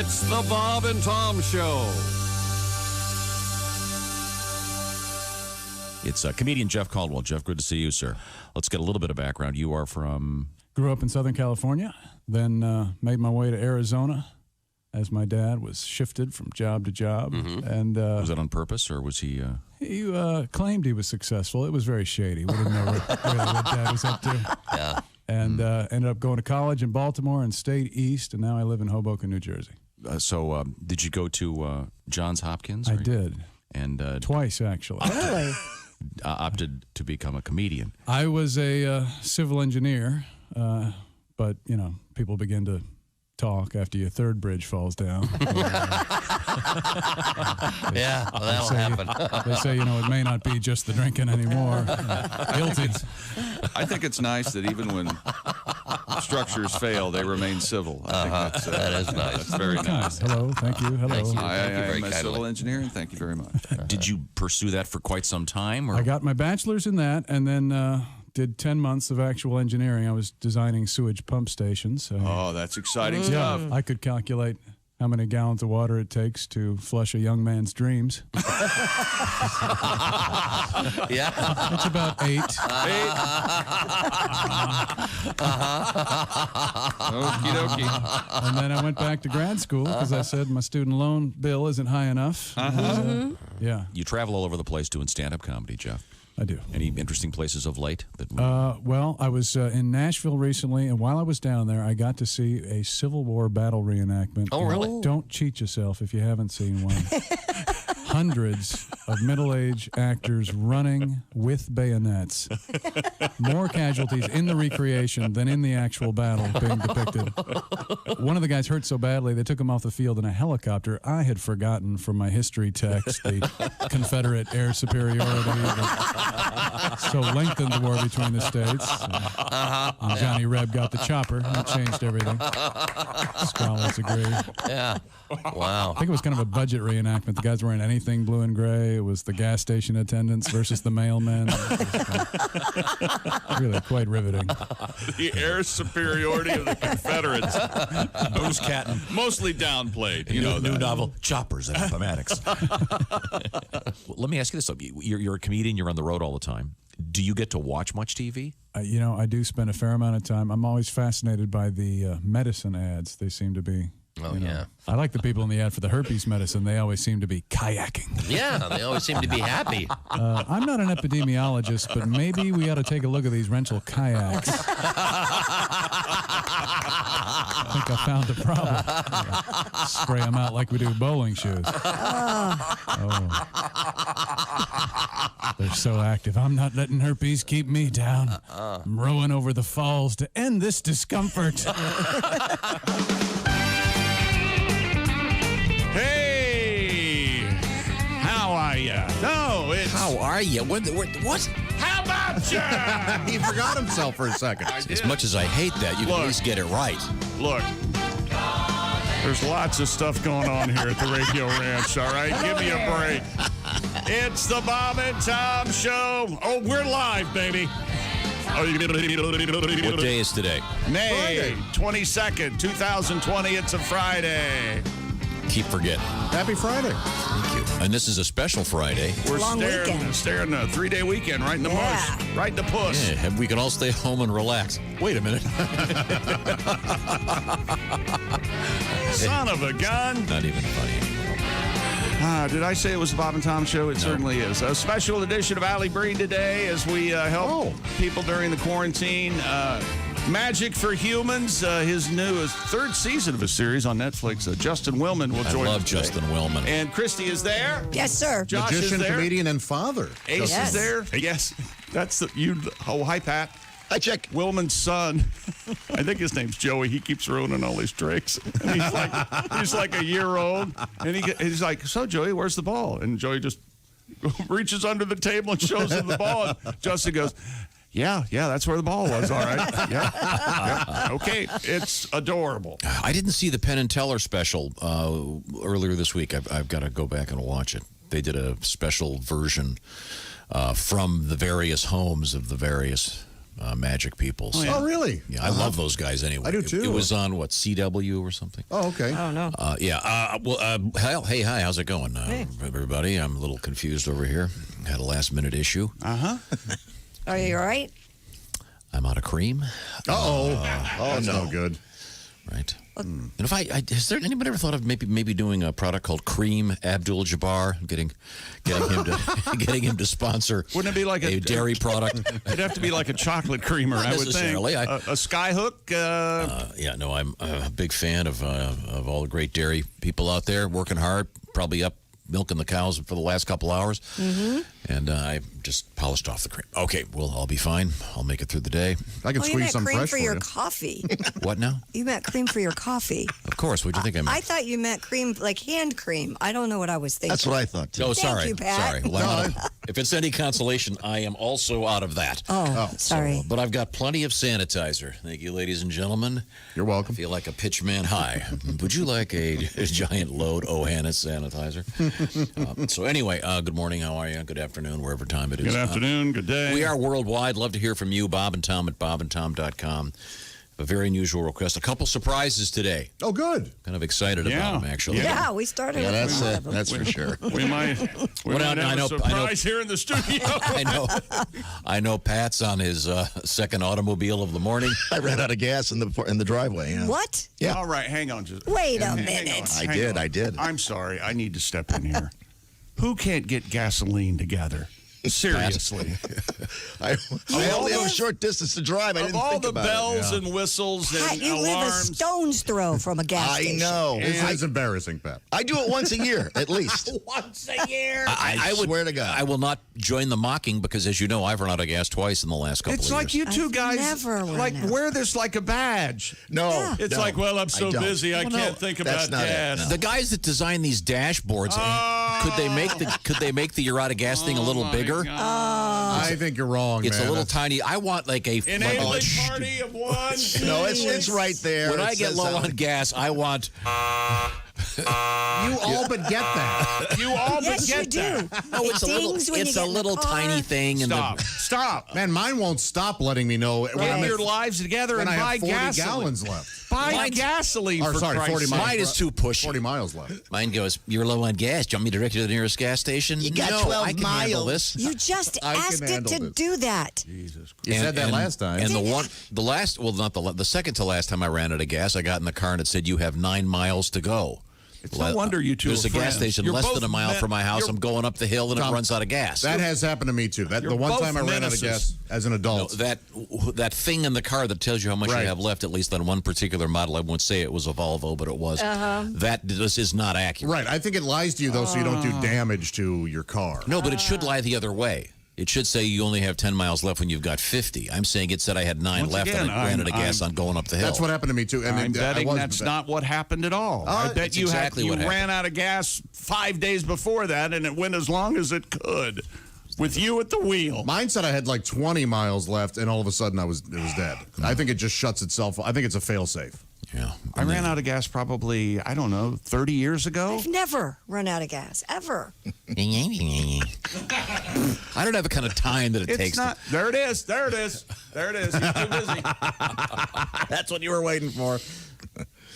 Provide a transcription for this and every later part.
It's the Bob and Tom Show. It's comedian Jeff Caldwell. Jeff, good to see you, sir. Let's get a little bit of background. You are from... Grew up in Southern California, then made my way to Arizona as my dad was shifted from job to job. Mm-hmm. And was that on purpose, or was he... He claimed he was successful. It was very shady. We didn't know really what Dad was up to. Yeah. And ended up going to college in Baltimore and stayed east, and now I live in Hoboken, New Jersey. So did you go to Johns Hopkins? I did. And twice, actually. Really? Opted to become a comedian. I was a civil engineer, but, you know, people begin to talk after your third bridge falls down. Yeah, well, that'll happen. They say, you know, it may not be just the drinking anymore. Guilty. I think it's nice that even when structures fail, they remain civil. I think that is nice. That's very nice. Hello, thank you. Hello. Thank you. I very am a civil kindly. engineer, and thank you very much. Did you pursue that for quite some time? Or? I got my bachelor's in that, and then did 10 months of actual engineering. I was designing sewage pump stations. Oh, that's exciting stuff. Yeah, I could calculate how many gallons of water it takes to flush a young man's dreams. Yeah. It's about 8. Okie dokie. And then I went back to grad school because I said my student loan bill isn't high enough. Yeah, You travel all over the place doing stand-up comedy, Jeff. I do. Any interesting places of late? That Well, I was in Nashville recently, and while I was down there, I got to see a Civil War battle reenactment. Oh, really? Don't cheat yourself if you haven't seen one. Hundreds of middle-aged actors running with bayonets. More casualties in the recreation than in the actual battle being depicted. One of the guys hurt so badly, they took him off the field in a helicopter. I had forgotten from my history text the Confederate air superiority that so lengthened the war between the states. And Johnny Reb got the chopper. That changed everything. Scholars agree. Yeah. Wow. I think it was kind of a budget reenactment. The guys weren't anything blue and gray. It was the gas station attendants versus the mailmen. Really quite riveting. The air superiority of the Confederates. Booze Catton. Mostly downplayed. You know, new that. novel, Choppers and Appomattox. Let me ask you this. You're a comedian. You're on the road all the time. Do you get to watch much TV? You know, I do spend a fair amount of time. I'm always fascinated by the medicine ads. They seem to be. Oh, yeah. I like the people in the ad for the herpes medicine. They always seem to be kayaking. Yeah, they always seem to be happy. I'm not an epidemiologist, but maybe we ought to take a look at these rental kayaks. I think I found the problem. Spray them out like we do bowling shoes. Oh. They're so active. I'm not letting herpes keep me down. I'm rowing over the falls to end this discomfort. Hey, how are ya? No, it's... How are you? What? How about ya? He forgot himself for a second. As much as I hate that, you can at least get it right. Look, there's lots of stuff going on here at the Radio Ranch, all right? Give me a break. It's the Bob and Tom Show. Oh, we're live, baby. What day is today? May 22nd, 2020. It's a Friday. Keep forgetting. Happy Friday. Thank you. And this is a special Friday. We're long weekend. staring a 3-day weekend right in the Yeah. mush, right in the puss. Yeah, and we can all stay home and relax. Wait a minute. Son of a gun. Not even funny anymore. Did I say it was the Bob and Tom Show? It certainly is. A special edition of Allie Breen today as we help people during the quarantine. Magic for Humans, his newest third season of a series on Netflix. Justin Willman will join us. I love today. Justin Willman. And Christy is there. Yes, sir. Josh Magician, is there. comedian, and father. Ace Yes. is there. Yes. That's the, you. Oh, hi, Pat. Hi, Chick. Willman's son. I think his name's Joey. He keeps ruining all his tricks. And he's like a year old. And he's like, so, Joey, where's the ball? And Joey just reaches under the table and shows him the ball. And Justin goes, yeah, that's where the ball was, all right. Yeah. Okay, it's adorable. I didn't see the Penn and Teller special earlier this week. I've got to go back and watch it. They did a special version from the various homes of the various Magic People. So, Oh, really? yeah, I love those guys anyway. I do, too. It was on, what, CW or something? Oh, okay. Oh, no. Hey, hi, how's it going, everybody? I'm a little confused over here. Had a last-minute issue. Are you all right? I'm out of cream. That's no good. Right. And if has there anybody ever thought of maybe doing a product called Cream Abdul-Jabbar, getting him to sponsor? Wouldn't it be like a dairy product? It'd have to be like a chocolate creamer, Not I would think. necessarily. A Skyhook. I'm a big fan of all the great dairy people out there working hard, probably up milking the cows for the last couple hours. And I just polished off the cream. Okay, well, I'll be fine. I'll make it through the day. I can Oh, you squeeze meant some cream fresh for for your you. coffee. What now? You meant cream for your coffee. Of course. What do you think I meant? I thought you meant cream, like hand cream. I don't know what I was thinking. That's what I thought, too. Oh, Thank sorry. you, Pat. Sorry. Well, if it's any consolation, I am also out of that. Oh, sorry. But I've got plenty of sanitizer. Thank you, ladies and gentlemen. You're welcome. I feel like a pitchman high. Would you like a giant load Ohannes sanitizer? So anyway, good morning. How are you? Good afternoon, wherever time it is. Good afternoon. Good day. We are worldwide. Love to hear from you, Bob and Tom at bobandtom.com. A very unusual request. A couple surprises today. Oh, good. Kind of excited about them, actually. Yeah, we started with That's one it. of them. That's for sure. We might I have know- a surprise here in the studio. I know Pat's on his second automobile of the morning. I ran out of gas in the driveway. Yeah. What? Yeah. All right, hang on. Just Wait a hang minute. on, I hang did, on. I did. I'm sorry. I need to step in here. Who can't get gasoline together? Seriously. I only have a short distance to drive. I Of didn't all think the about bells it. and whistles Pat, and you live a alarms. stone's throw from a gas I station. know. It's embarrassing, Pat. I do it once a year, at least. Once a year. I would swear to God. I will not join the mocking because, as you know, I've run out of gas twice in the last couple It's of like years. you two I've guys never run like out. wear this like a badge. No. Yeah. It's no, like, well, I'm so I don't. busy, I can't think that's about not it, gas. no. The guys that design these dashboards, could they make the you're out of gas thing a little bigger? I think you're wrong, It's man. a little tiny. I want like a Enabling like, party of one. No, it's right there. when It I get says low that. on gas, I want. You all but get that. You all but Yes, you get do. that. No, It it's a little. dings when you It's get a in the little car. tiny thing. And Stop. Man, mine won't stop letting me know when I'm Get at, your lives together when and I buy have 40 gasoline. gallons left. Buy Mine's- gasoline Or for sorry, 40 Christ's miles. sake. Mine is too pushy. 40 miles left. Mine goes. You're low on gas. Do you want me to direct you to the nearest gas station? You got no, 12 I can handle miles. this. You just I can asked it handle to this. do that. You said that last time. And the second to last time I ran out of gas, I got in the car and it said you have 9 miles to go. It's no wonder you two There's are a gas friends. station You're less both than a mile men- from my house. you're- I'm going up the hill and it Tom, runs out of gas. That has happened to me, too. That You're the one both time I ran out of menaces. gas as an No, adult. that thing in the car that tells you how much Right. you have left, at least on one particular model. I won't say it was a Volvo, but it was. This is not accurate. Right. I think it lies to you, though, so you don't do damage to your car. No, but it should lie the other way. It should say you only have 10 miles left when you've got 50. I'm saying it said I had 9 Once left again, and I ran out of I'm- gas on going up the hill. That's what happened to me, too. And I'm I betting was- that's not what happened at all. I bet that's you exactly you what ran happened. out of gas 5 days before that, and it went as long as it could with you at the wheel. Mine said I had like 20 miles left, and all of a sudden it was dead. I think it just shuts itself. I think it's a fail-safe. Yeah. I ran out of gas probably, I don't know, 30 years ago. I've never run out of gas, ever. I don't have the kind of time that it It's takes. not. There it is. There it is. There it is. You're too busy. That's what you were waiting for.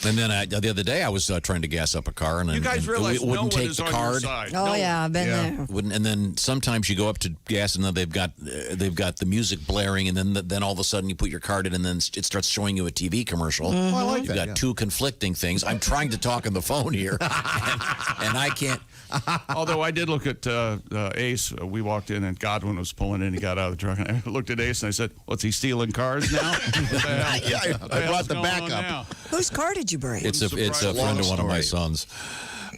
And then the other day I was trying to gas up a car and You guys and realize it no wouldn't one take is the on your card. side. Oh, No. yeah, I've been there. And then sometimes you go up to gas and then they've got the music blaring and then all of a sudden you put your card in and then it starts showing you a TV commercial. I like You've that, got yeah. two conflicting things. I'm trying to talk on the phone here, and I can't. Although I did look at Ace. We walked in and Godwin was pulling in. He got out of the truck. And I looked at Ace and I said, "What's he stealing cars now?" What the hell? Yeah, I What the hell's brought the going on backup. now? Whose car did you bring? It's a surprised. friend of Long one of my story. sons.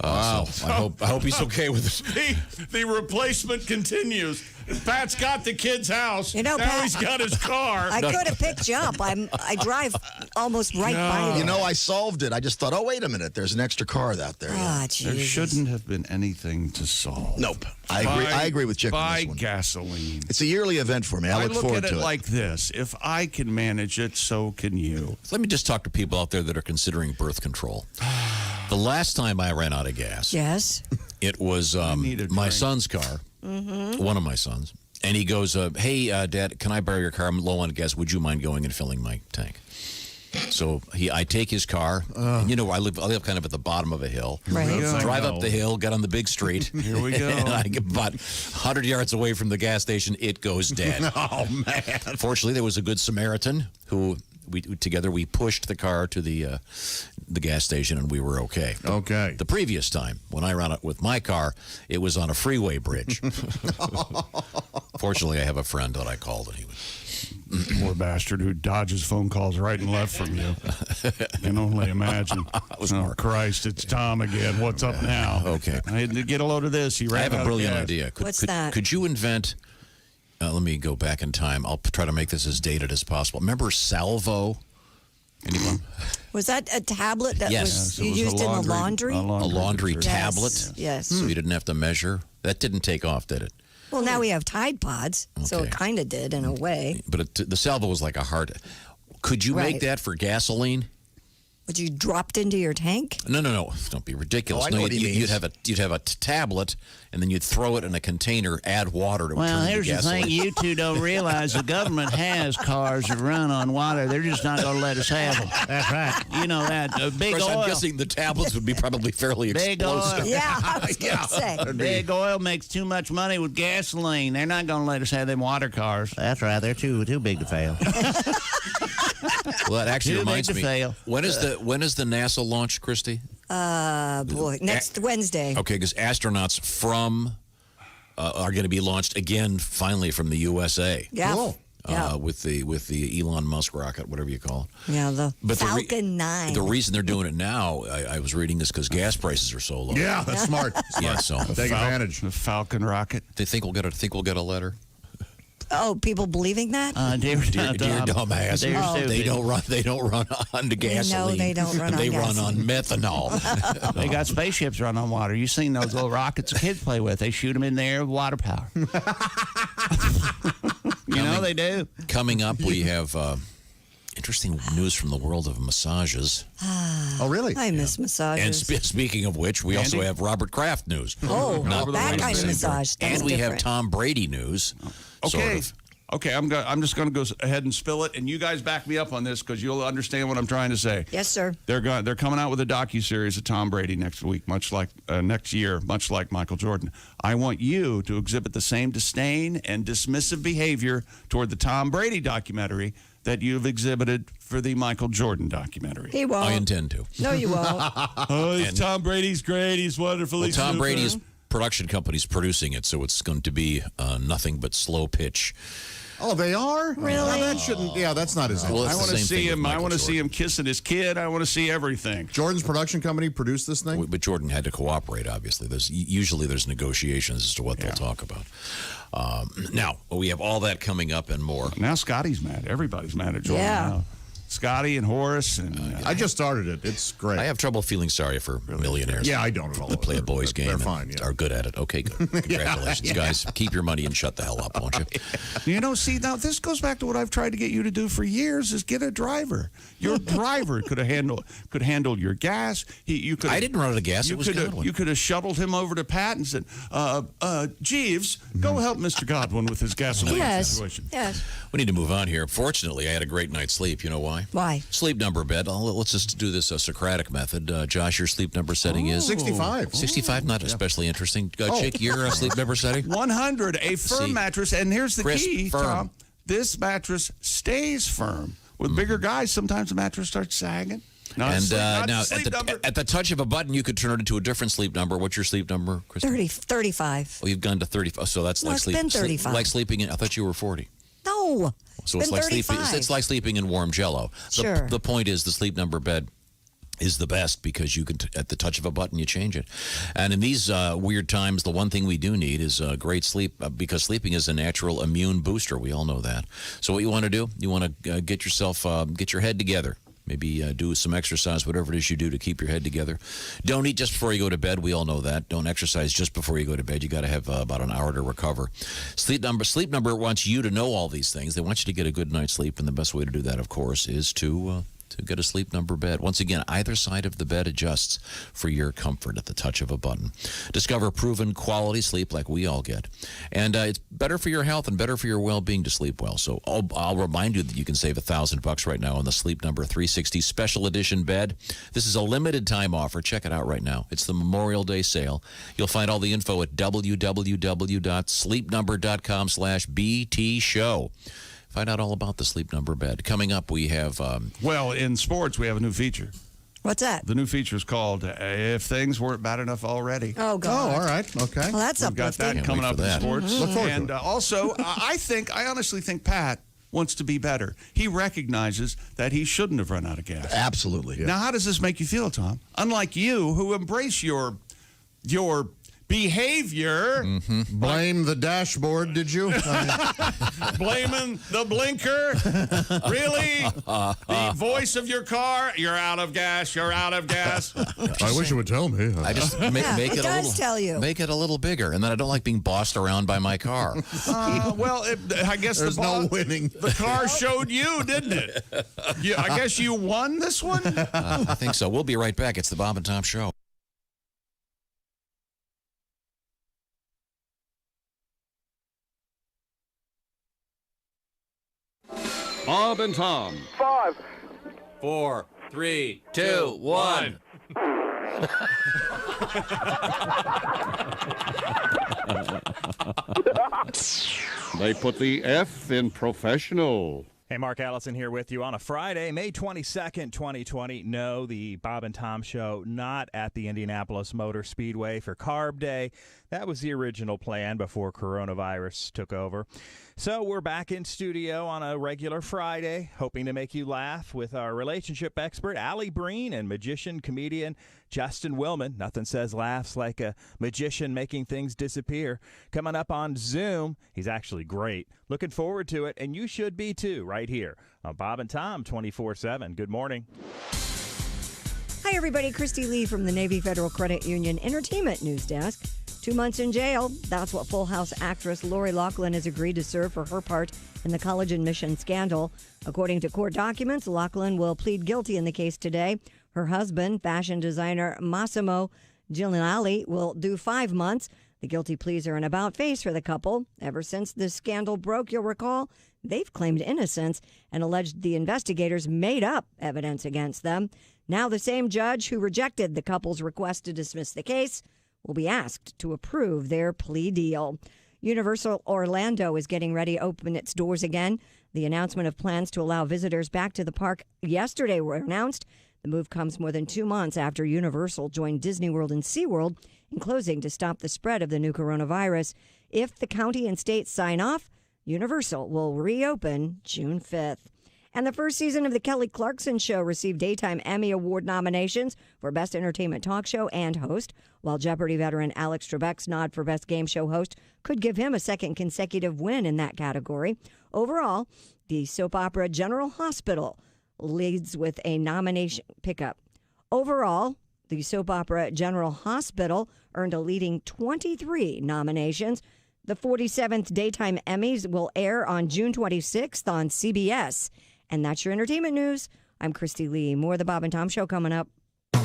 Wow. So I hope he's okay with it. The replacement continues. Pat's got the kid's house. You know, now Pat- he's got his car. I could have picked you up. I drive almost right by there. You know, I solved it. I just thought, oh, wait a minute. There's an extra car out there. Ah, There Jesus. shouldn't have been anything to solve. Nope. I agree. I agree with Chick on Buy this one. gasoline. It's a yearly event for me. I look look forward at it to it. like this: if I can manage it, so can you. Let me just talk to people out there that are considering birth control. The last time I ran out of gas, Yes. it was need a my drink. son's car, one of my sons, And he goes, hey, Dad, can I borrow your car? I'm low on gas. Would you mind going and filling my tank? So I take his car. And, I live kind of at the bottom of a hill. Right. Drive up the hill, get on the big street. Here we go. And I get about 100 yards away from the gas station. It goes dead. Oh, man. Fortunately, there was a good Samaritan who we pushed the car to the gas station, and we were okay. Okay. The previous time, when I ran it with my car, it was on a freeway bridge. Fortunately, I have a friend that I called, and he was... Poor bastard who dodges phone calls right and left from you. Can only imagine. Oh, Christ, it's Tom again. What's up now? Okay. I had to get a load of this. I have a brilliant idea. What's that? Could you invent... let me go back in time. I'll try to make this as dated as possible. Remember Salvo? Anyone? Was that a tablet that Yes. was you used in the laundry? A laundry detergent. tablet? Yes. So you didn't have to measure? That didn't take off, did it? Well, now we have Tide Pods, so Okay. it kind of did in a way. But the Salvo was like a hard... Could you make Right. that for gasoline? But you dropped into your tank? No. Don't be ridiculous. Oh, I know what he you'd means. have a tablet, and then you'd throw it in a container, add water to Well, turn it here's to the gasoline. thing. You two don't realize the government has cars that run on water. They're just not going to let us have them. That's right. You know that. Big Of course, oil. I'm guessing the tablets would be probably fairly Big explosive. oil. Yeah, I was going to say. Big oil makes too much money with gasoline. They're not going to let us have them water cars. That's right. They're too big to fail. Well, that actually Too big reminds to me. fail. When is the NASA launch, Christy? Boy, next Wednesday. Okay, because astronauts from are going to be launched again, finally from the USA. Yeah. Cool. Yeah. With the Elon Musk rocket, whatever you call it. Yeah, the But Falcon 9. The reason they're doing it now, I was reading this because gas prices are so low. Yeah, that's smart. Yeah, so Take advantage. The Falcon rocket. they think we'll get a letter. Oh, people believing that? Dear dumbass. They're They stupid. don't run on the gasoline. they don't run on They run gasoline. on methanol. They got spaceships run on water. You've seen those little rockets the kids play with. They shoot them in the air with water power. You know they do. Coming up, we have interesting news from the world of massages. Oh, really? I miss And massages. speaking of which, we also have Robert Kraft news. Oh, Not that the kind of same massage. thing. And That's we have different. Tom Brady news. Okay. Sort of. Okay, I'm just going to go ahead and spill it, and you guys back me up on this because you'll understand what I'm trying to say. Yes, sir. They're coming out with a docuseries of Tom Brady next week, much like next year, much like Michael Jordan. I want you to exhibit the same disdain and dismissive behavior toward the Tom Brady documentary that you've exhibited for the Michael Jordan documentary. He won't. I intend to. No, you won't. Oh, Tom Brady's great. He's wonderful. Well, He's Tom super. Brady's production company's producing it, so it's going to be nothing but slow pitch. Oh, they are? Really? Well, that shouldn't. Yeah, that's not his. Well, I it's want the to same see thing with him. I Michael want to see Jordan. him kissing his kid. I want to see everything. Jordan's production company produced this thing? But Jordan had to cooperate, obviously. Usually there's negotiations as to what they'll talk about. Now, we have all that coming up and more. Now Scotty's mad. Everybody's mad at Jordan Yeah. now. Scotty and Horace and I just started it. It's great. I have trouble feeling sorry for millionaires. Yeah, I don't at all. That play a boys' game. They're and fine. Yeah. Are good at it. Okay, good. Congratulations, guys. Keep your money and shut the hell up, won't you? You know, see, now this goes back to what I've tried to get you to do for years: is get a driver. Your driver could handle your gas. You could. I didn't run out of gas. It was Godwin. You could have shuttled him over to Pat and said, "Jeeves, go help Mr. Godwin with his gasoline Yes. situation." Yes. We need to move on here. Fortunately, I had a great night's sleep. You know why? Why? Sleep number bed. Let's just do this Socratic method. Josh, your sleep number setting is 65. 65. Not especially interesting. Chick, your sleep number setting? 100, a firm See, mattress, and here's the crisp, key, firm. Tom. This mattress stays firm. With bigger guys, sometimes the mattress starts sagging. Not And sleep, not now, sleep number. at the touch of a button, you could turn it into a different sleep number. What's your sleep number, Chris? 35. Oh, you've gone to 30. So that's No, like it's sleep. been 35. Like sleeping in. I thought you were 40. No. So It's it's like been sleeping. 35. It's like sleeping in warm Jello. Sure. The point is, the sleep number bed is the best because you can, at the touch of a button, you change it. And in these weird times, the one thing we do need is great sleep because sleeping is a natural immune booster. We all know that. So what you want to do? You want to get your head together. Maybe do some exercise, whatever it is you do to keep your head together. Don't eat just before you go to bed. We all know that. Don't exercise just before you go to bed. You got to have about an hour to recover. Sleep number wants you to know all these things. They want you to get a good night's sleep, and the best way to do that, of course, is to to get a Sleep Number bed. Once again, either side of the bed adjusts for your comfort at the touch of a button. Discover proven quality sleep like we all get. And it's better for your health and better for your well-being to sleep well. So I'll remind you that you can save $1,000 right now on the Sleep Number 360 Special Edition bed. This is a limited time offer. Check it out right now. It's the Memorial Day sale. You'll find all the info at www.sleepnumber.com/BT show. Find out all about the Sleep Number bed. Coming up, we have... well, in sports, we have a new feature. What's that? The new feature is called If Things Weren't Bad Enough Already. Oh, God. Oh, all right. Okay. Well, that's We've got uplifting. that coming up in sports. Look forward to And it. also, I honestly think Pat wants to be better. He recognizes that he shouldn't have run out of gas. Absolutely. Now, how does this make you feel, Tom? Unlike you, who embrace your behavior, Blame the dashboard, did you? blaming the blinker, really? The voice of your car, you're out of gas, you're out of gas. I wish you would tell me. I just make it it a does little, tell you. Make it a little bigger, and then I don't like being bossed around by my car. Well, I guess There's no winning. The car showed you, didn't it? I guess you won this one? I think so. We'll be right back. It's the Bob and Tom Show. Bob and Tom. 5, 4, 3, 2, 1. They put the F in professional. Hey, Mark Allison here with you on a Friday, May 22nd, 2020. No, the Bob and Tom Show not at the Indianapolis Motor Speedway for Carb Day. That was the original plan before coronavirus took over. So we're back in studio on a regular Friday, hoping to make you laugh with our relationship expert, Allie Breen, and magician, comedian, Justin Willman. Nothing says laughs like a magician making things disappear. Coming up on Zoom. He's actually great. Looking forward to it, and you should be too, right here on Bob and Tom 24/7. Good morning. Hi, everybody. Christy Lee from the Navy Federal Credit Union Entertainment News Desk. 2 months in jail. That's what Full House actress Lori Loughlin has agreed to serve for her part in the college admission scandal. According to court documents, Loughlin will plead guilty in the case today. Her husband, fashion designer Massimo Giuliani, will do 5 months. The guilty pleas are an about face for the couple. Ever since the scandal broke, you'll recall, they've claimed innocence and alleged the investigators made up evidence against them. Now the same judge who rejected the couple's request to dismiss the case will be asked to approve their plea deal. Universal Orlando is getting ready to open its doors again. The announcement of plans to allow visitors back to the park yesterday were announced. The move comes more than 2 months after Universal joined Disney World and SeaWorld in closing to stop the spread of the new coronavirus. If the county and state sign off, Universal will reopen June 5th. And the first season of The Kelly Clarkson Show received Daytime Emmy Award nominations for Best Entertainment Talk Show and Host, while Jeopardy veteran Alex Trebek's nod for Best Game Show Host could give him a second consecutive win in that category. Overall, the soap opera General Hospital leads with a nomination pickup. Overall, the soap opera General Hospital earned a leading 23 nominations. The 47th Daytime Emmys will air on June 26th on CBS. And that's your entertainment news. I'm Christy Lee. More of the Bob and Tom Show coming up.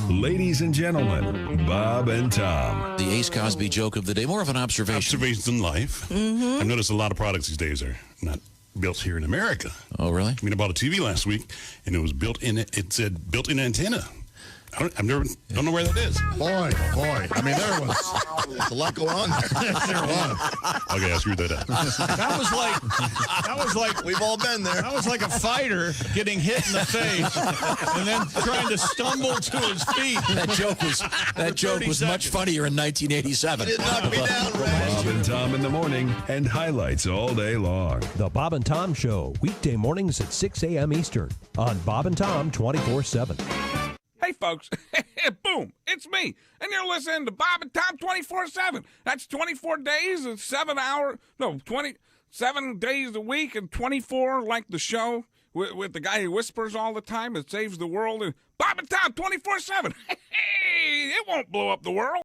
Ladies and gentlemen, Bob and Tom. The Ace Cosby joke of the day, more of an observation. Observations in life. I've noticed a lot of products these days are not built here in America. Oh, really? I mean, I bought a TV last week, and it was built in. It said built-in antenna. Don't know where that is. Boy. I mean, there's a lot going on there. Sure was. Okay, I screwed that up. That was like We've all been there. That was like a fighter getting hit in the face and then trying to stumble to his feet. That joke was much funnier in 1987. It knocked me down, Ray. Bob and Tom in the morning and highlights all day long. The Bob and Tom Show, weekday mornings at 6 a.m. Eastern on Bob and Tom 24/7. Hey, folks. Boom. It's me. And you're listening to Bob and Tom 24/7. That's 24 days and 27 days a week and 24 like the show with the guy who whispers all the time and saves the world. And Bob and Tom 24/7. Hey, it won't blow up the world.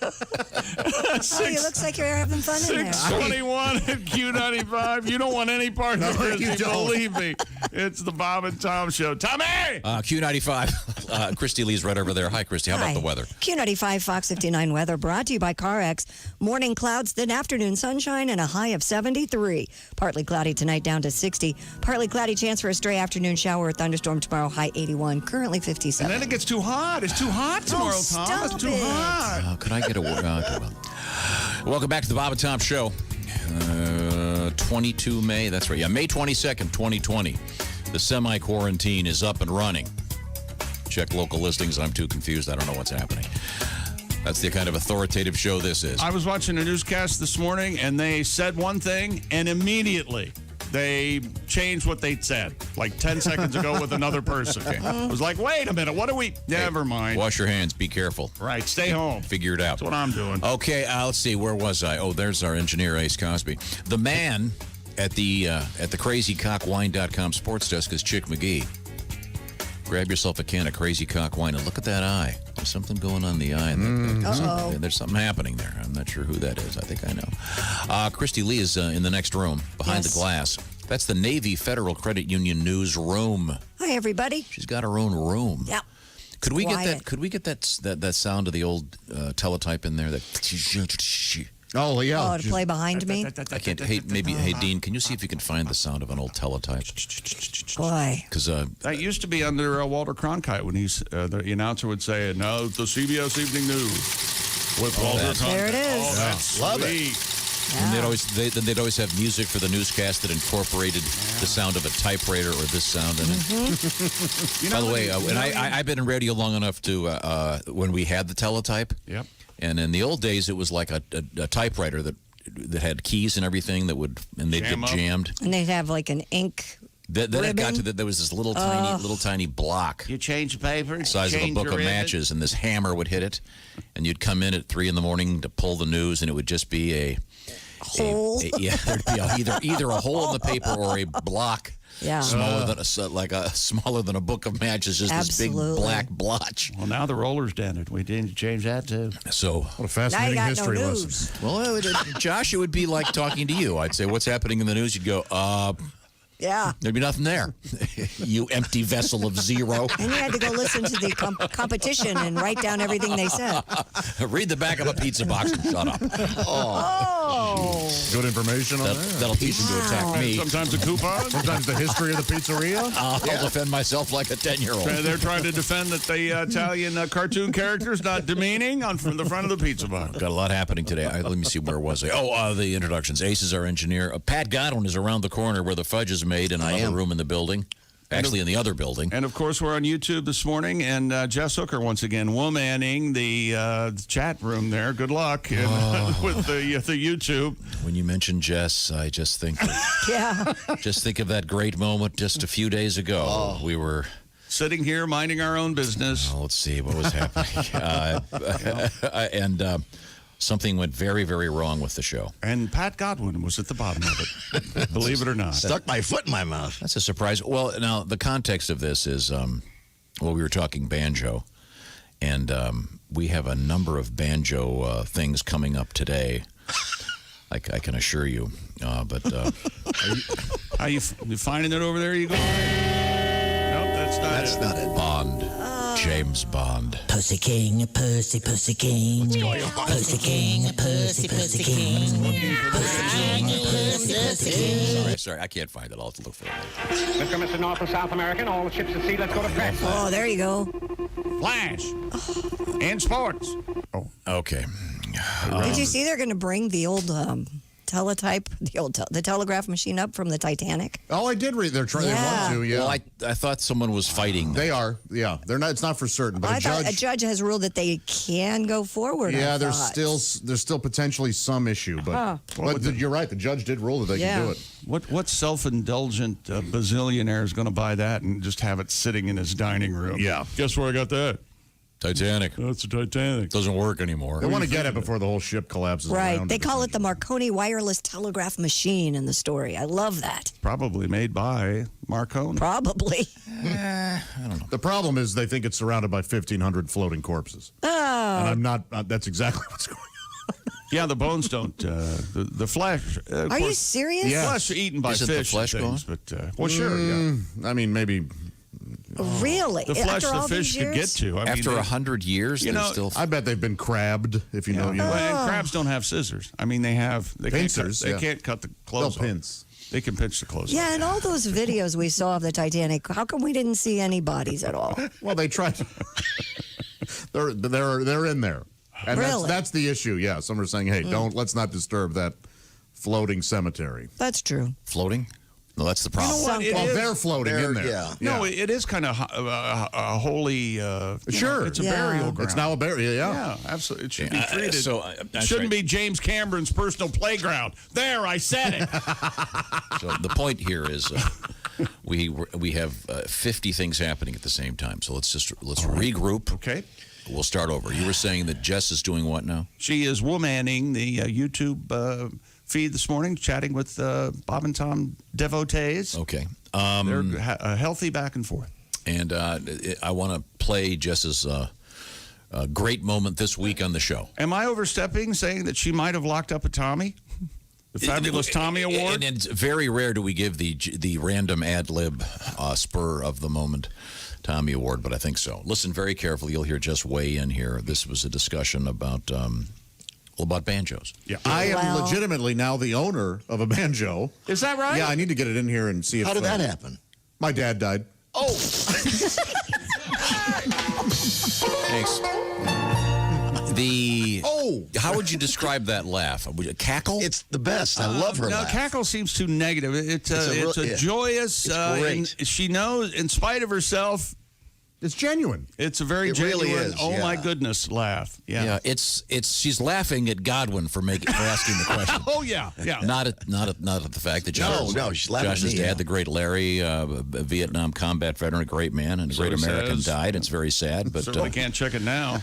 you looks like you're having fun in there. 621 at Q95. You don't want any part of No, this, you don't. believe me. It's the Bob and Tom Show. Tommy! Q95. Christy Lee's right over there. Hi, Christy. How about the weather? Q95 Fox 59 weather brought to you by CarX. Morning clouds, then afternoon sunshine, and a high of 73. Partly cloudy tonight, down to 60. Partly cloudy, chance for a stray afternoon shower or thunderstorm tomorrow, high 81. Currently 57. And then it gets too hot. It's too hot tomorrow, Tom. stop It's too it. hot. Could I get a word? Welcome back to the Bob and Tom Show. 22 May. That's right. Yeah, May 22nd, 2020. The semi-quarantine is up and running. Check local listings. I'm too confused. I don't know what's happening. That's the kind of authoritative show this is. I was watching a newscast this morning, and they said one thing, and immediately they changed what they said, like 10 seconds ago with another person. It was like, wait a minute, what are we? Never mind. Wash your hands. Be careful. Right, stay home. Figure it out. That's what I'm doing. Okay, let's see. Where was I? Oh, there's our engineer, Ace Cosby. The man at the crazycockwine.com sports desk is Chick McGee. Grab yourself a can of Crazy Cock Wine and look at that eye. There's something going on in the eye. There's something happening there. I'm not sure who that is. I think I know. Christy Lee is in the next room, behind the glass. That's the Navy Federal Credit Union newsroom. Hi, everybody. She's got her own room. Yep. Could we Quiet. get that? Could we get that sound of the old teletype in there? Oh, yeah. Oh, to play behind me? I can't. Hey, Dean, can you see if you can find the sound of an old teletype? Boy. Because that used to be under Walter Cronkite when the announcer would say, "No, the CBS Evening News with Walter Cronkite." There it is. Oh, that's Love sweet. And they'd always have music for the newscast that incorporated the sound of a typewriter or this sound in it. By the way, I've been in radio long enough to when we had the teletype. Yep. And in the old days, it was like a typewriter that had keys and everything they'd get jammed. And they'd have like an ink. Then it got to there was this little tiny block. You change the paper. Size of a book of matches, and this hammer would hit it, and you'd come in at 3 a.m. to pull the news, and it would just be a hole. There'd be either a hole in the paper or a block. Yeah. Smaller than a book of matches, just this big black blotch. Well, now the roller's dented. We didn't change that too. So what a fascinating history lesson. Well, Josh, it would be like talking to you. I'd say, "What's happening in the news?" You'd go, Yeah. There'd be nothing there. You empty vessel of zero. And you had to go listen to the competition and write down everything they said. Read the back of a pizza box and shut up. Oh. Good information on that. That'll teach them to attack me. Sometimes a coupon. Sometimes the history of the pizzeria. I'll defend myself like a 10-year-old. They're trying to defend that the Italian cartoon character is not demeaning from the front of the pizza box. Got a lot happening today. Let me see, where was I? Oh, the introductions. Ace is our engineer. Pat Godwin is around the corner where the fudge is made in another room in the building. Actually, in the other building. And, of course, we're on YouTube this morning. And Jess Hooker, once again, womaning the chat room there. Good luck with the YouTube. When you mention Jess, I just think just think of that great moment just a few days ago. We were sitting here minding our own business. Let's see what was happening. Something went very, very wrong with the show. And Pat Godwin was at the bottom of it, believe it or not. Stuck my foot in my mouth. That's a surprise. Well, now, the context of this is, we were talking Banjo, and we have a number of Banjo things coming up today. I can assure you. But Are you finding it over there, you go? Nope, that's not it. Bond. James Bond. Pussy King, pussy, pussy king. What's going on? Pussy King, pussy, pussy king. Pussy King, pussy, pussy king. Sorry, I can't find it. I'll have to look for it. Mr. North and South American, all the ships at sea, let's go to press. Oh, there you go. Flash. And sports. Oh. Okay. Did you see they're going to bring the old teletype, the telegraph machine up from the Titanic? Oh, I did read. They want to. Yeah. Well, I thought someone was fighting. They are. Yeah. They're not. It's not for certain. But a judge has ruled that they can go forward. Yeah. There's still potentially some issue, but you're right. The judge did rule that they can do it. What self-indulgent bazillionaire is going to buy that and just have it sitting in his dining room? Yeah. Guess where I got that? Titanic. That's the Titanic. Doesn't work anymore. They want to get it before the whole ship collapses. Right. around They call it the Marconi wireless telegraph machine in the story. I love that. Probably made by Marconi. Probably. I don't know. The problem is they think it's surrounded by 1,500 floating corpses. Oh. And I'm not. That's exactly what's going on. Yeah, the bones don't. The flesh. Are you serious? The flesh eaten by Isn't fish. the flesh and things, gone? But well, sure. Yeah. I mean, maybe. Really? The flesh After the all fish these could get years? to. I After mean, 100 years, you they're know, still. I bet they've been crabbed. If you know. You know. Well, and crabs don't have scissors. I mean, they have Pincers, They yeah. can't cut the clothes. They'll pinch. They can pinch the clothes. Yeah, and all those videos we saw of the Titanic, how come we didn't see any bodies at all? Well, they tried. They're in there, and Really? that's the issue. Yeah, some are saying, hey, let's not disturb that floating cemetery. That's true. Floating? No, that's the problem. what? It is- they're floating in there. Yeah. No, it is kind of a holy. Sure. it's a Yeah. burial ground. It's now a burial. Yeah, absolutely. It should be treated. That's shouldn't right. be James Cameron's personal playground. There, I said it. So the point here is we have 50 things happening at the same time. So let's regroup. Okay. We'll start over. You were saying that Jess is doing what now? She is womaning the YouTube feed this morning, chatting with Bob and Tom devotees. Okay. They're healthy back and forth. And I want to play Jess's great moment this week on the show. Am I overstepping saying that she might have locked up a Tommy? The Fabulous Tommy Award? And it's very rare do we give the random ad lib spur of the moment Tommy Award, but I think so. Listen very carefully. You'll hear Jess weigh in here. This was a discussion about banjos. Yeah. I am legitimately now the owner of a banjo. Is that right? Yeah, I need to get it in here and see if. How did that happen? My dad died. Oh. Thanks. How would you describe that laugh? Would you cackle? It's the best. I love her No, laugh. cackle seems too negative. It's a joyous. It's great. And she knows, in spite of herself, it's genuine. It's a very It genuine. really is, oh yeah. my goodness, laugh. Yeah. Yeah, it's she's laughing at Godwin for asking the question. Oh yeah, yeah. Not at the fact that Josh, No, she's laughing at Josh's me, dad, yeah. the great Larry, a Vietnam combat veteran, a great man, and a So great he American says. died. It's very sad, but Certainly can't check it now.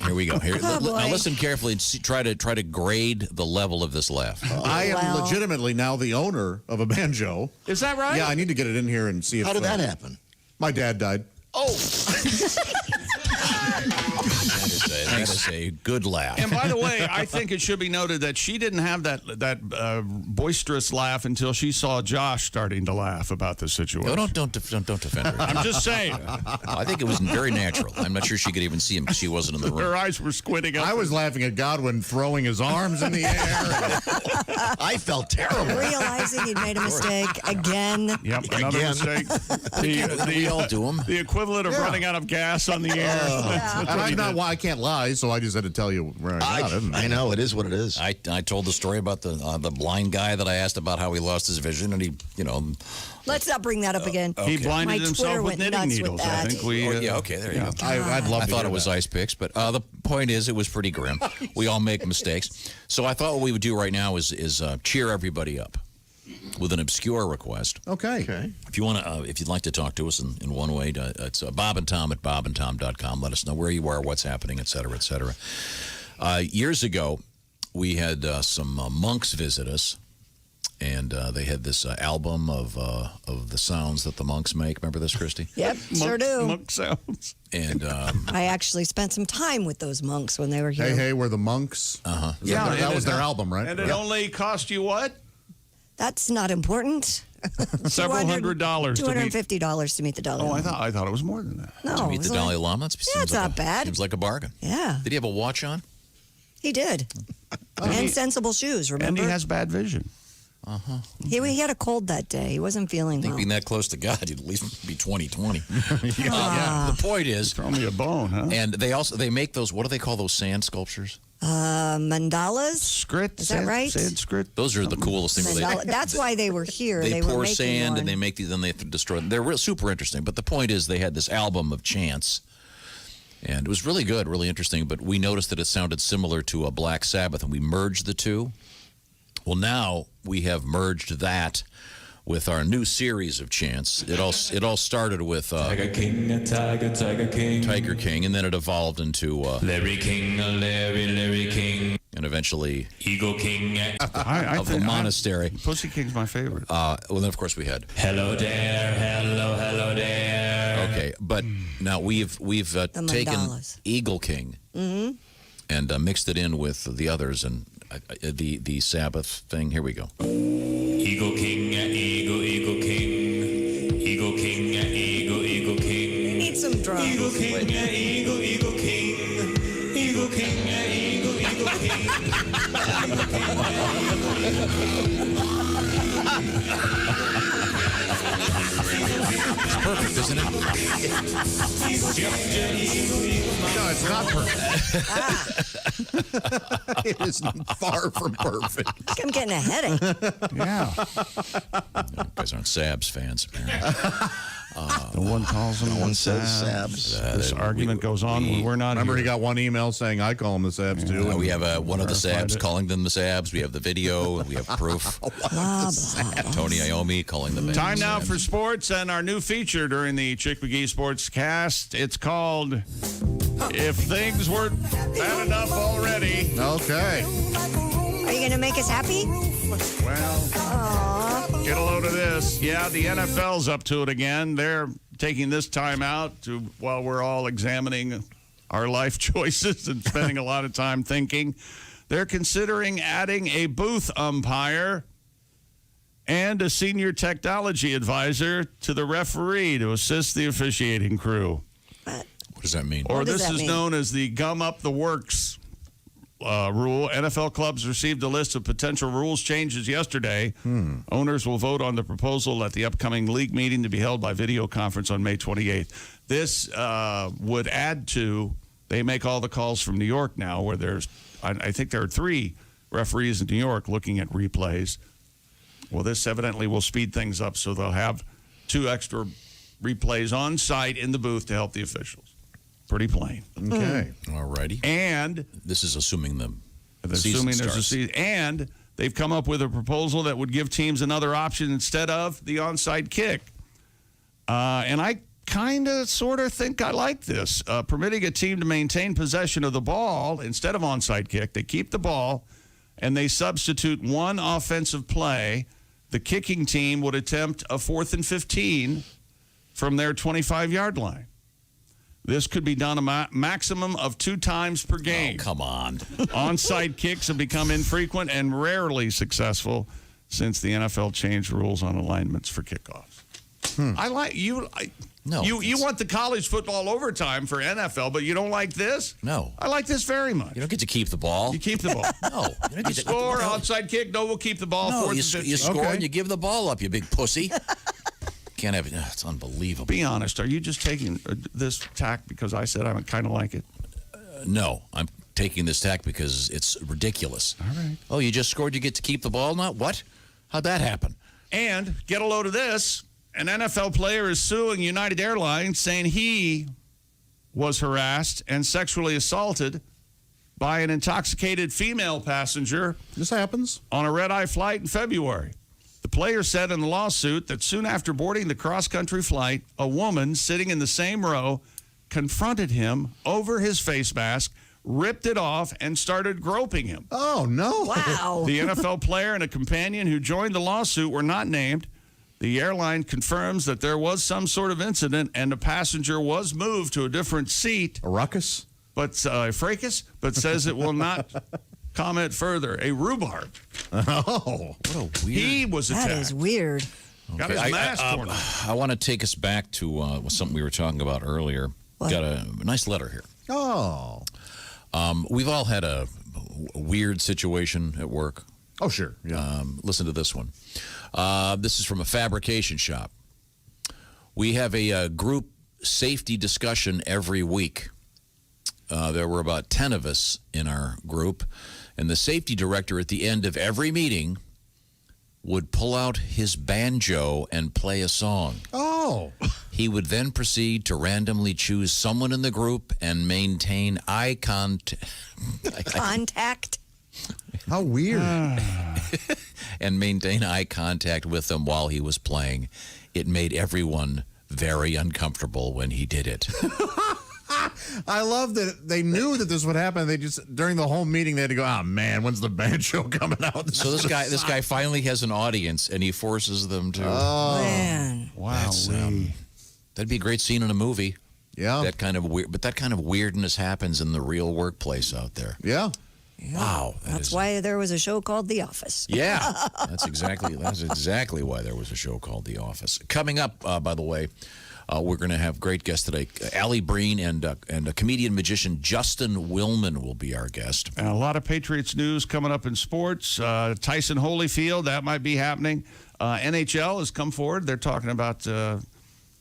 here we go. Here, Oh, boy. now listen carefully and try to grade the level of this laugh. I am Well. legitimately now the owner of a banjo. Is that right? Yeah, I need to get it in here and see if. How did that happen? My dad died. Oh. That is a good laugh. And by the way, I think it should be noted that she didn't have that boisterous laugh until she saw Josh starting to laugh about the situation. No, don't defend her. I'm just saying. I think it was very natural. I'm not sure she could even see him because she wasn't in the room. Her eyes were squinting up. I was laughing at Godwin throwing his arms in the air. I felt terrible. Realizing he'd made a mistake again. Yep, another Again. mistake. We all do them. The equivalent of running out of gas on the air. That's And what I'm he not did. why I can't lie, so I just had to tell you where I got it. I know, it is what it is. I told the story about the blind guy that I asked about how he lost his vision, and he, Let's not bring that up again. He blinded My himself Twitter with went knitting nuts needles. with I that. think we. yeah, okay, there you go. I'd love I to thought hear it was that. ice picks, but the point is, it was pretty grim. We all make mistakes. So I thought what we would do right now is cheer everybody up with an obscure request. Okay. If you want to, if you'd like to talk to us in one way, it's Bob and Tom at bobandtom.com. Let us know where you are, what's happening, et cetera, et cetera. Years ago, we had some monks visit us, and they had this album of the sounds that the monks make. Remember this, Christy? Yep, sure do. Monk sounds. And I actually spent some time with those monks when they were here. Hey, we're the monks. uh-huh. Yeah, that was their album, right? And it only cost you what? That's not important. Several $100 to meet. $250 to meet the Dalai Oh, Lama. I thought it was more than that. No, To meet the it's Dalai like- Lama? Yeah, it's not bad. Seems like a bargain. Yeah, Did he have a watch on? he did. And sensible shoes, And remember? he has bad vision. He had a cold that day. He wasn't feeling I think well. being that close to God, you'd at least be 20/20. Ah. The point is, Throw me a bone, huh? and they make those. What do they call those sand sculptures? Mandalas? Sanskrit? Is that right? Sanskrit? Those are the coolest things. Mandala. That's why they were here. They were pour making sand one. and they make these, then they have to destroy them. They're real super interesting. But the point is, they had this album of chants, and it was really good, really interesting. But we noticed that it sounded similar to a Black Sabbath, and we merged the two. Well, now we have merged that with our new series of chants. It all started with Tiger King, Tiger King. Tiger King, and then it evolved into Larry King, Larry King. And eventually Eagle King of the monastery. Pussy King's my favorite. Well, then of course we had Hello there, hello there. Okay, but now we've taken mandalas. Eagle King and mixed it in with the others and the Sabbath thing. Here we go. Eagle King, Eagle King. Eagle King, Eagle King. You need some drums. Eagle King, Eagle King. Eagle King, Eagle King. It's perfect, isn't it? No, it's not perfect. It is far from perfect. I'm getting a headache. Yeah. You guys aren't Sabs fans, apparently. No one calls them. No one says Sabs. This argument goes on when we're not Remember, here. he got one email saying I call them the Sabs too. We have one of the verified Sabs it. calling them the Sabs. We have the video. We have proof. Tony Iommi calling them. Time now for sports and our new feature during the Chick McGee Sportscast. It's called If Things Were Bad Enough Already. Okay. Are you going to make us happy? Well, get a load of this. Yeah, the NFL's up to it again. They're taking this time out while we're all examining our life choices and spending a lot of time thinking. They're considering adding a booth umpire and a senior technology advisor to the referee to assist the officiating crew. What does that mean? Or this is known as the gum up the works rule. NFL clubs received a list of potential rules changes yesterday. Owners will vote on the proposal at the upcoming league meeting to be held by video conference on May 28th. This would add to, they make all the calls from New York now, where I think there are 3 referees in New York looking at replays. Well, this evidently will speed things up, so they'll have 2 extra replays on site in the booth to help the officials. Pretty plain. Okay. All righty. And this is assuming the assuming season there's a starts. season. And they've come up with a proposal that would give teams another option instead of the onside kick. And I kind of sort of think I like this. Permitting a team to maintain possession of the ball instead of onside kick. They keep the ball and they substitute one offensive play. The kicking team would attempt a 4th and 15 from their 25-yard line. This could be done a maximum of 2 times per game. Oh, come on. Onside kicks have become infrequent and rarely successful since the NFL changed rules on alignments for kickoffs. I like you. No, you want the college football overtime for NFL, but you don't like this? No. I like this very much. You don't get to keep the ball. You keep the ball. No. You don't get to Score, onside kick, no, we'll keep the ball. No, 4th you and 15. score Okay. and you give the ball up, you big pussy. Can't have it. It's unbelievable. Be honest. Are you just taking this tack because I said I kind of like it? No, I'm taking this tack because it's ridiculous. All right. Oh, you just scored, you get to keep the ball now? What? How'd that happen? And get a load of this. An NFL player is suing United Airlines saying he was harassed and sexually assaulted by an intoxicated female passenger. This happens. On a red-eye flight in February. The player said in the lawsuit that soon after boarding the cross-country flight, a woman sitting in the same row confronted him over his face mask, ripped it off, and started groping him. Oh, no. Wow. The NFL player and a companion who joined the lawsuit were not named. The airline confirms that there was some sort of incident and the passenger was moved to a different seat. A ruckus? But fracas, but says it will not comment further. A rhubarb. Oh, what a weird. He was attacked. That is weird. Got his mask torn off. I want to take us back to something we were talking about earlier. What? Got a nice letter here. Oh. We've all had a weird situation at work. Oh, sure. Yeah. Listen to this one. This is from a fabrication shop. We have a group safety discussion every week. There were about 10 of us in our group, and the safety director at the end of every meeting would pull out his banjo and play a song. Oh. He would then proceed to randomly choose someone in the group and maintain eye contact. Contact. How weird. And maintain eye contact with him while he was playing. It made everyone very uncomfortable when he did it. I love that they knew that this would happen. They just, during the whole meeting, they had to go, oh, man, when's the Banjo coming out? So this guy finally has an audience, and he forces them to. Oh, man. Wow. That'd be a great scene in a movie. Yeah. That kind of weird, but that kind of weirdness happens in the real workplace out there. Yeah. Wow. That's why there was a show called The Office. Yeah. That's exactly why there was a show called The Office. Coming up, by the way, we're going to have great guests today. Allie Breen and a comedian magician Justin Willman will be our guest. And a lot of Patriots news coming up in sports. Tyson Holyfield, that might be happening. NHL has come forward. They're talking about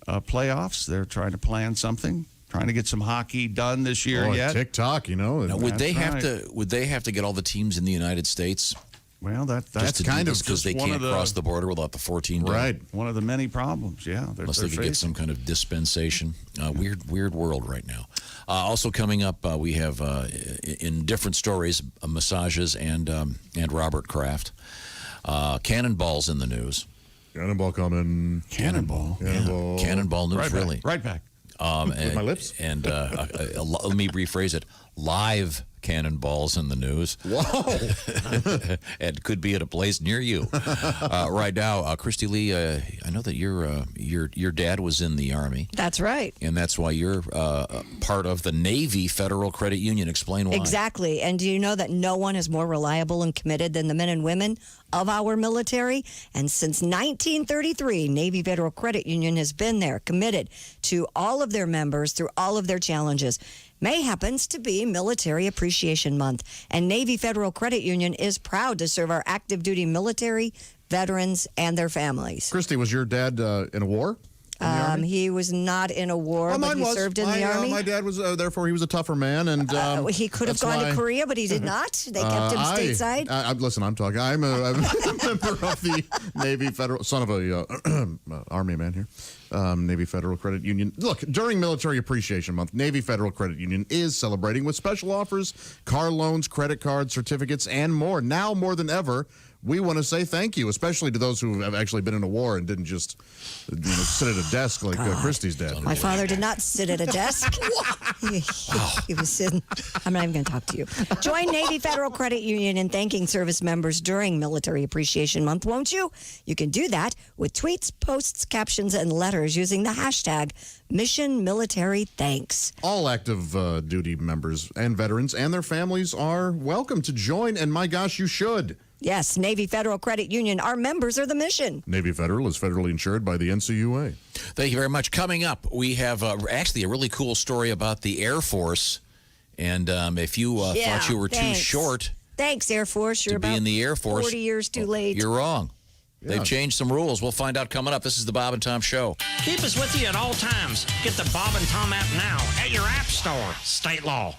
playoffs. They're trying to plan something, trying to get some hockey done this year yet. TikTok, Now, would they have to get all the teams in the United States? Well, that's kind of because they can't cross the border without the 14 day. Right. One of the many problems. Yeah. Unless they could get some kind of dispensation. Weird world right now. Also coming up, we have in different stories massages and Robert Kraft. Cannonball's in the news. Cannonball coming. Cannonball. Cannonball news, really. Right back. With my lips. And let me rephrase it. Live cannonballs in the news. Whoa. And could be at a place near you. Right now, Christy Lee, I know that your dad was in the Army. That's right. And that's why you're part of the Navy Federal Credit Union. Explain why. Exactly. And do you know that no one is more reliable and committed than the men and women of our military? And since 1933, Navy Federal Credit Union has been there, committed to all of their members through all of their challenges. May happens to be Military Appreciation Month, and Navy Federal Credit Union is proud to serve our active duty military, veterans, and their families. Christy, was your dad in a war? He was not in a war, but he served in the Army. My dad was, therefore he was a tougher man. And he could have gone to Korea, but he did not. They kept him stateside. Listen, I'm a member of the Navy Federal, son of a Army man here. Navy Federal Credit Union. Look, during Military Appreciation Month, Navy Federal Credit Union is celebrating with special offers, car loans, credit cards, certificates, and more. Now more than ever, we want to say thank you, especially to those who have actually been in a war and didn't just sit at a desk like Christy's dad. My father did not sit at a desk. He was sitting. I'm not even going to talk to you. Join Navy Federal Credit Union in thanking service members during Military Appreciation Month, won't you? You can do that with tweets, posts, captions, and letters using the hashtag Mission Military Thanks. All active duty members and veterans and their families are welcome to join, and my gosh, you should. Yes, Navy Federal Credit Union. Our members are the mission. Navy Federal is federally insured by the NCUA. Thank you very much. Coming up, we have actually a really cool story about the Air Force. And if you thought you were too short Thanks, Air Force. You're to be about in the Air Force, 40 years too late. You're wrong. Yeah. They've changed some rules. We'll find out coming up. This is the Bob and Tom Show. Keep us with you at all times. Get the Bob and Tom app now at your app store. State law.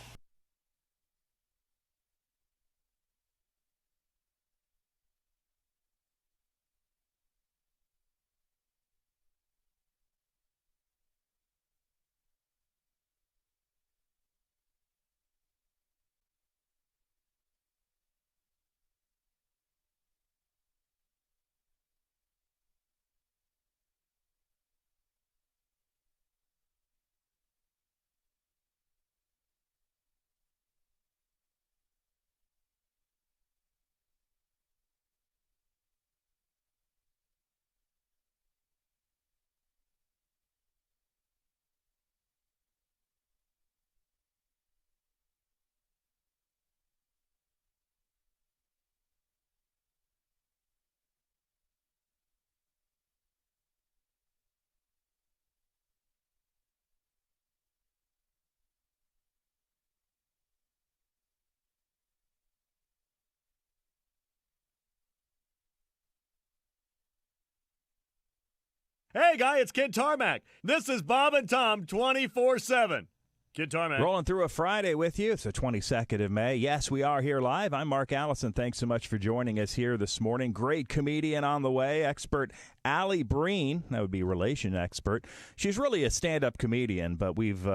Hey, guy, it's Kid Tarmac. This is Bob and Tom 24/7. Kid Tarmac. Rolling through a Friday with you. It's the 22nd of May. Yes, we are here live. I'm Mark Allison. Thanks so much for joining us here this morning. Great comedian on the way. Expert Allie Breen. That would be relation expert. She's really a stand-up comedian, but we've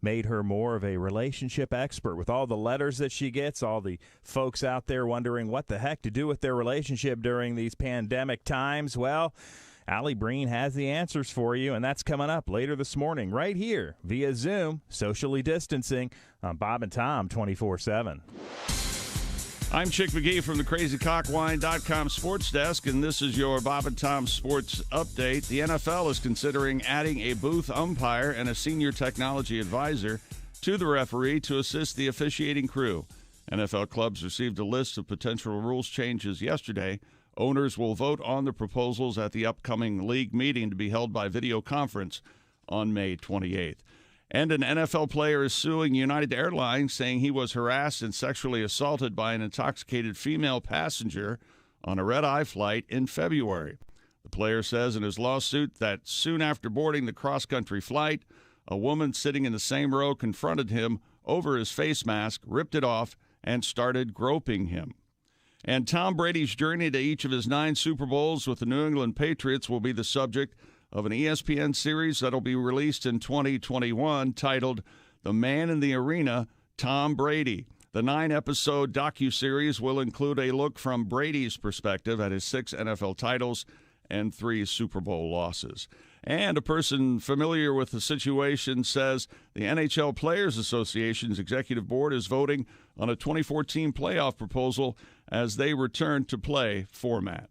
made her more of a relationship expert. With all the letters that she gets, all the folks out there wondering what the heck to do with their relationship during these pandemic times, well, Allie Breen has the answers for you, and that's coming up later this morning right here via Zoom, socially distancing, on Bob and Tom 24/7. I'm Chick McGee from the CrazyCockWine.com Sports Desk, and this is your Bob and Tom Sports Update. The NFL is considering adding a booth umpire and a senior technology advisor to the referee to assist the officiating crew. NFL clubs received a list of potential rules changes yesterday. Owners will vote on the proposals at the upcoming league meeting to be held by video conference on May 28th. And an NFL player is suing United Airlines, saying he was harassed and sexually assaulted by an intoxicated female passenger on a red-eye flight in February. The player says in his lawsuit that soon after boarding the cross-country flight, a woman sitting in the same row confronted him over his face mask, ripped it off, and started groping him. And Tom Brady's journey to each of his 9 Super Bowls with the New England Patriots will be the subject of an ESPN series that'll be released in 2021 titled The Man in the Arena, Tom Brady. The 9-episode docuseries will include a look from Brady's perspective at his 6 NFL titles and 3 Super Bowl losses. And a person familiar with the situation says the NHL Players Association's executive board is voting on a 2014 playoff proposal as they return to play format.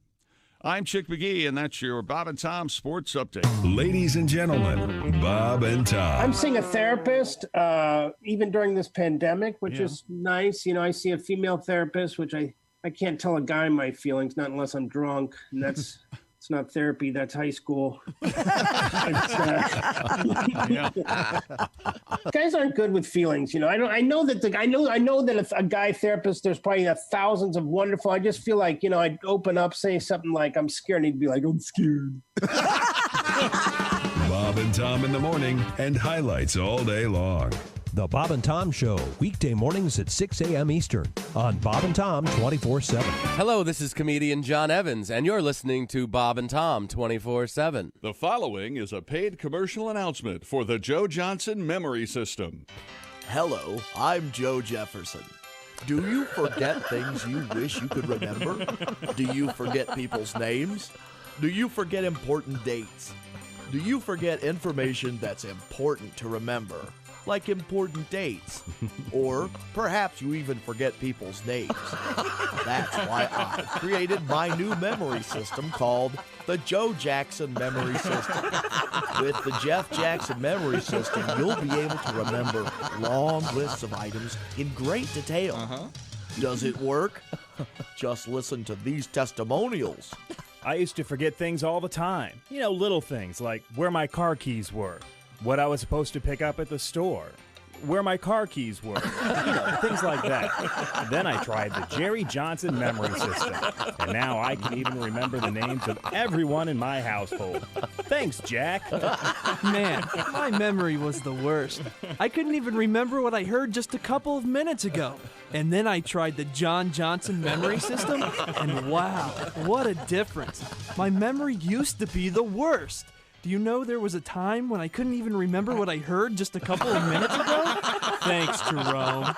I'm Chick McGee, and that's your Bob and Tom Sports Update. Ladies and gentlemen, Bob and Tom. I'm seeing a therapist even during this pandemic, which is nice. You know, I see a female therapist, which I can't tell a guy my feelings, not unless I'm drunk, and that's it's not therapy, that's high school. Guys aren't good with feelings, you know. I know that if a guy therapist, there's probably thousands of wonderful. I just feel like, you know, I'd open up, say something like I'm scared, and he'd be like, I'm scared. Bob and Tom in the morning, and highlights all day long. The Bob and Tom Show, weekday mornings at 6 a.m. Eastern on Bob and Tom 24/7. Hello, this is comedian John Evans, and you're listening to Bob and Tom 24/7. The following is a paid commercial announcement for the Joe Johnson Memory System. Hello, I'm Joe Jefferson. Do you forget things you wish you could remember? Do you forget people's names? Do you forget important dates? Do you forget information that's important to remember? Like important dates. Or perhaps you even forget people's names. That's why I created my new memory system called the Joe Jackson Memory System. With the Jeff Jackson Memory System, you'll be able to remember long lists of items in great detail. Does it work? Just listen to these testimonials. I used to forget things all the time. You know, little things like where my car keys were, what I was supposed to pick up at the store, where my car keys were, you know, things like that. Then I tried the Jerry Johnson Memory System, and now I can even remember the names of everyone in my household. Thanks, Jack. Man, my memory was the worst. I couldn't even remember what I heard just a couple of minutes ago. And then I tried the John Johnson Memory System, and wow, what a difference. My memory used to be the worst. Do you know there was a time when I couldn't even remember what I heard just a couple of minutes ago? Thanks, Jerome.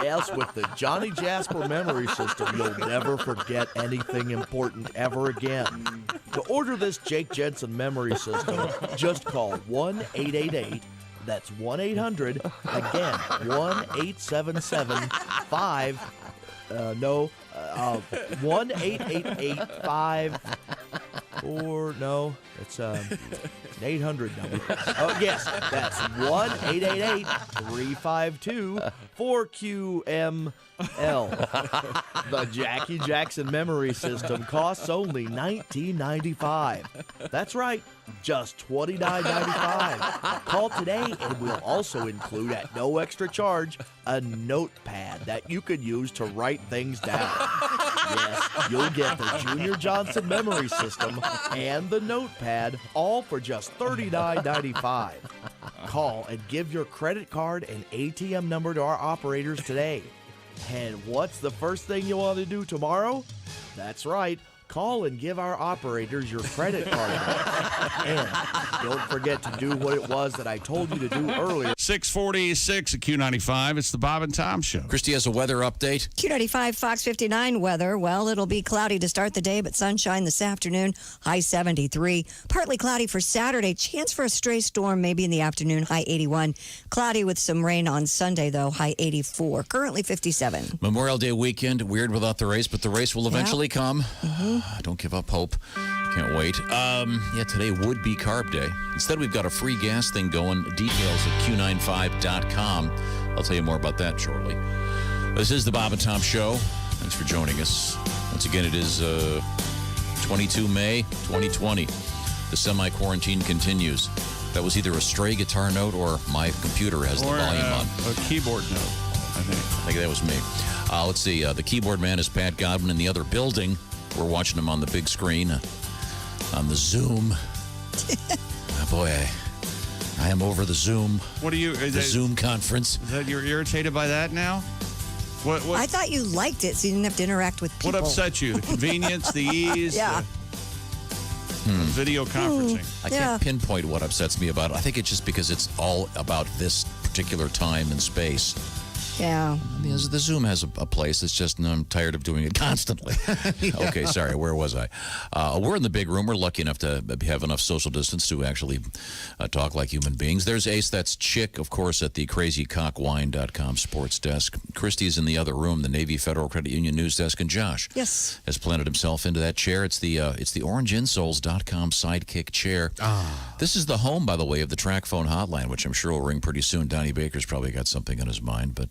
Yes, with the Johnny Jasper Memory System, you'll never forget anything important ever again. To order this Jake Jensen Memory System, just call 1-888. That's 1-800, again, 1-877-5, 1-888-5, or no, it's an 800 number. Oh, yes, that's 1-888-352-4QML. The Jackie Jackson Memory System costs only $19.95. That's right, just $29.95. Call today and we'll also include at no extra charge a notepad that you can use to write things down. Yes, you'll get the Junior Johnson Memory System and the notepad all for just $39.95. Call and give your credit card and ATM number to our operators today. And what's the first thing you want to do tomorrow? That's right. Call and give our operators your credit card. And don't forget to do what it was that I told you to do earlier. 646 at Q95. It's the Bob and Tom Show. Christy has a weather update. Q95 Fox 59 weather. Well, it'll be cloudy to start the day, but sunshine this afternoon. High 73. Partly cloudy for Saturday. Chance for a stray storm maybe in the afternoon. High 81. Cloudy with some rain on Sunday, though. High 84. Currently 57. Memorial Day weekend. Weird without the race, but the race will eventually come. Don't give up hope. Can't wait. Today would be Carb Day. Instead, we've got a free gas thing going. Details at Q95.com. I'll tell you more about that shortly. This is the Bob and Tom Show. Thanks for joining us. Once again, it is 22 May 2020. The semi-quarantine continues. That was either a stray guitar note or my computer has the volume on. A keyboard note, I think. That was me. Let's see. The keyboard man is Pat Godwin in the other building. We're watching him on the big screen on the Zoom. Oh, boy, I am over the Zoom. What are you? The Zoom conference. Is that you're irritated by that now? What? I thought you liked it, so you didn't have to interact with people. What upset you? The convenience, the ease, yeah. the video conferencing. I can't pinpoint what upsets me about it. I think it's just because it's all about this particular time and space. Yeah. Because the Zoom has a place. It's just I'm tired of doing it constantly. Okay, sorry. Where was I? We're in the big room. We're lucky enough to have enough social distance to actually talk like human beings. There's Ace. That's Chick, of course, at the crazycockwine.com sports desk. Christy's in the other room, the Navy Federal Credit Union news desk, and Josh has planted himself into that chair. It's the orangeinsoles.com sidekick chair. This is the home, by the way, of the track phone hotline, which I'm sure will ring pretty soon. Donnie Baker's probably got something on his mind, but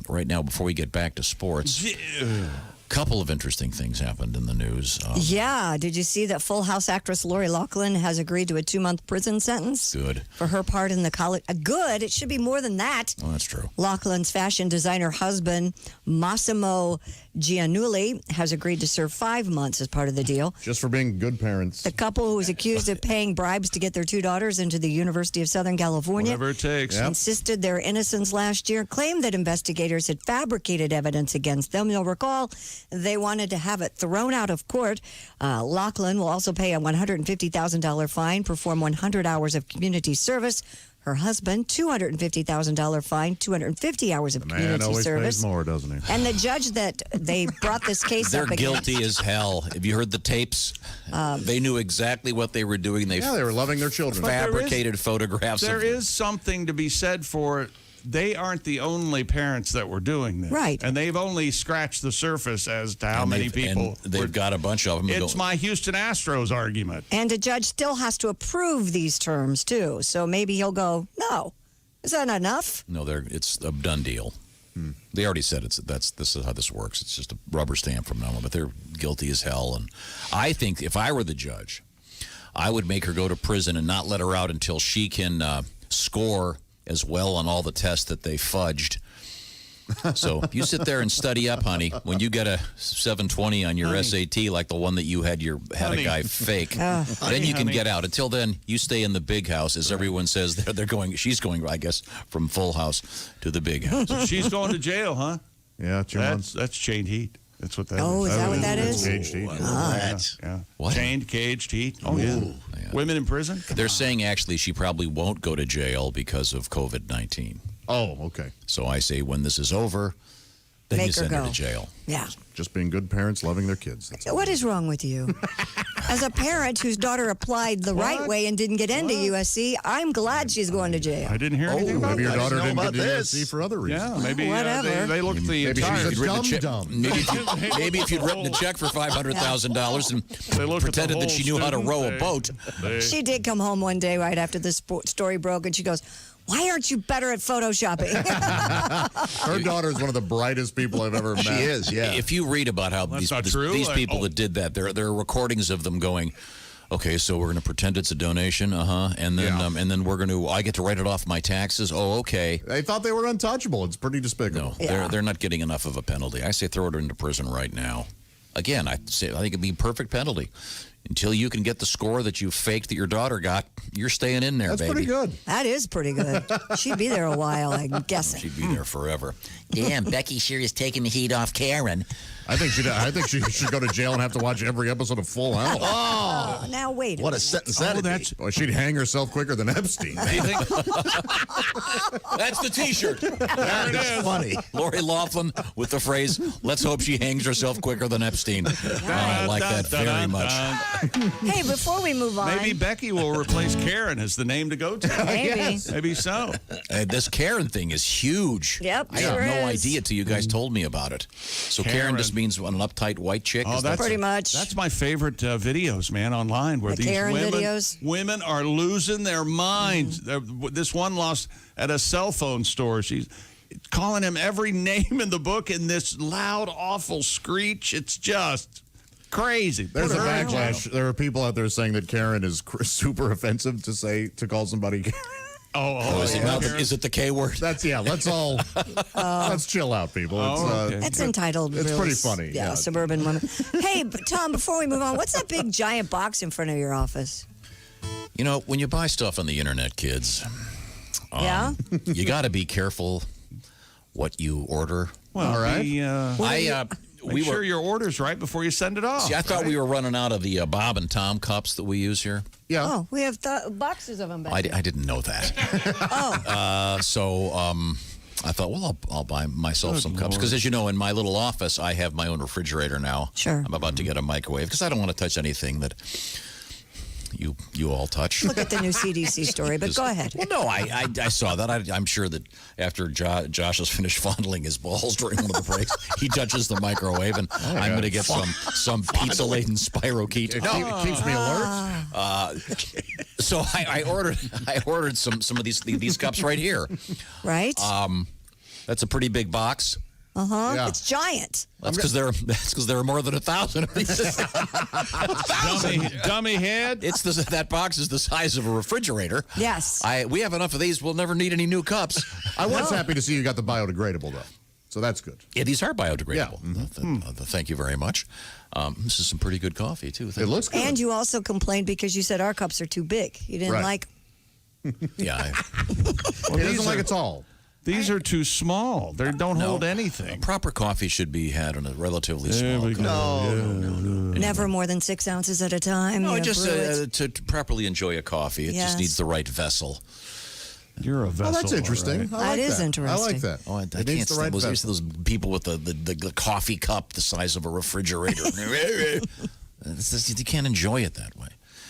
right now, before we get back to sports, a couple of interesting things happened in the news. Did you see that Full House actress Lori Loughlin has agreed to a 2-month prison sentence? Good. For her part in the college. Good. It should be more than that. Oh, that's true. Loughlin's fashion designer husband, Massimo Giannulli, has agreed to serve 5 months as part of the deal. Just for being good parents. The couple, who was accused of paying bribes to get their 2 daughters into the University of Southern California, whatever it takes, insisted their innocence last year, claimed that investigators had fabricated evidence against them. You'll recall they wanted to have it thrown out of court. Loughlin will also pay a $150,000 fine, perform 100 hours of community service. Her husband, $250,000 fine, 250 hours of community Man always service. pays more, doesn't he? And the judge that they brought this case They're up against. guilty as hell. Have you heard the tapes? They knew exactly what they were doing. They were loving their children. Fabricated photographs. There is something to be said for it. They aren't the only parents that were doing this. Right. And they've only scratched the surface as to how many people. And they've got a bunch of them. It's my Houston Astros argument. And a judge still has to approve these terms, too. So maybe he'll go, no. Is that not enough? No, it's a done deal. They already said this is how this works. It's just a rubber stamp from now on. But they're guilty as hell. And I think if I were the judge, I would make her go to prison and not let her out until she can score as well on all the tests that they fudged. So you sit there and study up, honey. When you get a 720 on your SAT, like the one that you had a guy fake, then you can get out. Until then, you stay in the big house, as everyone says. She's going, I guess, from Full House to the big house. So she's going to jail, huh? Yeah, 2 months. That's chained heat. That's what that is. Oh, is that what that is? Caged heat. Yeah. What? Chained, caged heat. Oh, yeah. Women in prison? They're saying, actually, she probably won't go to jail because of COVID-19. Oh, okay. So I say when this is over, then Make you send her her go. to jail. Yeah. Just being good parents, loving their kids. That's What is wrong with you? As a parent whose daughter applied the right way and didn't get into USC, I'm glad she's going to jail. I didn't hear anything about maybe your that. daughter didn't about get into this. USC for other reasons. Yeah, maybe Whatever. they looked at the Maybe entire. she's a dumb. Maybe if you'd written a check for $500,000 and pretended that she knew how to row a boat. She did come home one day right after this story broke, and she goes, why aren't you better at photoshopping? Her daughter is one of the brightest people I've ever met. She is, yeah. If you read about how these people that did that, there are recordings of them going, okay, so we're going to pretend it's a donation, and then we're going to, I get to write it off my taxes. Oh, okay. They thought they were untouchable. It's pretty despicable. No, they're not getting enough of a penalty. I say throw her into prison right now. Again, I think it'd be a perfect penalty. Until you can get the score that you faked that your daughter got, you're staying in there, That's baby. pretty good. That is pretty good. She'd be there a while, I'm guessing. She'd be there forever. Damn, Becky sure is taking the heat off Karen. I think she should go to jail and have to watch every episode of Full House. Oh, now wait. What a sentence that'd be. Well, she'd hang herself quicker than Epstein. That's the T-shirt. There it is. Funny. Lori Loughlin with the phrase, "Let's hope she hangs herself quicker than Epstein." I like that very much. Hey, before we move on. Maybe Becky will replace Karen as the name to go to. Maybe. Maybe so. This Karen thing is huge. Yep, I had sure no is. idea till you guys told me about it. So Karen just means an uptight white chick? Oh, Is that pretty much. That's my favorite videos, man, online where The these Karen videos? women are losing their minds. This one lost at a cell phone store. She's calling him every name in the book in this loud, awful screech. It's just crazy. There's a backlash. There are people out there saying that Karen is super offensive to call somebody Karen. Is it the K word? Let's all let's chill out, people. It's entitled. It's pretty funny. Yeah, suburban women. Hey, Tom, before we move on, what's that big giant box in front of your office? You know, when you buy stuff on the internet, kids, you got to be careful what you order. Well, all right. Make sure your order's right before you send it off. See, I thought we were running out of the Bob and Tom cups that we use here. Yeah. Oh, we have boxes of them back I there. didn't know that. I thought, well, I'll buy myself some cups. Because as you know, in my little office, I have my own refrigerator now. Sure. I'm about to get a microwave because I don't want to touch anything that you all touch. Look at the new CDC story, but go ahead. Well, no, I saw that. I'm sure that after Josh has finished fondling his balls during one of the breaks, he touches the microwave, and I'm going to get some pizza-laden spirocheat. It keeps me alert. So I ordered some of these cups right here. Right. That's a pretty big box. Yeah. It's giant. That's because there are more than 1,000 of these. Dummy head. That box is the size of a refrigerator. Yes. We have enough of these. We'll never need any new cups. I was happy to see you got the biodegradable, though. So that's good. Yeah, these are biodegradable. Yeah. Thank you very much. This is some pretty good coffee, too. It looks good. And you also complained because you said our cups are too big. You didn't like. Yeah. He doesn't like it tall. These are too small. They don't hold anything. Proper coffee should be had in a relatively small cup. No. Never more than 6 ounces at a time. No, You just brew it. to properly enjoy a coffee, it Yes. just needs the right vessel. You're a vessel. Oh, that's interesting. all I like That is that. interesting. I like that. Oh, I It can't needs the right stand vessel. those people with the coffee cup the size of a refrigerator. You can't enjoy it that way.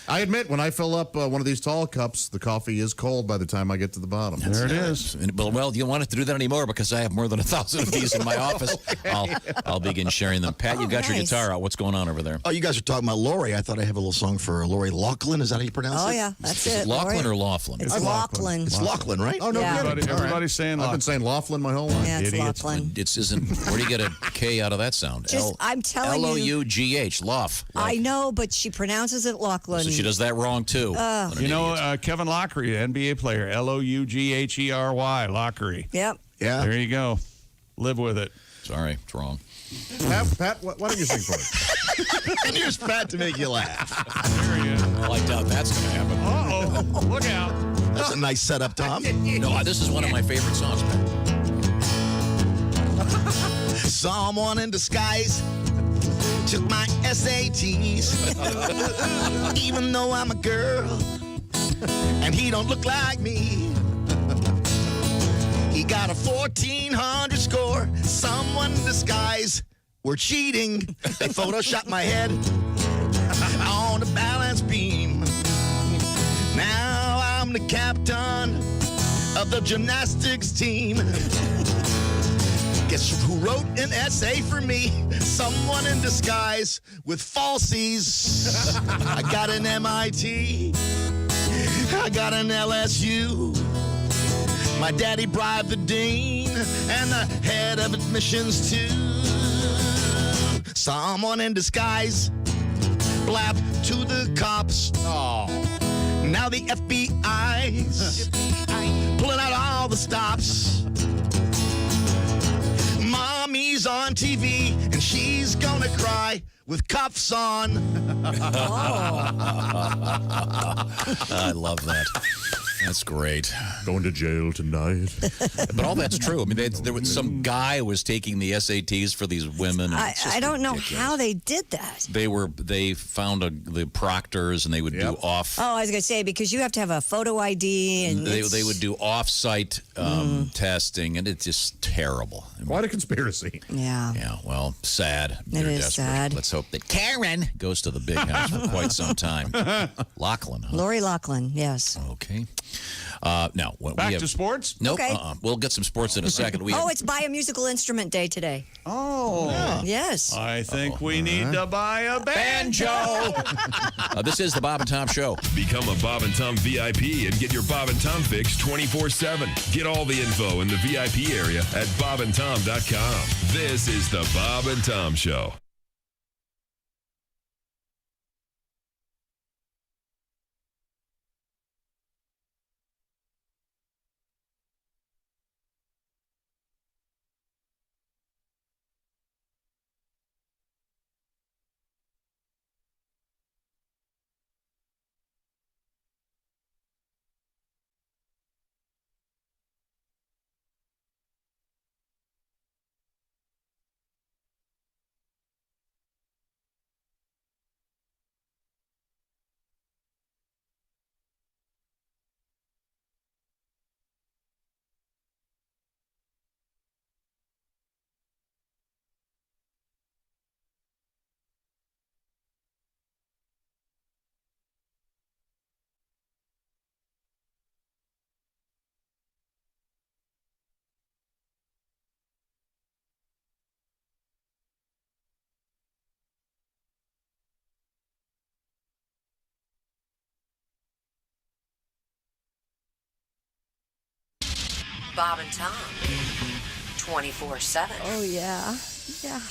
I admit, when I fill up one of these tall cups, the coffee is cold by the time I get to the bottom. There it is. Well, you don't want it to do that anymore because I have more than 1,000 of these in my office. I'll begin sharing them. Pat, you got your nice. guitar out. What's going on over there? Oh, you guys are talking about Lori. I thought I have a little song for Lori Loughlin. Is that how you pronounce it? Oh, yeah. That's Is it. it Laughlin Lori. or Laughlin? It's Loughlin. It's Loughlin, right? Oh, no Yeah. kidding. Everybody's saying I've been saying Loughlin my whole life. Yeah, it's Idiots. Loughlin. It isn't. Where do you get a K out of that sound? I'm telling you. Lough. Lough. I know, but she pronounces it Loughlin. So she does that wrong too. You know, Kevin Lockery, NBA player, Loughery, Lockery. Yep. Yeah. There you go. Live with it. Sorry, it's wrong. Pat, why don't you sing for us? And here's Pat to make you laugh. There you go. Well, I doubt that's going to happen. Uh-oh. Look out. That's a nice setup, Tom. No, this is one of my favorite songs, Pat. Someone in disguise took my SATs. Even though I'm a girl and he don't look like me. He got a 1,400 score. Someone in disguise were cheating. They photoshopped my head on a balance beam. Now I'm the captain of the gymnastics team. Guess who wrote an essay for me? Someone in disguise with falsies. I got an MIT. I got an LSU. My daddy bribed the dean and the head of admissions too. Someone in disguise blabbed to the cops. Oh. Now the FBI's pulling out all the stops. Mommy's on TV and she's gonna cry with cuffs on. I love that. That's great. Going to jail tonight. But all that's true. I mean, there was some guy was taking the SATs for these women. I don't know how they did that. They found the proctors, and they would do off. Oh, I was going to say, because you have to have a photo ID. And they would do off-site testing, and it's just terrible. Quite a conspiracy. Yeah. Yeah, well, sad. It is sad. Let's hope that Karen goes to the big house for quite some time. Loughlin, huh? Lori Loughlin, yes. Okay. Now, back to sports? Nope. Okay. We'll get some sports in a second. It's buy a musical instrument day today. Oh. Yes. I think we need to buy a banjo. This is the Bob and Tom Show. Become a Bob and Tom VIP and get your Bob and Tom fix 24/7. Get all the info in the VIP area at bobandtom.com. This is the Bob and Tom Show. Bob and Tom, 24/7. Oh, yeah. Yeah.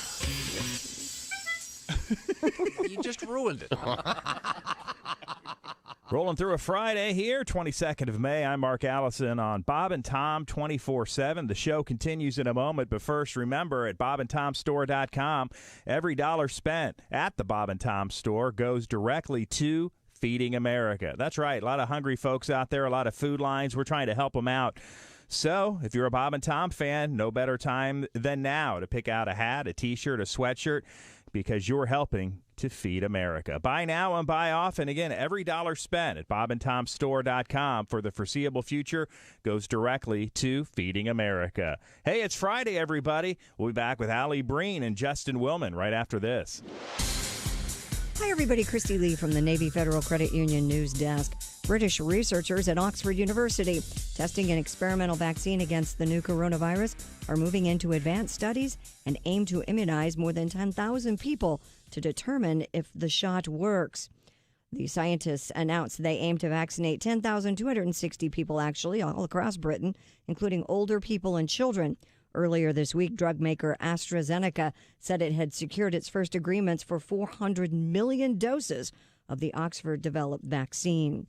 You just ruined it. Rolling through a Friday here, 22nd of May. I'm Mark Allison on Bob and Tom 24/7. The show continues in a moment, but first, remember, at bobandtomstore.com, every dollar spent at the Bob and Tom store goes directly to Feeding America. That's right. A lot of hungry folks out there, a lot of food lines. We're trying to help them out. So, if you're a Bob and Tom fan, no better time than now to pick out a hat, a T-shirt, a sweatshirt, because you're helping to feed America. Buy now and buy often. Again, every dollar spent at bobandtomstore.com for the foreseeable future goes directly to Feeding America. Hey, it's Friday, everybody. We'll be back with Allie Breen and Justin Willman right after this. Hi, everybody. Christy Lee from the Navy Federal Credit Union News Desk. British researchers at Oxford University testing an experimental vaccine against the new coronavirus are moving into advanced studies and aim to immunize more than 10,000 people to determine if the shot works. The scientists announced they aim to vaccinate 10,260 people, actually, all across Britain, including older people and children. Earlier this week, drug maker AstraZeneca said it had secured its first agreements for 400 million doses of the Oxford-developed vaccine.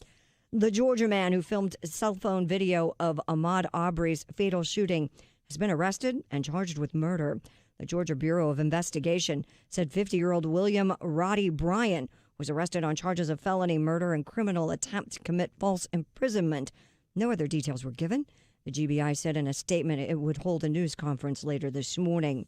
The Georgia man who filmed cell phone video of Ahmaud Arbery's fatal shooting has been arrested and charged with murder. The Georgia Bureau of Investigation said 50-year-old William Roddy Bryan was arrested on charges of felony murder and criminal attempt to commit false imprisonment. No other details were given. The GBI said in a statement it would hold a news conference later this morning.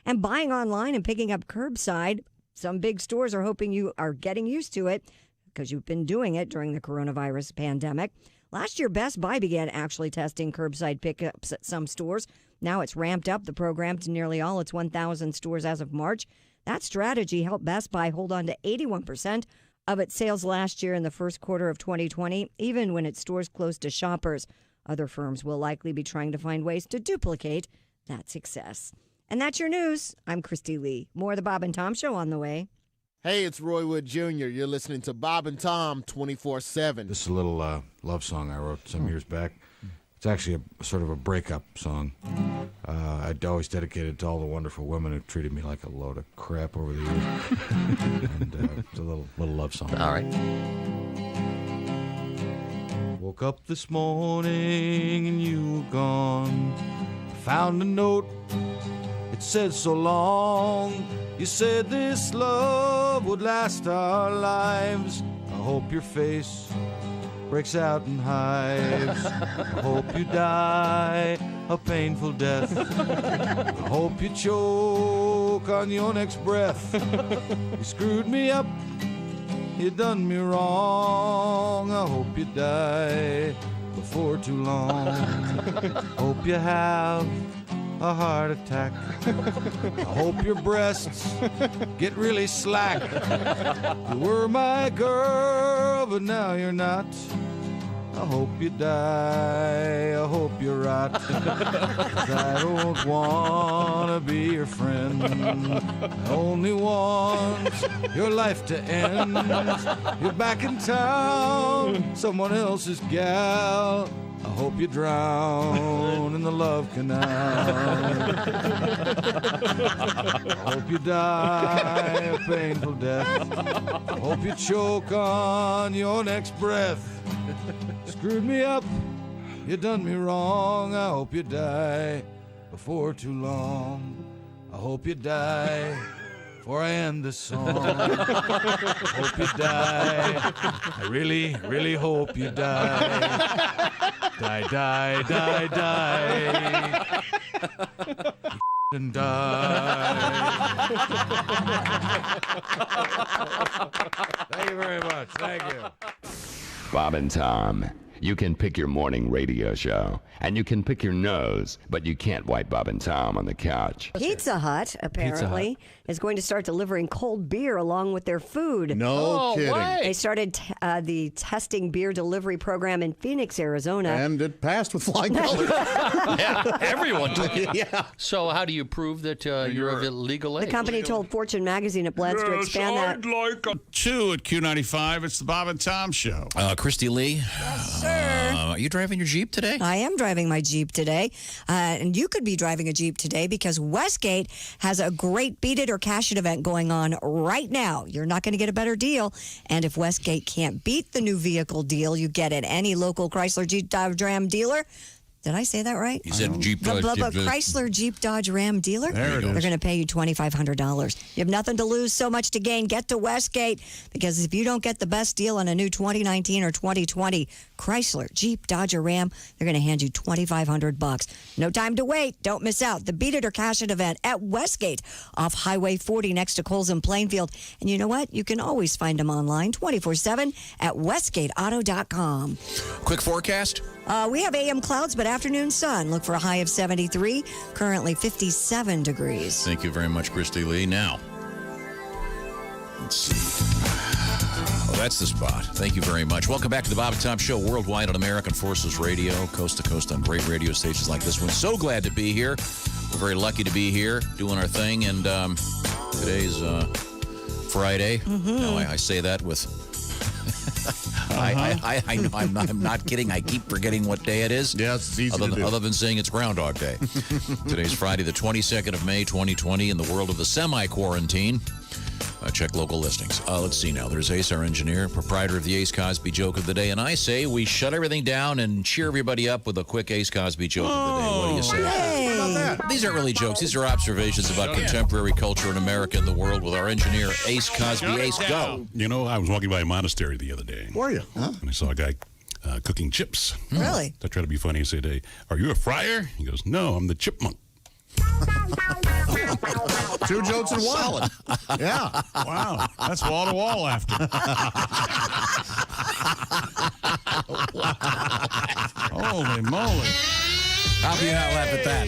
And buying online and picking up curbside, some big stores are hoping you are getting used to it because you've been doing it during the coronavirus pandemic. Last year, Best Buy began actually testing curbside pickups at some stores. Now it's ramped up the program to nearly all its 1,000 stores as of March. That strategy helped Best Buy hold on to 81% of its sales last year in the first quarter of 2020, even when its stores closed to shoppers. Other firms will likely be trying to find ways to duplicate that success. And that's your news. I'm Christy Lee. More of the Bob and Tom Show on the way. Hey, it's Roy Wood Jr. You're listening to Bob and Tom 24/7. This is a little love song I wrote some years back. It's actually a sort of a breakup song. I'd always dedicated it to all the wonderful women who treated me like a load of crap over the years. And it's a little love song. All right. Woke up this morning and you were gone. Found a note, it said so long. You said this love would last our lives. I hope your face breaks out in hives. I hope you die a painful death. I hope you choke on your next breath. You screwed me up, you done me wrong. I hope you die before too long. Hope you have a heart attack. I hope your breasts get really slack. You were my girl, but now you're not. I hope you die, I hope you rot. 'Cause I don't wanna be your friend. I only want your life to end. You're back in town, someone else's gal. I hope you drown in the love canal. I hope you die a painful death. I hope you choke on your next breath. Screwed me up, you done me wrong. I hope you die before too long. I hope you die before I end this song. Hope you die. I really, really hope you die. Die, die, die, die. And die. Thank you very much. Thank you. Bob and Tom. You can pick your morning radio show, and you can pick your nose, but you can't wipe Bob and Tom on the couch. Pizza Hut, apparently, is going to start delivering cold beer along with their food. No kidding. They started the testing beer delivery program in Phoenix, Arizona. And it passed with flying colors. Yeah, everyone took it. Yeah. So how do you prove that you're of illegal age? The company told Fortune magazine it plans to expand that. I'd like a 2 at Q95. It's the Bob and Tom Show. Christy Lee. Yes, sir. Are you driving your Jeep today? I am driving my Jeep today. And you could be driving a Jeep today because Westgate has a great Beat It or Cash It event going on right now. You're not going to get a better deal. And if Westgate can't beat the new vehicle deal you get at any local Chrysler Jeep Dodge Ram dealer. Did I say that right? You said Jeep The Dodge. Chrysler Jeep Dodge Ram dealer. There it is. They're going to pay you $2,500. You have nothing to lose, so much to gain. Get to Westgate because if you don't get the best deal on a new 2019 or 2020 Chrysler Jeep Dodge Ram, they're going to hand you $2,500. No time to wait. Don't miss out. The Beat It or Cash It event at Westgate off Highway 40 next to Coles and Plainfield. And you know what? You can always find them online 24/7 at westgateauto.com. Quick forecast. We have AM clouds, but afternoon sun. Look for a high of 73, currently 57 degrees. Thank you very much, Christy Lee. Now, let's see. Oh, that's the spot. Thank you very much. Welcome back to the Bob and Tom Show worldwide on American Forces Radio, coast to coast on great radio stations like this one. So glad to be here. We're very lucky to be here doing our thing. And today's Friday. Mm-hmm. Now, I say that with... I know I'm not kidding. I keep forgetting what day it is. Yes, it's easy to do. Other than saying it's Groundhog Day. Today's Friday, the 22nd of May, 2020, in the world of the semi-quarantine. Check local listings. Let's see now. There's Ace, our engineer, proprietor of the Ace Cosby joke of the day. And I say we shut everything down and cheer everybody up with a quick Ace Cosby joke of the day. What do you say? These aren't really jokes. These are observations about contemporary culture in America and the world with our engineer, Ace Cosby. Ace, go. You know, I was walking by a monastery the other day. Were you? Huh? And I saw a guy cooking chips. Really? I tried to be funny and said, hey, are you a friar? He goes, no, I'm the chipmunk. 2 jokes in one. Solid. Yeah. Wow. That's wall to wall after. Holy moly. How can you not laugh at that?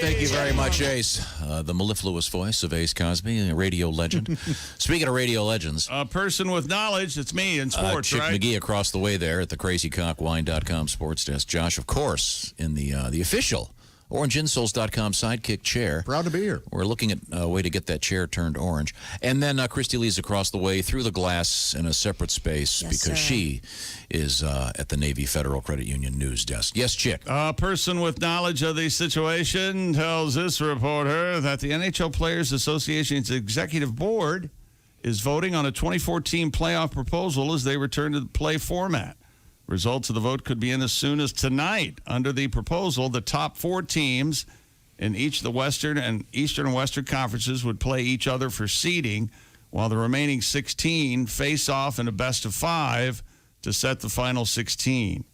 Thank you very much, Ace. The mellifluous voice of Ace Cosby, a radio legend. Speaking of radio legends. A person with knowledge, it's me in sports, Chick right? McGee across the way there at the crazycockwine.com sports desk. Josh, of course, in the official OrangeInsoles.com sidekick chair. Proud to be here. We're looking at a way to get that chair turned orange. And then Christy Lee's across the way through the glass in a separate space because she is at the Navy Federal Credit Union news desk. Yes, Chick. A person with knowledge of the situation tells this reporter that the NHL Players Association's executive board is voting on a 2014 playoff proposal as they return to the play format. Results of the vote could be in as soon as tonight. Under the proposal, the top 4 teams in each of the Western and Eastern and Western conferences would play each other for seeding, while the remaining 16 face off in a best-of-5 to set the final 16.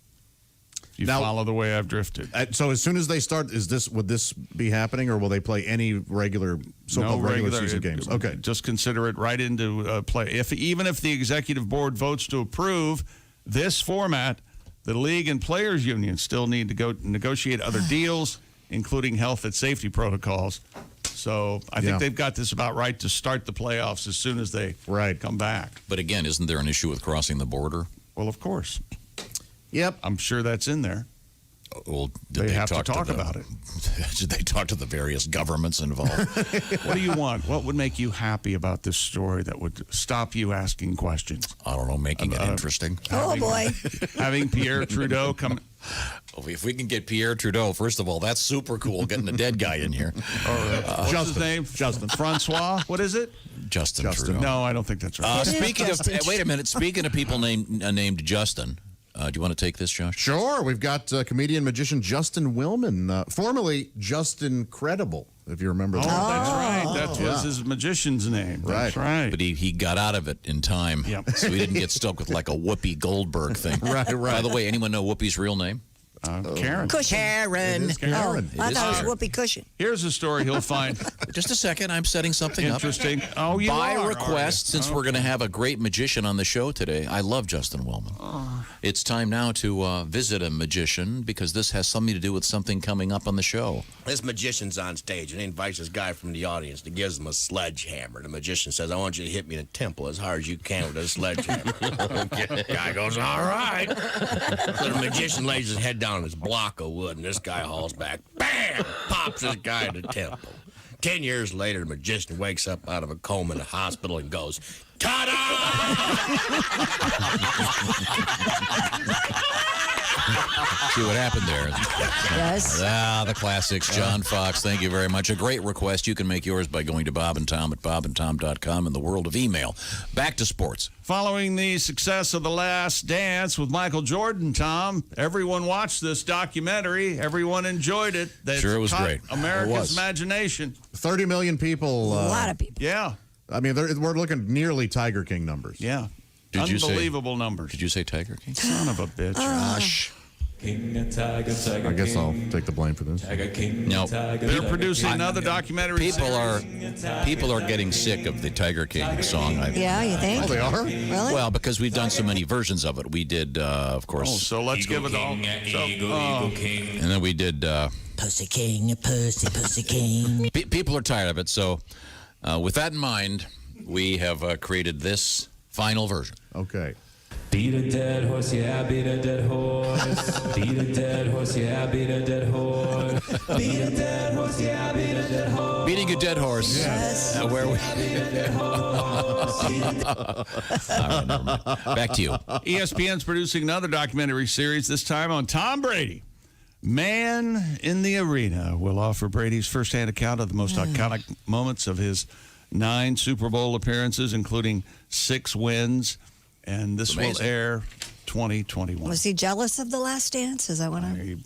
If you follow the way I've drifted. So as soon as they start, would this be happening, or will they play any regular so-called regular season games? Okay, just consider it right into play. Even if the executive board votes to approve this format, the league and players union still need to go negotiate other deals, including health and safety protocols. So I think they've got this about right to start the playoffs as soon as they come back. But again, isn't there an issue with crossing the border? Well, of course. Yep. I'm sure that's in there. Well, they have to talk about it. Did they talk to the various governments involved? What do you want? What would make you happy about this story that would stop you asking questions? I don't know, making it interesting. Oh, boy. Having Pierre Trudeau come. If we can get Pierre Trudeau, first of all, that's super cool, getting a dead guy in here. What's his name? Justin. Francois? What is it? Justin Trudeau. No, I don't think that's right. Wait a minute. Speaking of people named Justin, do you want to take this, Josh? Sure. We've got comedian magician Justin Willman, formerly Justin Credible, if you remember that. Oh, that's right. That was his magician's name. That's right. But he got out of it in time. Yep. So he didn't get stuck with like a Whoopi Goldberg thing. Right. By the way, anyone know Whoopi's real name? Karen. Cushion. Karen. Oh, I thought it was Whoopi Cushion. Here's a story he'll find Just a second. I'm setting something interesting. Oh, you By are. request, since we're going to have a great magician on the show today. I love Justin Willman. It's time now to visit a magician because this has something to do with something coming up on the show. This magician's on stage and he invites this guy from the audience to gives him a sledgehammer. The magician says, I want you to hit me in the temple as hard as you can with a sledgehammer. Guy goes, all right. So the magician lays his head down on his block of wood and this guy hauls back. Bam! Pops this guy in the temple. 10 years later, the magician wakes up out of a coma in the hospital and goes, ta-da! See what happened there? Yes. The classics. John Fox, thank you very much. A great request. You can make yours by going to Bob and Tom at bobandtom.com in the world of email. Back to sports. Following the success of The Last Dance with Michael Jordan, Tom, everyone watched this documentary. Everyone enjoyed it. Sure, it was great. America's imagination. 30 million people. A lot of people. Yeah. I mean, we're looking nearly Tiger King numbers. Yeah. Unbelievable numbers. Did you say Tiger King? Son of a bitch. Gosh. I guess I'll take the blame for this. No. They're producing another documentary. People are getting sick of the Tiger King song. Yeah, you think? Oh, they are? Really? Well, because we've done so many versions of it. We did, of course. So let's give it all. And then we did. Pussy King, Pussy King. People are tired of it. So, with that in mind, we have created this final version. Okay. Beat a dead horse, yeah, beat a dead horse. Beat a dead horse, yeah, beat a dead horse. Beat a dead horse, yeah, beat a dead horse. Beating a dead horse. Yes. Where we... All right, never mind. Back to you. ESPN's producing another documentary series, this time on Tom Brady. Man in the Arena will offer Brady's firsthand account of the most iconic moments of his 9 Super Bowl appearances, including 6 wins. And this will air 2021. Was he jealous of The Last Dance? Is that what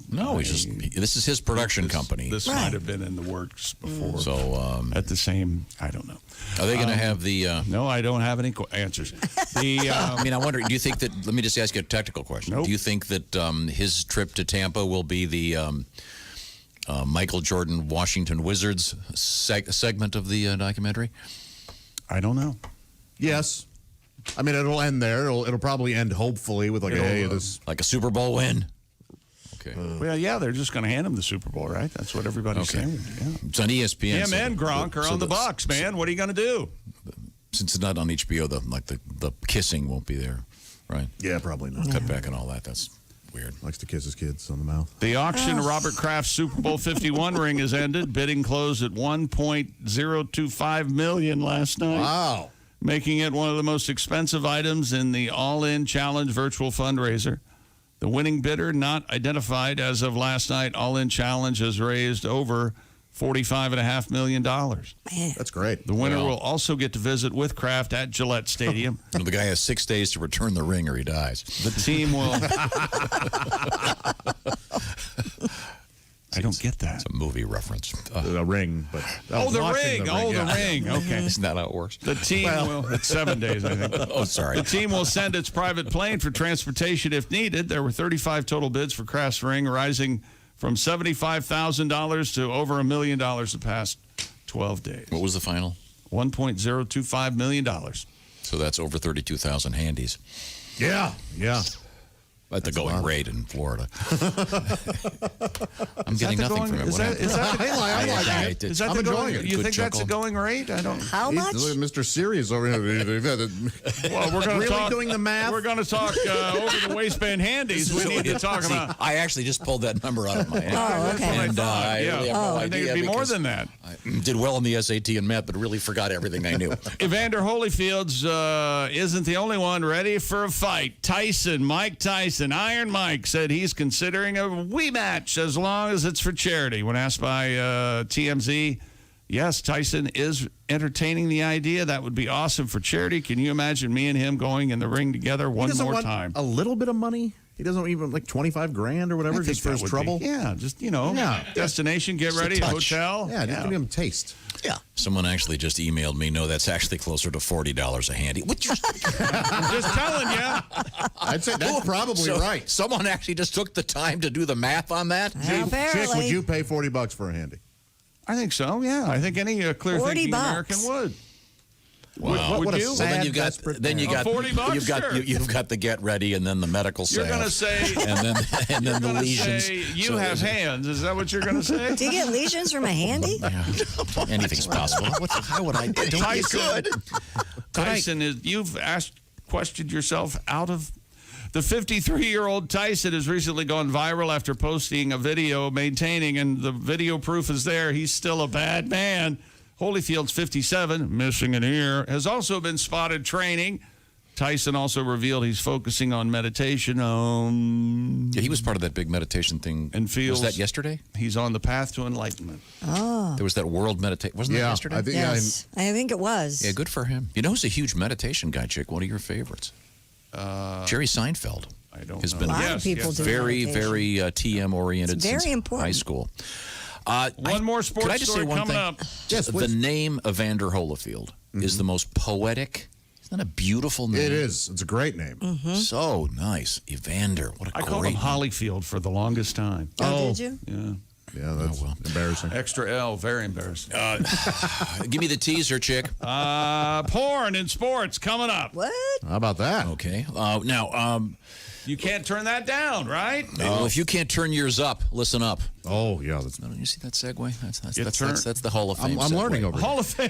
No, this is his production company. This might have been in the works before. So at the same, I don't know. Are they going to have the? No, I don't have any answers. I mean, I wonder. Do you think that? Let me just ask you a technical question. Nope. Do you think that his trip to Tampa will be the Michael Jordan Washington Wizards segment of the documentary? I don't know. Yes. I mean, it'll end there. It'll probably end, hopefully, with like like a Super Bowl win. Okay. Well, yeah, they're just going to hand him the Super Bowl, right? That's what everybody's saying. Yeah. It's on ESPN. Him and Gronk are on the Bucs, man. What are you going to do? Since it's not on HBO, the kissing won't be there, right? Yeah, probably not. Cut back and all that. That's weird. Likes to kiss his kids on the mouth. The auction, Robert Kraft's Super Bowl 51 ring has ended. Bidding closed at $1.025 million last night. Wow. Making it one of the most expensive items in the All-In Challenge virtual fundraiser. The winning bidder, not identified as of last night, All-In Challenge has raised over $45.5 million. That's great. The winner will also get to visit with Kraft at Gillette Stadium. The guy has 6 days to return the ring or he dies. The team will... don't get that. It's a movie reference. The Ring, but The Ring. The Ring. Okay. Isn't that how it works? The team will. It's 7 days, I think. Oh, sorry. The team will send its private plane for transportation if needed. There were 35 total bids for Craft's Ring, rising from $75,000 to over $1 million the past 12 days. What was the final? $1.025 million. So that's over 32,000 handies. Yeah. At the going rate in Florida. I'm getting nothing from it. Is that the I'm enjoying it. You Good think that's a chuckle. going rate? I don't. How much? Look at Mr. Serious over here. Well, we're going to really talk. doing the math. We're going to talk over the waistband handies. We need to talk about. I actually just pulled that number out of my head. Oh, okay. And I really have no I think idea it'd be more because than that. I did well in the SAT and math, but really forgot everything I knew. Evander Holyfield's isn't the only one ready for a fight. Mike Tyson, Iron Mike, said he's considering a rematch as long as it's for charity. When asked by TMZ, yes, Tyson is entertaining the idea. That would be awesome for charity. Can you imagine me and him going in the ring together one more time? A little bit of money? He doesn't even like 25 grand or whatever just for his trouble? Just, destination, get ready, hotel. Yeah, just give him a taste. Yeah. Someone actually just emailed me. No, that's actually closer to $40 a handy. What you? I'm just telling you. I'd say that's probably right. Someone actually just took the time to do the math on that. Apparently. Chick, would you pay $40 for a handy? I think so, yeah. I think any clear-thinking American would. Wow. Would you? Well, then you got $40, you've got the get ready and then the medical You're going to salve. say, and then the lesions. You have hands. Is that what you're going to say? Do you get lesions from a handy? Anything's possible. How would I? Tyson you've questioned yourself out of. The 53-year-old Tyson has recently gone viral after posting a video maintaining, and the video proof is there, he's still a bad man. Holyfield's 57, missing an ear, has also been spotted training. Tyson also revealed he's focusing on meditation. Yeah, he was part of that big meditation thing. And feels was that yesterday? He's on the path to enlightenment. Oh. There was that world meditation. Wasn't that yesterday? Yes, I think it was. Yeah, good for him. You know who's a huge meditation guy, Chick? One of your favorites? Jerry Seinfeld. I don't has know. been A lot of people do very, meditation. very TM-oriented It's very since important. high school. One more sports could I just story say one coming thing? up. Yes, the name Evander Holyfield is the most poetic. Isn't that a beautiful name? It is. It's a great name. So nice. Evander. What a I great called him name. Holyfield for the longest time. Oh, did you? Yeah. Yeah, that's embarrassing. Extra L, very embarrassing. Give me the teaser, Chick. Porn in sports coming up. What? How about that? Okay. Now, You can't turn that down, right? well, if you can't turn yours up, listen up. Oh, yeah. That's, No, you see that segue? turn- That's the Hall of Fame. I'm learning segue. over here. Hall of Fame.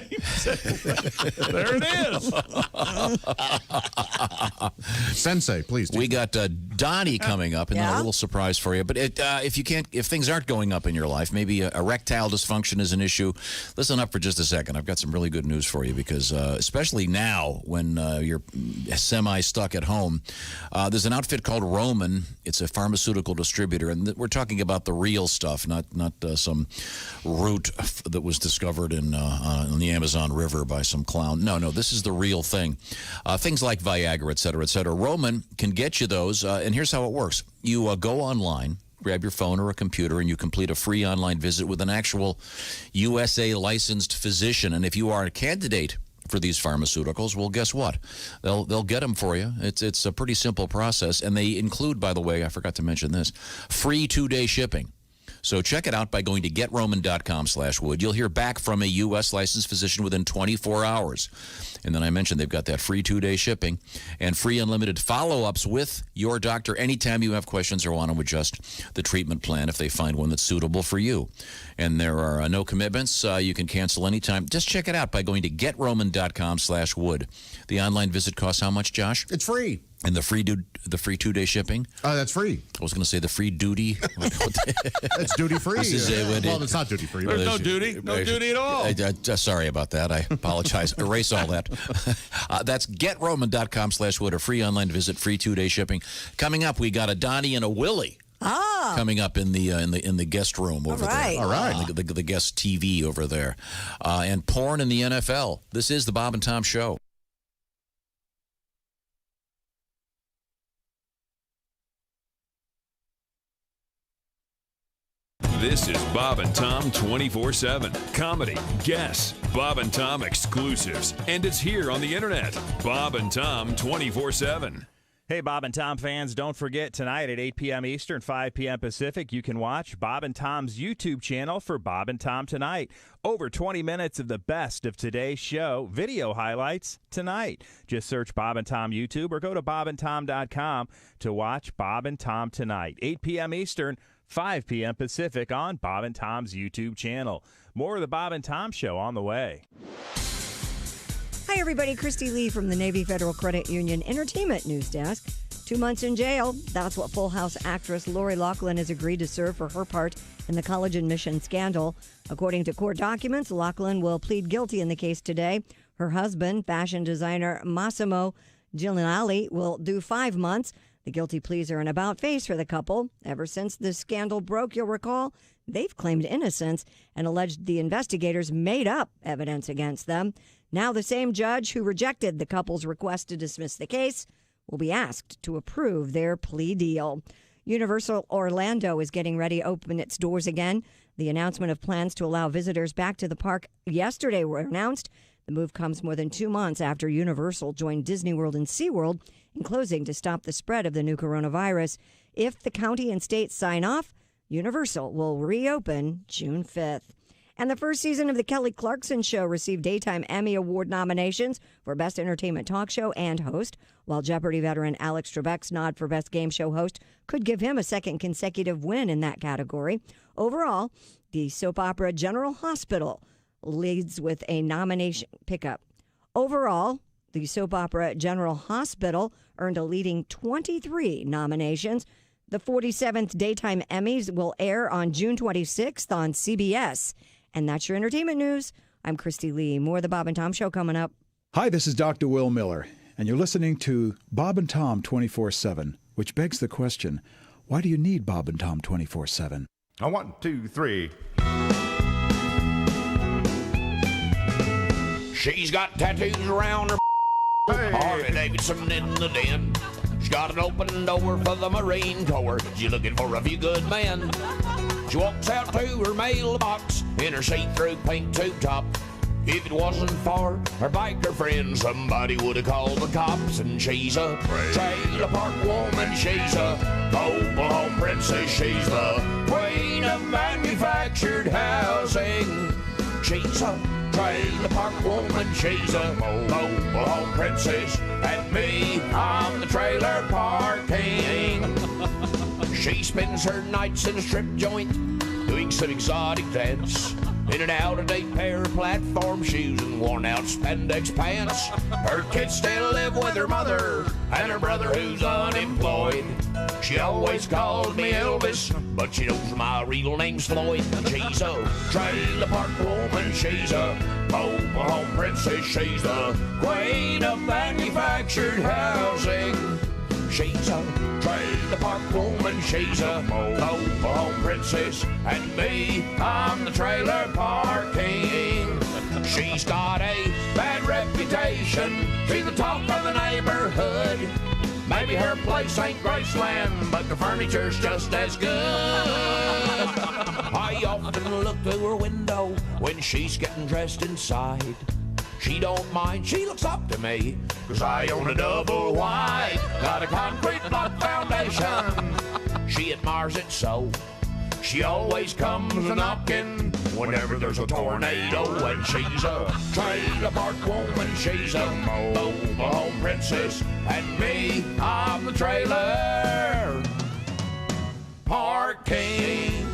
There it is. Sensei, please. We got Donnie coming up, and then a Yeah? little surprise for you. But if things aren't going up in your life, maybe erectile dysfunction is an issue. Listen up for just a second. I've got some really good news for you because, especially now when you're semi-stuck at home, there's an outfit called Roman. It's a pharmaceutical distributor, and we're talking about the real stuff, not some root that was discovered in the Amazon River by some clown. No, this is the real thing. Things like Viagra, et cetera, et cetera. Roman can get you those, and here's how it works. You go online, grab your phone or a computer, and you complete a free online visit with an actual USA licensed physician. And if you are a candidate for these pharmaceuticals, well, guess what? They'll get them for you. It's a pretty simple process, and they include, by the way, I forgot to mention this, free 2-day shipping. So check it out by going to GetRoman.com/wood. You'll hear back from a U.S. licensed physician within 24 hours. And then I mentioned they've got that free 2-day shipping and free unlimited follow-ups with your doctor anytime you have questions or want to adjust the treatment plan if they find one that's suitable for you. And there are no commitments. You can cancel anytime. Just check it out by going to GetRoman.com/wood. The online visit costs how much, Josh? It's free. And the free 2-day shipping? That's free. I was going to say the free duty. It's duty free. Well, it's not duty free. There's no duty. No duty at all. Sorry about that. I apologize. Erase all that. That's GetRoman.com/wood. A free online visit, free 2-day shipping. Coming up, we got a Donnie and a Willie. Coming up in the guest room over there. All right. The guest TV over there. And porn in the NFL. This is the Bob and Tom Show. This is Bob and Tom 24/7. Comedy, guests, Bob and Tom exclusives, and it's here on the internet. Bob and Tom 24/7. Hey, Bob and Tom fans, don't forget tonight at 8 p.m. Eastern, 5 p.m. Pacific, you can watch Bob and Tom's YouTube channel for Bob and Tom Tonight. Over 20 minutes of the best of today's show, video highlights tonight. Just search Bob and Tom YouTube or go to bobandtom.com to watch Bob and Tom Tonight. 8 p.m. Eastern, 5 p.m. Pacific on Bob and Tom's YouTube channel. More of the Bob and Tom Show on the way. Hi, everybody. Christy Lee from the Navy Federal Credit Union Entertainment News Desk. 2 months in jail. That's what Full House actress Loughlin has agreed to serve for her part in the college admission scandal. According to court documents, Loughlin will plead guilty in the case today. Her husband, fashion designer Massimo Giuliani, will do 5 months. The guilty pleas are an about-face for the couple. Ever since the scandal broke, you'll recall, they've claimed innocence and alleged the investigators made up evidence against them. Now the same judge who rejected the couple's request to dismiss the case will be asked to approve their plea deal. Universal Orlando is getting ready to open its doors again. The announcement of plans to allow visitors back to the park yesterday were announced. The move comes more than 2 months after Universal joined Disney World and SeaWorld in closing to stop the spread of the new coronavirus. If the county and state sign off, Universal will reopen June 5th. And the first season of The Kelly Clarkson Show received Daytime Emmy Award nominations for Best Entertainment Talk Show and Host, while Jeopardy veteran Alex Trebek's nod for Best Game Show Host could give him a second consecutive win in that category. Overall, the soap opera General Hospital leads with a nomination pickup. Overall, the soap opera General Hospital earned a leading 23 nominations. The 47th Daytime Emmys will air on June 26th on CBS. And that's your entertainment news. I'm Christy Lee. More of the Bob and Tom Show coming up. Hi, this is Dr. Will Miller, and you're listening to Bob and Tom 24/7, which begs the question, why do you need Bob and Tom 24/7? 1, 2, 3. She's got tattoos around her. Harley Davidson in the den. She's got an open door for the Marine Corps. She's looking for a few good men. She walks out to her mailbox in her see-through pink tube top. If it wasn't for her biker friend, somebody would have called the cops. And she's a trailer park woman. She's a mobile home princess. She's the queen of manufactured housing. She's a trailer park woman. She's a mobile home princess. And me, I'm the trailer park king. She spends her nights in a strip joint, doing some exotic dance, in an out-of-date pair of platform shoes and worn-out spandex pants. Her kids still live with her mother and her brother who's unemployed. She always calls me Elvis, but she knows my real name's Floyd. She's a trailer park woman. She's a mobile home princess. She's the queen of manufactured housing. She's a trailer park woman. She's a mobile home princess. And me, I'm the trailer park king. She's got a bad reputation. She's the talk of the neighborhood. Maybe her place ain't Graceland, but the furniture's just as good. I often look through her window when she's getting dressed inside. She don't mind, she looks up to me, 'cause I own a double wide. Got a concrete block foundation, she admires it so. She always comes a-knocking whenever there's a tornado. And she's a trailer park woman. She's a mobile home princess. And me, I'm the trailer park king.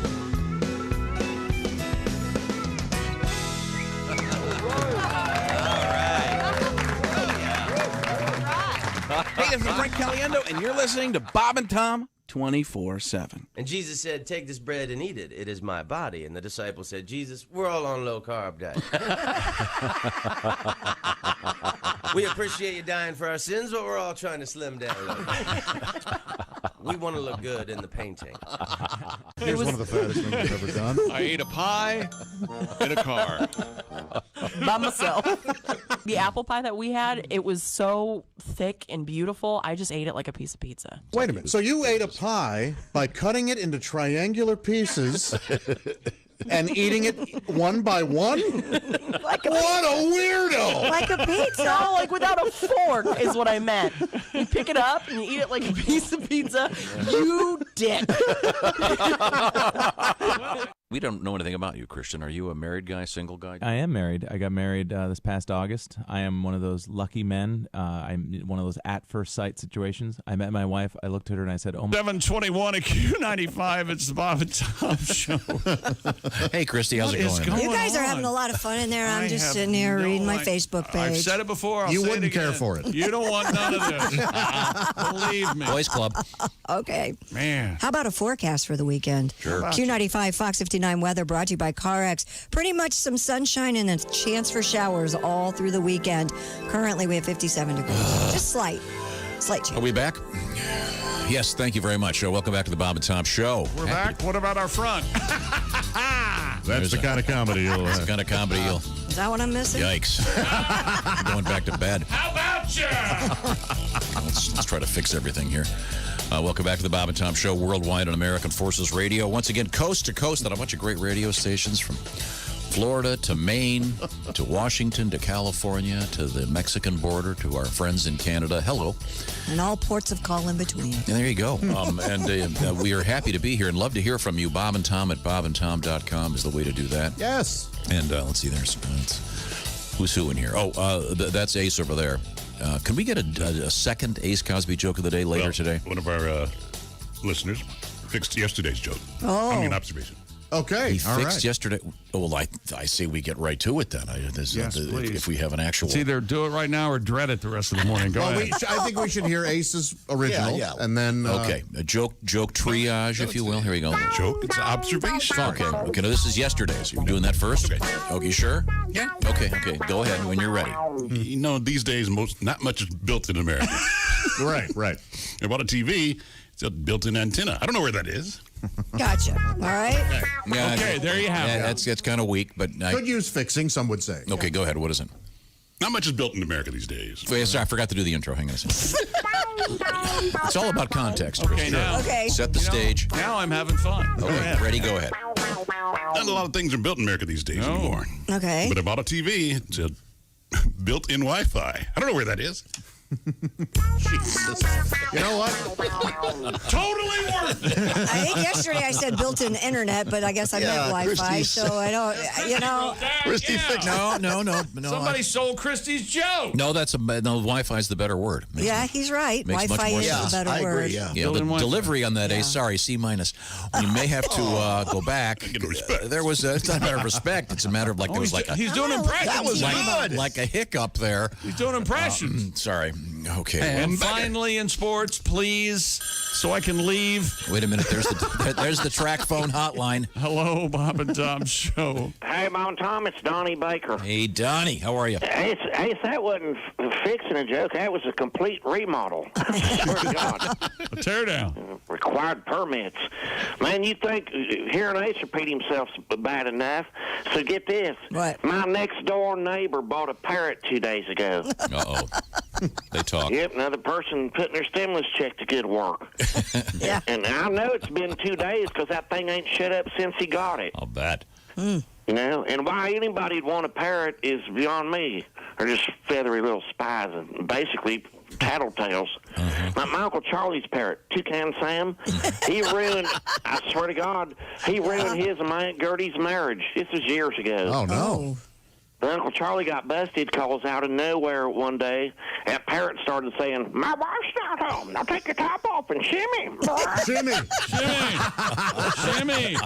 Hey, this is Frank Caliendo, and you're listening to Bob and Tom 24/7. And Jesus said, take this bread and eat it. It is my body. And the disciples said, Jesus, we're all on a low-carb diet. We appreciate you dying for our sins, but we're all trying to slim down a little bit. We want to look good in the painting. Here's one of the fattest things I've ever done. I ate a pie in a car. By myself. The apple pie that we had, it was so thick and beautiful. I just ate it like a piece of pizza. Wait a minute. So you ate a pie by cutting it into triangular pieces and eating it one by one? Like what a weirdo! Like a pizza. No, like without a fork is what I meant. You pick it up and you eat it like a piece of pizza. You dick. We don't know anything about you, Christian. Are you a married guy, single guy? I am married. I got married this past August. I am one of those lucky men. I'm one of those at first sight situations. I met my wife. I looked at her and I said, "Oh my." 721 at Q95. It's the Bob and Tom Show. Hey, Christy, how's it going? You guys are having a lot of fun in there. I'm just sitting here reading my Facebook page. I've said it before. I'll You say wouldn't it again. care for it. You don't want none of this. Believe me. Boys Club. Okay. Man. How about a forecast for the weekend? Sure. Q95 Fox 59 weather brought to you by CarX. Pretty much some sunshine and a chance for showers all through the weekend. Currently, we have 57 degrees. Just slight change. Are we back? Yes, thank you very much. Welcome back to the Bob and Tom Show. We're back. What about our front? That's the kind of comedy you'll That's the kind of comedy you'll... Is that what I'm missing? Yikes. I'm going back to bed. How about you? Let's try to fix everything here. Welcome back to the Bob and Tom Show worldwide on American Forces Radio. Once again, coast to coast on a bunch of great radio stations from Florida to Maine to Washington to California to the Mexican border to our friends in Canada. Hello. And all ports of call in between. And there you go. And we are happy to be here and love to hear from you. Bob and Tom at bobandtom.com is the way to do that. Yes. And let's see, who's who in here? That's Ace over there. Can we get a second Ace Cosby joke of the day later today? One of our listeners fixed yesterday's joke. Oh. I mean, observation. Okay. He all fixed right. yesterday. Oh, well, I say we get right to it then. Yes, please. If we have an actual. It's either do it right now or dread it the rest of the morning. Go ahead. I think we should hear Ace's original, Yeah. and then Okay, a joke triage, if you will. Here we go. Joke. It's observation. Okay. Now this is yesterday's. You're doing that first? Okay, you sure? Yeah. Okay. Go ahead when you're ready. You know, these days, not much is built in America. right. I bought a TV. It's a built-in antenna. I don't know where that is. Gotcha. All right. Yeah, Okay, there you have it. That's kind of weak, but could use fixing. Some would say. Okay, go ahead. What is it? Not much is built in America these days. Wait, sorry, I forgot to do the intro. Hang on a second. It's all about context. Okay, Christian. now. Okay. Set the stage. Now I'm having fun. Go Okay, ahead. ready? Go ahead. Not a lot of things are built in America these days anymore. Okay. But I bought a TV. It's a built-in Wi-Fi. I don't know where that is. Jesus. You know what? Totally worth it. I think yesterday I said built-in internet, but I guess I meant Wi-Fi, Christy's- so I don't, Christy fixed it. No. Somebody sold Christy's joke. No, Wi-Fi is the better word. Yeah, he's right. Makes much Wi-Fi more is sense. the better I word. agree, yeah. Yeah, the Built-in Wi-Fi. delivery on that, sorry, C-. You may have to go back. Get respect. There was it's not a matter of respect. It's a matter of like there was like He's doing impressions. That was good. like a hiccup there. He's doing impressions. Sorry. Okay. And finally, in sports, please, so I can leave. Wait a minute. There's the track phone hotline. Hello, Bob and Tom Show. Hey, Mom, Tom, it's Donnie Baker. Hey, Donnie, how are you? Hey, that wasn't fixing a joke. That was a complete remodel. I swear to God. A tear down. Required permits. Man, you think hearing Ace repeat himself bad enough? So get this. What? My next door neighbor bought a parrot 2 days ago. Uh-oh. They talk. Yep, another person putting their stimulus check to good work. Yeah. And I know it's been 2 days because that thing ain't shut up since he got it. I'll bet. You know, and why anybody'd want a parrot is beyond me. They're just feathery little spies and basically tattletales. Like my Uncle Charlie's parrot, Toucan Sam, he ruined, I swear to God, he ruined his and my Aunt Gertie's marriage. This was years ago. Oh no. But Uncle Charlie got busted because out of nowhere one day, that parrot started saying, "My wife's not home. Now take your top off and shimmy." Shimmy. Shimmy.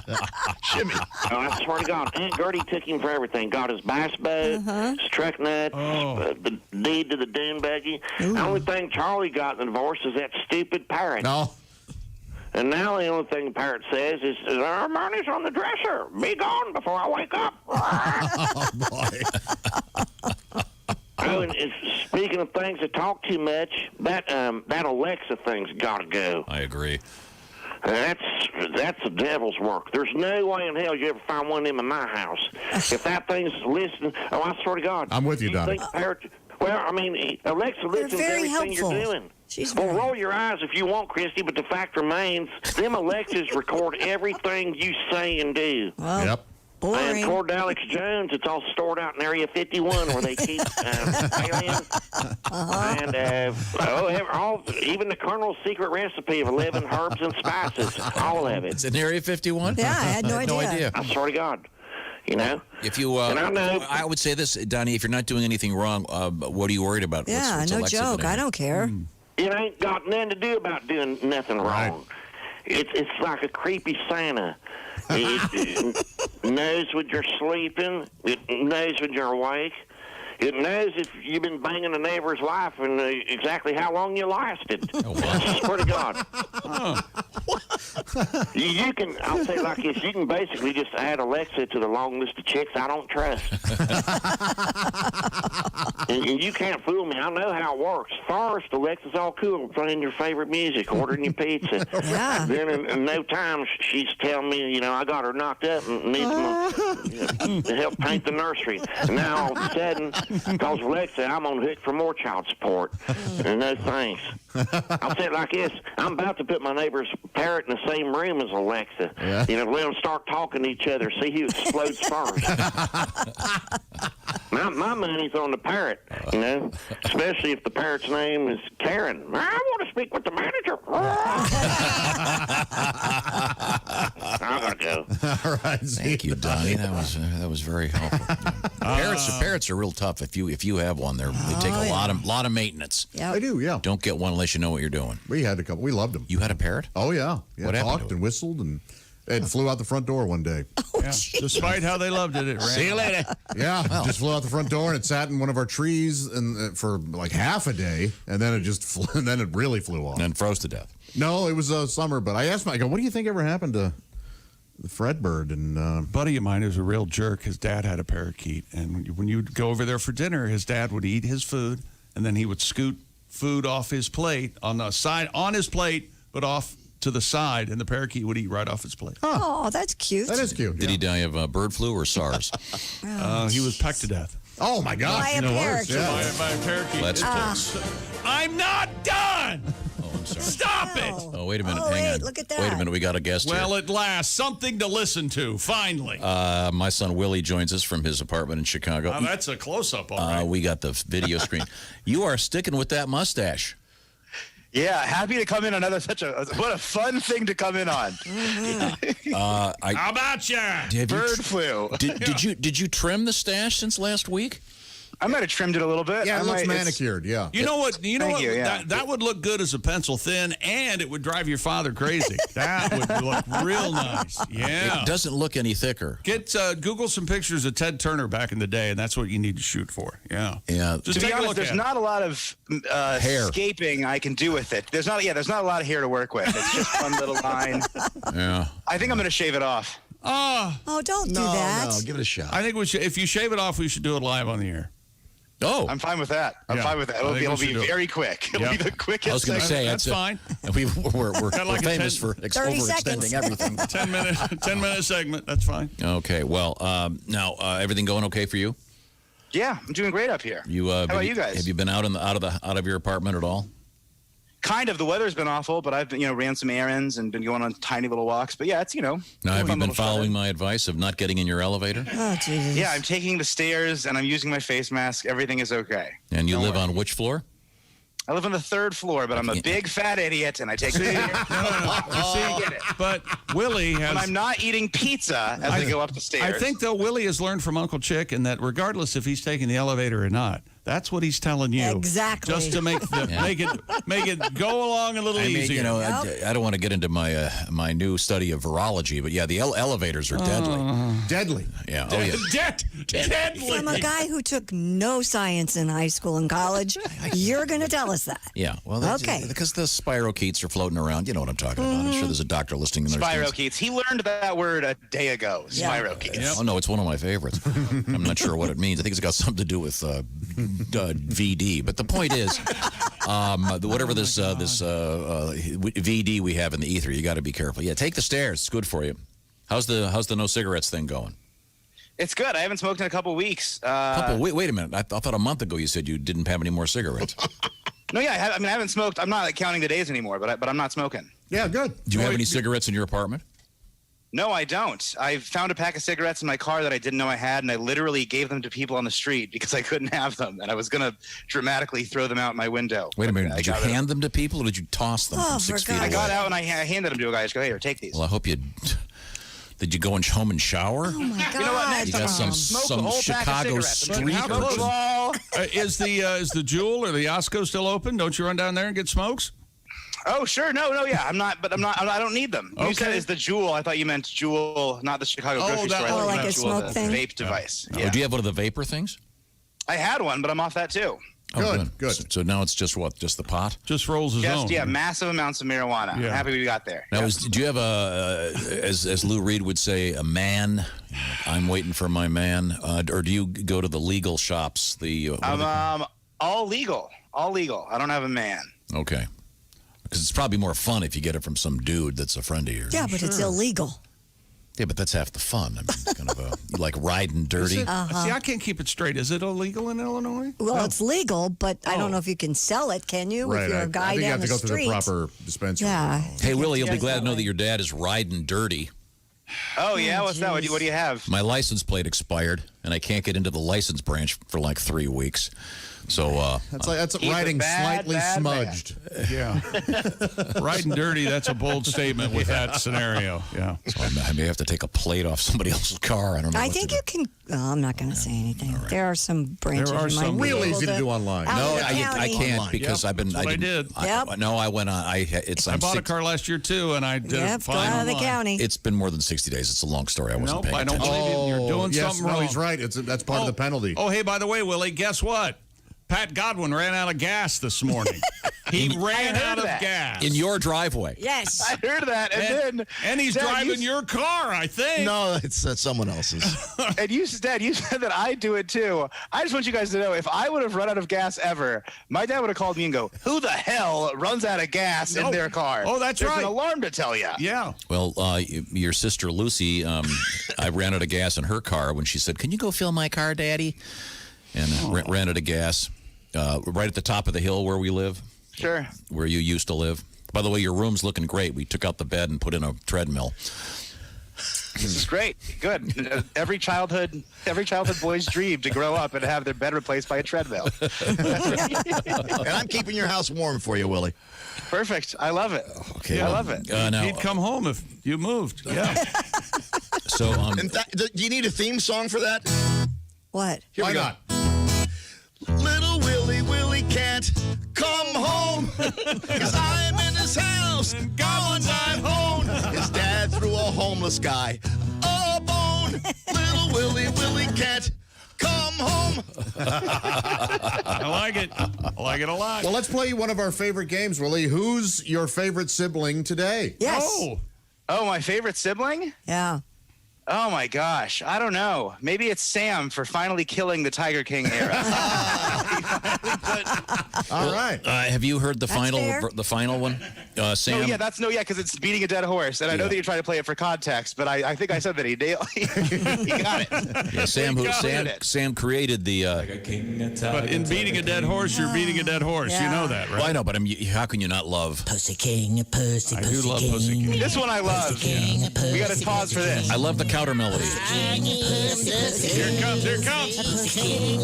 Shimmy. Oh, I swear to God, Aunt Gertie took him for everything. Got his bass boat, his truck nuts, the deed to the dune buggy. The only thing Charlie got in the divorce is that stupid parrot. No. And now the only thing the parrot says is, "Our money's on the dresser. Be gone before I wake up." Oh boy. Oh, and speaking of things that talk too much, that Alexa thing's got to go. I agree. That's the devil's work. There's no way in hell you ever find one of them in my house. If that thing's listening, I swear to God. I'm with you, Donnie. Well, I mean, Alexa listens to everything you're doing. Well, roll your eyes if you want, Christy, but the fact remains, them Alexas record everything you say and do. Well, yep. Boring. And poor Alex Jones, it's all stored out in Area 51 where they keep aliens. And even the Colonel's secret recipe of 11 herbs and spices, all of it. It's in Area 51? Yeah, I had no idea. I swear to God. You know? If you, and I would say this, Donnie, if you're not doing anything wrong, what are you worried about? Yeah, what's no Alexa joke. doing? I don't care. It ain't got nothing to do about doing nothing wrong. It's like a creepy Santa. It knows when you're sleeping. It knows when you're awake. It knows if you've been banging a neighbor's wife and exactly how long you lasted. I swear to God. You can, I'll say it like this, you can basically just add Alexa to the long list of chicks I don't trust. and you can't fool me. I know how it works. First, Alexa's all cool playing your favorite music, ordering your pizza. Yeah. Then in no time, she's telling me, I got her knocked up and need to help paint the nursery. And now all of a sudden, because Alexa, I'm on hook for more child support. And no thanks. I'll say it like this. I'm about to put my neighbor's parrot in the same room as Alexa. Yeah. Let them start talking to each other, see who explodes first. My money's on the parrot, especially if the parrot's name is Karen. I want to speak with the manager. I gotta go. All right. Thank you, Donnie. That was very helpful. Parrots are real tough. If you have one, they take a lot of maintenance. Yeah, I do. Yeah. Don't get one unless you know what you're doing. We had a couple. We loved them. You had a parrot? Oh yeah. What happened talked to and whistled and it flew out the front door one day. Despite how they loved it, it ran. See you later. Yeah, just flew out the front door and it sat in one of our trees and for like half a day, and then it just flew, and then it really flew off. And froze to death. No, it was summer. But I asked him, I go, what do you think ever happened to the Fredbird? And a buddy of mine who's a real jerk. His dad had a parakeet, and when you'd go over there for dinner, his dad would eat his food, and then he would scoot food off his plate on his plate, but off to the side, and the parakeet would eat right off his plate. Oh, that's cute. That is cute. Did he die of bird flu or SARS? He was pecked to death. Oh my gosh! By a parakeet. By a parakeet. Let's close. I'm not done. Oh, I'm sorry. Stop it. Oh, wait a minute. Oh, Hang wait, on. look at that. Wait a minute. We got a guest here. Well, at last, something to listen to. Finally. My son Willie joins us from his apartment in Chicago. Now, that's a close-up, all right. We got the video screen. You are sticking with that mustache. Yeah, happy to come in on what a fun thing to come in on. How about you? Bird flu. Did you trim the stash since last week? I might have trimmed it a little bit. Yeah, it looks manicured. Yeah. You know what? Thank you, yeah. That would look good as a pencil thin, and it would drive your father crazy. That would look real nice. Yeah. It doesn't look any thicker. Get Google some pictures of Ted Turner back in the day, and that's what you need to shoot for. Yeah. Yeah. Just to be take a honest, look there's at not a lot of hair scaping I can do with it. There's not a lot of hair to work with. It's just one little line. Yeah. I think I'm going to shave it off. Oh, don't do that. No, give it a shot. I think if you shave it off, we should do it live on the air. Oh, I'm fine with that. I'm fine with that. It'll be very quick. It'll be the quickest. I was going to say that's fine. We're like famous for 30 overextending everything. 10-minute segment. That's fine. Okay. Well, now everything going okay for you? Yeah, I'm doing great up here. How about you guys? Have you been out of your apartment at all? Kind of. The weather's been awful, but I've been, ran some errands and been going on tiny little walks. But yeah, it's Now, have you been following my advice of not getting in your elevator? Oh, Jesus. Yeah, I'm taking the stairs and I'm using my face mask. Everything is okay. And you live on which floor? I live on the 3rd floor, but I'm a big fat idiot, and I take the stairs. Get it. But Willie has. And I'm not eating pizza as I go up the stairs. I think though Willie has learned from Uncle Chick, and that regardless if he's taking the elevator or not, that's what he's telling you. Exactly. Just to make it go along a little easier. I don't want to get into my new study of virology, but yeah, the elevators are deadly. Deadly. Yeah. Deadly. From a guy who took no science in high school and college, you're going to tell us that. Yeah. Well, okay. Because the spirochetes are floating around. You know what I'm talking about. I'm sure there's a doctor listening. Spirochetes. He learned that word a day ago. Spirochetes. Oh no, it's one of my favorites. I'm not sure what it means. I think it's got something to do with VD. But the point is, whatever this VD we have in the ether, you got to be careful. Yeah, take the stairs. It's good for you. How's the no cigarettes thing going? It's good. I haven't smoked in a couple weeks. Wait a minute. I thought a month ago you said you didn't have any more cigarettes. No, yeah. I haven't smoked. I'm not counting the days anymore, but I'm not smoking. Yeah, good. Do you have any cigarettes in your apartment? No, I don't. I found a pack of cigarettes in my car that I didn't know I had, and I literally gave them to people on the street because I couldn't have them, and I was going to dramatically throw them out my window. Wait a minute. Did you hand them to people, or did you toss them from 6 feet away? I got out and I handed them to a guy. I just go, here, take these. Well, I hope you... Did you go home and shower? Oh, my God. You know what? Next You got time, some Chicago street urchin. Is the Jewel or the Osco still open? Don't you run down there and get smokes? Oh, sure. No, yeah. I'm not, but I don't need them. You said it's the Jewel. I thought you meant Jewel, not the Chicago grocery store. Oh, like a Jewel, smoke thing? Vape device. Oh, Yeah. do you have one of the vapor things? I had one, but I'm off that too. Oh, good. So now it's just what? Just the pot? Just rolls his own. Yeah, massive amounts of marijuana. I'm happy we got there. Now, do you have as Lou Reed would say, a man? I'm waiting for my man. Or do you go to the legal shops? All legal. All legal. I don't have a man. Okay. Because it's probably more fun if you get it from some dude that's a friend of yours. Yeah, but it's illegal. Yeah, but that's half the fun. I mean, it's kind of like riding dirty. See, I can't keep it straight. Is it illegal in Illinois? Well, it's legal, but I don't know if you can sell it, can you? Right. If you're a guy I think you down have to go street. through the proper dispensary. Yeah. Hey, Willie, you'll be glad to know that your dad is riding dirty. Oh, yeah? What's that? What do you have? My license plate expired, and I can't get into the license branch for like 3 weeks. So that's riding slightly smudged. Yeah. Riding dirty, that's a bold statement with that scenario. Yeah. So I may have to take a plate off somebody else's car. I don't know. I think you can. Oh, I'm not going to say anything. Right. There are some branches. There are some real easy to do online. No, I can't because I've been. I did. No, I went on. I bought a car last year too, and I did it fine out of online. the county. It's been more than 60 days. It's a long story. I wasn't paying attention. I don't believe you. You're doing something wrong. He's right. That's part of the penalty. Oh, hey, by the way, Willie, guess what? Pat Godwin ran out of gas this morning. He ran out of gas. In your driveway. Yes. I heard that. And he's driving your car, I think. No, it's someone else's. And Dad, you said that I do it too. I just want you guys to know, if I would have run out of gas ever, my dad would have called me and go, who the hell runs out of gas in their car? Oh, that's There's right. There's an alarm to tell you. Yeah. Well, your sister Lucy, I ran out of gas in her car when she said, "Can you go fill my car, Daddy?" And ran out of gas right at the top of the hill where we live. Sure. Where you used to live. By the way, your room's looking great. We took out the bed and put in a treadmill. This is great. Good. Every childhood boy's dream to grow up and have their bed replaced by a treadmill. And I'm keeping your house warm for you, Willie. Perfect. I love it. Okay. I love it. He'd come home if you moved. Yeah. So, do you need a theme song for that? What? Why not? Little Willie can't come home because I'm in his house and Godwin's at home. His dad threw a homeless guy a bone. Little Willie can't come home. I like it. I like it a lot. Well, let's play one of our favorite games, Willie. Who's your favorite sibling today? Yes. Oh, my favorite sibling? Yeah. Oh, my gosh. I don't know. Maybe it's Sam for finally killing the Tiger King era. All right. Have you heard the final one, Sam? Because it's beating a dead horse. And I know that you're trying to play it for context, but I think I said that he got it. Yeah, Sam created the... but in beating a dead horse, you're beating a dead horse. Yeah. You know that, right? Well, I know, but how can you not love... Pussy King, Pussy I do love Pussy King. This one I love. We got to pause for this. I love the counter melody. Here it comes. Sing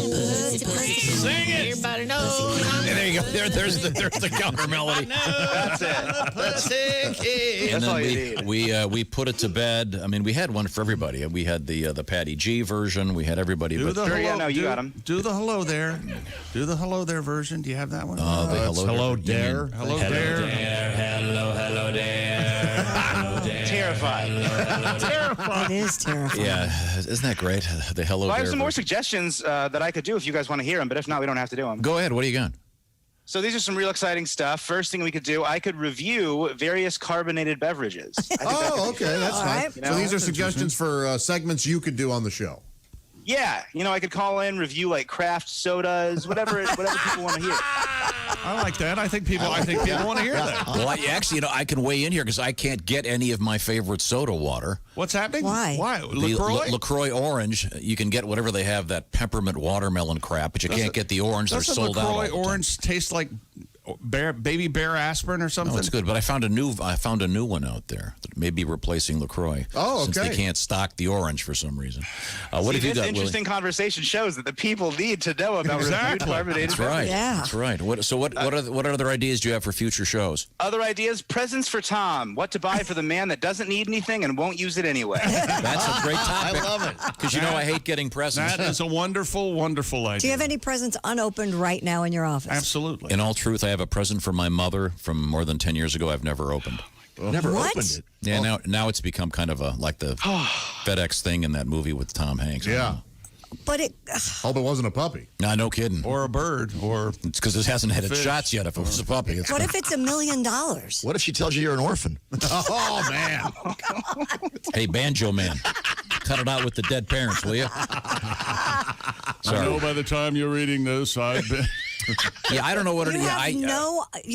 it. Everybody knows. There you go. There's the counter melody. That's it. Pussy King. And That's all you then need. we put it to bed. I mean, we had one for everybody. We had the Patty G version. We had everybody. You got him. Do the hello there. Do the hello there version. Do you have that one? Hello there. Hello there. Hello there. Terrified. It is terrifying. Yeah, isn't that great? The hello Well, I there. have some more version. suggestions that I could do if you guys want to hear them, but if not, we don't have to do them. Go ahead. What do you got? So these are some real exciting stuff. First thing we could do, I could review various carbonated beverages. Okay. That's All fine. right. So these are suggestions for segments you could do on the show. Yeah, I could call in, review like craft sodas, whatever people want to hear. I like that. I think people want to hear that. Well, I can weigh in here because I can't get any of my favorite soda water. What's happening? Why? LaCroix? LaCroix Orange. You can get whatever they have, that peppermint watermelon crap, but you can't get the orange. They're sold out. LaCroix Orange taste like baby bear aspirin or something? No, it's good, but I found a new one out there that may be replacing LaCroix. Oh, Since okay. they can't stock the orange for some reason. What have you got, This interesting conversation shows that the people need to know about reviewed carbonated That's right. Yeah. That's right. What other ideas do you have for future shows? Other ideas, presents for Tom. What to buy for the man that doesn't need anything and won't use it anyway. That's a great topic. I love it. Because I hate getting presents. That is a wonderful, wonderful idea. Do you have any presents unopened right now in your office? Absolutely. In all truth, I have a present for my mother from more than 10 years ago I've never opened. Never What? opened it. Yeah, now it's become kind of like the FedEx thing in that movie with Tom Hanks. Yeah. But it. Hope it wasn't a puppy. No kidding. Or a bird. Or it's because it hasn't had its fish. shots yet. If it was a puppy. What if it's $1 million? What if she tells you you're an orphan? Oh, man. Hey, Banjo Man, cut it out with the dead parents, will you? I Sorry. know by the time you're reading this, I've been... Yeah, I don't know what it is.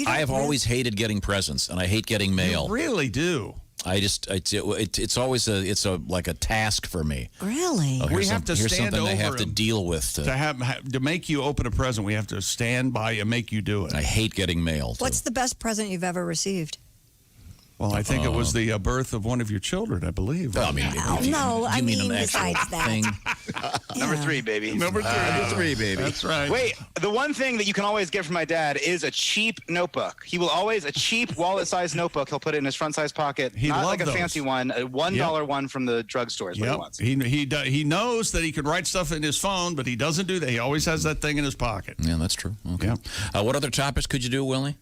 I have always hated getting presents, and I hate getting mail. You really do. I just it's always like a task for me. Really? Oh, We have to here's stand something they have over to him. deal with. To make you open a present, we have to stand by and make you do it. I hate getting mail. What's the best present you've ever received? Well, I think it was the birth of one of your children, I believe. Well, I mean, I mean an actual besides that. thing? Number 3, baby. Number three, baby. That's right. Wait, the one thing that you can always get from my dad is a cheap notebook. He will always, a cheap wallet-sized notebook. He'll put it in his front-sized pocket. He Not loved like a those. fancy one, a $1 one from the drugstore is what he Yep. wants. He knows that he can write stuff in his phone, but he doesn't do that. He always has that thing in his pocket. Yeah, that's true. Okay. What other topics could you do, Willie?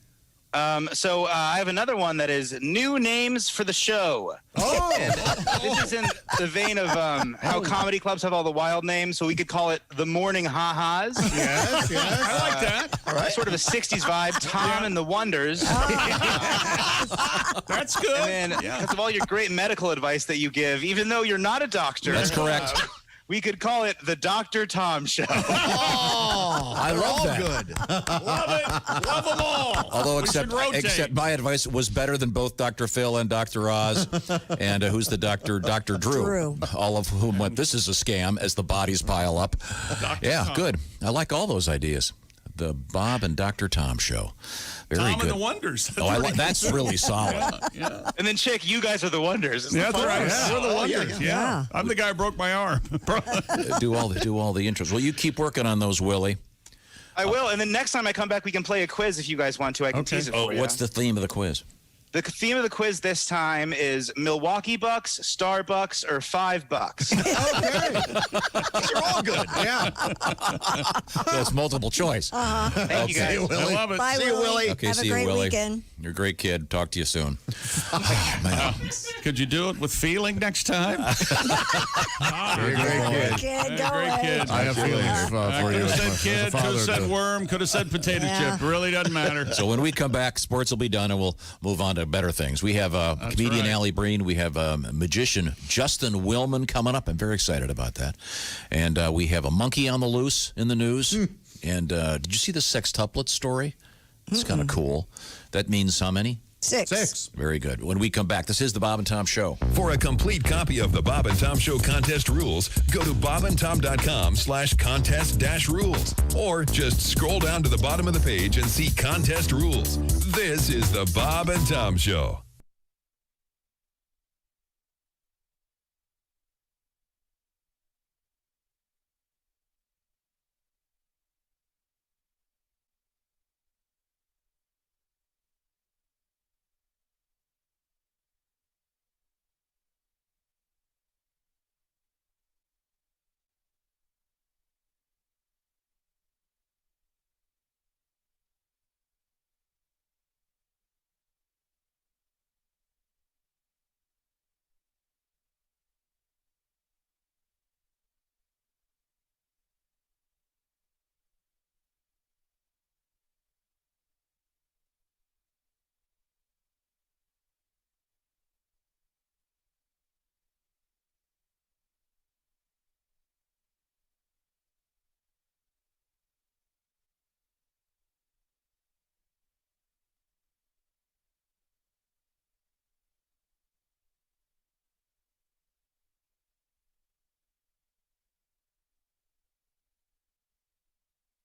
So I have another one that is new names for the show. Oh! And this is in the vein of how comedy clubs have all the wild names, so we could call it the Morning Ha-Has. Yes. I like that. All right. Sort of a 60s vibe. Tom and the Wonders. That's good. And then, because of all your great medical advice that you give, even though you're not a doctor. That's correct. We could call it the Dr. Tom Show. Oh, I love that. Good. Love it. Love them all. Although, We should rotate. except my advice was better than both Dr. Phil and Dr. Oz. And who's the doctor? Dr. Drew. All of whom went, this is a scam as the bodies pile up. Yeah, good. I like all those ideas. The Bob and Dr. Tom Show. Very Tom good. and the Wonders. That's really solid. Yeah. And then, Chick, you guys are the Wonders. It's Yeah, the that's right. fun. We're the Wonders. Yeah. I'm the guy who broke my arm. do all the intros. Well, you keep working on those, Willie. I will. And then next time I come back, we can play a quiz if you guys want to. I can tease it for you. What's the theme of the quiz? The theme of the quiz this time is Milwaukee Bucks, Starbucks, or $5. These are all good. Yeah. That's multiple choice. Thank you guys. I love it. Bye, See you, Willie. Okay, Have see a great you, Willie. weekend. You're a great kid. Talk to you soon. Could you do it with feeling next time? You're a great kid. Kid, go Great away. kid. I have feelings for I you. could have as said a kid, could father have said to- worm, could have said potato Yeah. chip. Really doesn't matter. So when we come back, sports will be done, and we'll move on to better things. We have comedian right. Allie Breen. We have magician Justin Willman coming up. I'm very excited about that. And we have a monkey on the loose in the news. And did you see the sextuplet story? It's kind of cool. That means how many? 6. Very good. When we come back, this is the Bob and Tom Show. For a complete copy of the Bob and Tom Show contest rules, go to bobandtom.com/contest-rules. Or just scroll down to the bottom of the page and see contest rules. This is the Bob and Tom Show.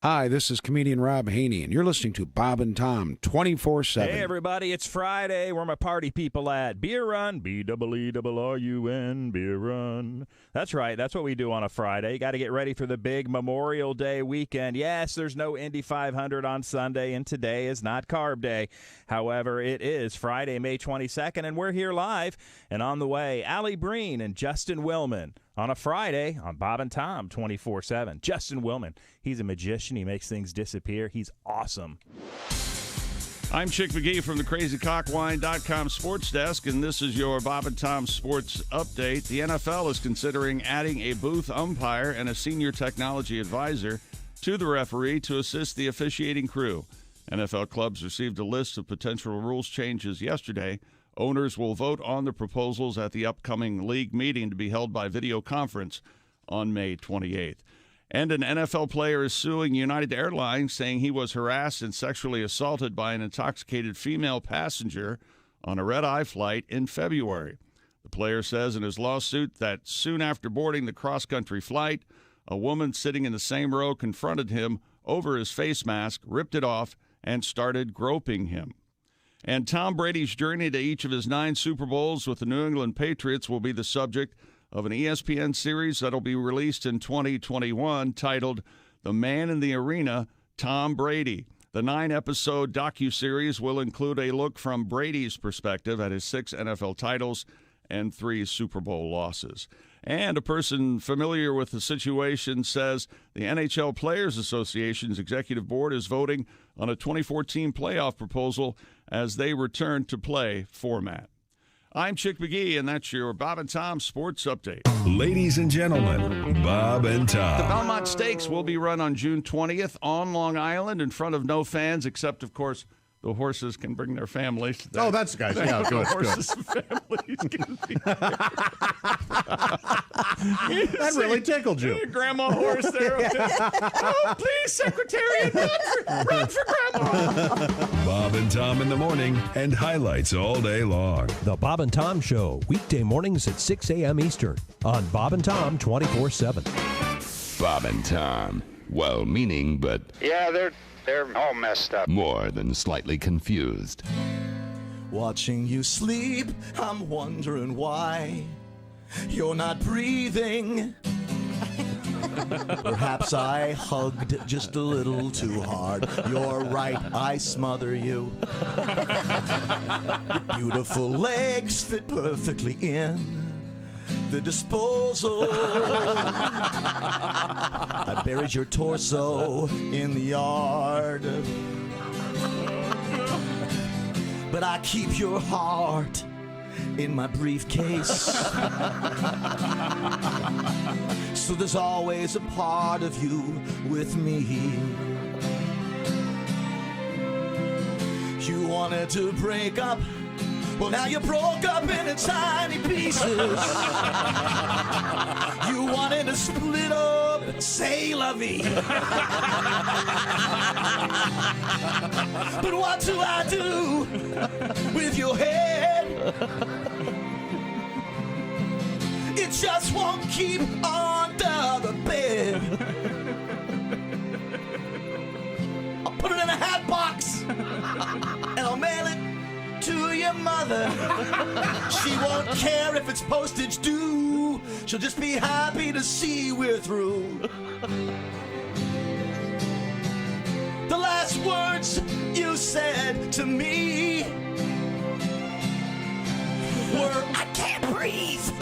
Hi, this is comedian Rob Haney, and you're listening to Bob and Tom 24/7. Hey, everybody, it's Friday. Where my party people at? Beer Run, BEERRUN, Beer Run. That's right. That's what we do on a Friday. Got to get ready for the big Memorial Day weekend. Yes, there's no Indy 500 on Sunday, and today is not Carb Day. However, it is Friday, May 22nd, and we're here live. And on the way, Allie Breen and Justin Willman on a Friday on Bob and Tom 24/7. Justin Willman, he's a magician. He makes things disappear. He's awesome. I'm Chick McGee from the CrazyCockWine.com Sports Desk, and this is your Bob and Tom Sports Update. The NFL is considering adding a booth umpire and a senior technology advisor to the referee to assist the officiating crew. NFL clubs received a list of potential rules changes yesterday. Owners will vote on the proposals at the upcoming league meeting to be held by video conference on May 28th. And an NFL player is suing United Airlines, saying he was harassed and sexually assaulted by an intoxicated female passenger on a red-eye flight in February. The player says in his lawsuit that soon after boarding the cross-country flight, a woman sitting in the same row confronted him over his face mask, ripped it off, and started groping him. And Tom Brady's journey to each of his 9 Super Bowls with the New England Patriots will be the subject of an ESPN series that'll be released in 2021 titled The Man in the Arena, Tom Brady. The 9-episode docuseries will include a look from Brady's perspective at his 6 NFL titles and 3 Super Bowl losses. And a person familiar with the situation says the NHL Players Association's executive board is voting on a 2014 playoff proposal as they return to play format. I'm Chick McGee, and that's your Bob and Tom Sports Update. Ladies and gentlemen, Bob and The Tom. Belmont Stakes will be run on June 20th on Long Island in front of no fans, except, of course, the horses can bring their families. Oh, that's guys. Yeah, good. Horses and families can be there. That really tickled you. Grandma horse there. Oh, please, Secretariat, run for Grandma. Bob and Tom in the morning and highlights all day long. The Bob and Tom Show, weekday mornings at 6 a.m. Eastern on Bob and Tom 24/7. Bob and Tom. Well-meaning, but Yeah, they're all messed up. more than slightly confused. Watching you sleep, I'm wondering why you're not breathing. Perhaps I hugged just a little too hard. You're right, I smother you. Your beautiful legs fit perfectly in the disposal. I buried your torso in the yard. But I keep your heart in my briefcase. So there's always a part of you with me. You wanted to break up. Well, now you broke up into tiny pieces. You wanted to split up, say la vie. But what do I do with your head? It just won't keep under the bed. I'll put it in a hat box and I'll mail it to your mother. She won't care if it's postage due. She'll just be happy to see we're through. The last words you said to me were, I can't breathe,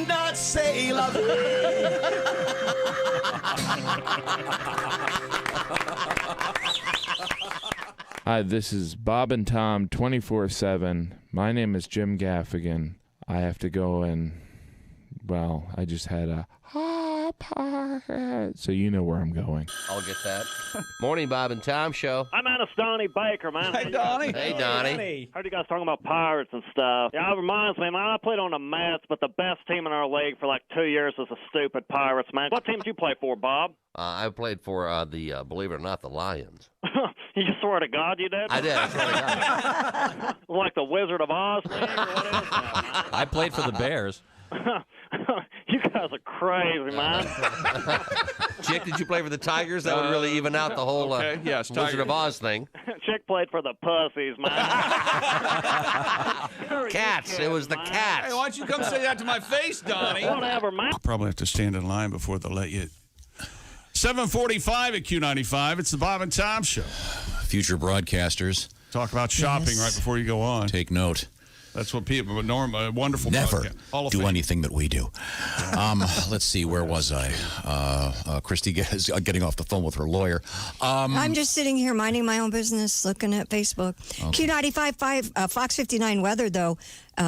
not say la vie. Hi, this is Bob and Tom 24/7. My name is Jim Gaffigan. I have to go and, well, I just had a so you know where I'm going. I'll get that. Morning, Bob and Tom Show. Hi, man. It's Donnie Baker, man. Hey, Donnie. Hey, Donnie. Heard you guys talking about pirates and stuff. Yeah, it reminds me, man, I played on the Mets, but the best team in our league for like 2 years was the stupid Pirates, man. What team did you play for, Bob? I played for the, believe it or not, the Lions. You swear to God you did? I did. I swear to God. Like the Wizard of Oz thing or what is it? I played for the Bears. You guys are crazy, man. Chick, did you play for the Tigers? That would really even out the whole okay. Yes, Wizard of Oz thing. Chick played for the pussies, man. Cats. It was the Cats. Hey, why don't you come say that to my face, Donnie? Whatever, man. Probably have to stand in line before they'll let you. 7:45 at Q95. It's the Bob and Tom Show. Future broadcasters. Talk about shopping right before you go on. Take note. That's what people, wonderful Never podcast. do anything that we do. Let's see, where was I? Christy is getting off the phone with her lawyer. I'm just sitting here minding my own business, looking at Facebook. Okay. Q95.5, Fox 59 weather, though.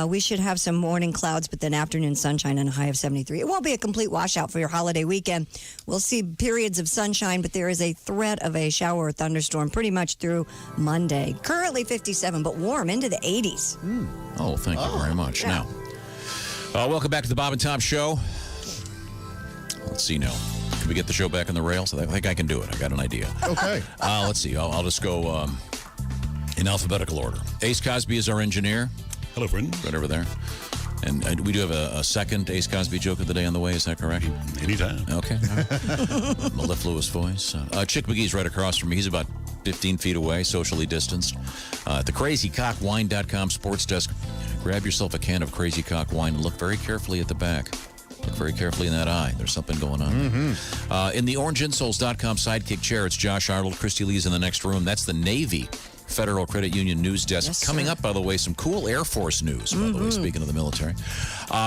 We should have some morning clouds, but then afternoon sunshine and a high of 73. It won't be a complete washout for your holiday weekend. We'll see periods of sunshine, but there is a threat of a shower or thunderstorm pretty much through Monday. Currently 57, but warm into the 80s. Oh, thank you very much. Yeah. Now, welcome back to the Bob and Tom Show. Let's see now. Can we get the show back on the rails? I think I can do it. I got an idea. Okay. Let's see. I'll just go in alphabetical order. Ace Cosby is our engineer. Hello, friend. Right over there. And we do have a second Ace Cosby joke of the day on the way. Is that correct? Anytime. Okay. Mellifluous voice. Chick McGee's right across from me. He's about 15 feet away, socially distanced. At the crazycockwine.com sports desk, grab yourself a can of Crazy Cock wine and look very carefully at the back. Look very carefully in that eye. There's something going on. In the orangeinsoles.com sidekick chair, it's Josh Arnold. Christy Lee's in the next room. That's the Navy Federal Credit Union news desk. Yes, Coming sir. up, by the way, some cool Air Force news, by the way, speaking of the military.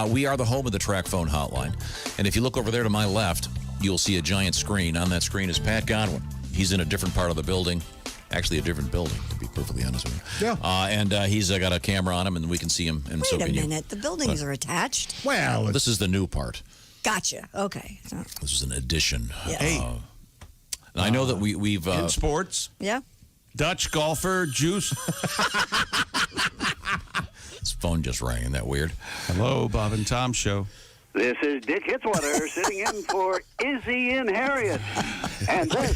We are the home of the track phone hotline. And if you look over there to my left, you'll see a giant screen. On that screen is Pat Godwin. He's in a different part of the building. Actually, a different building, to be perfectly honest with you. Yeah. And he's got a camera on him, and we can see him, and so Wait a can you. minute. The buildings are attached. Well, This is the new part. Gotcha. Okay. So, This is an addition. Yeah. And I know that we've... in sports, yeah. Dutch golfer, Juice. His phone just rang. Isn't that weird? Hello, Bob and Tom Show. This is Dick Hitzwater sitting in for Izzy and Harriet. And this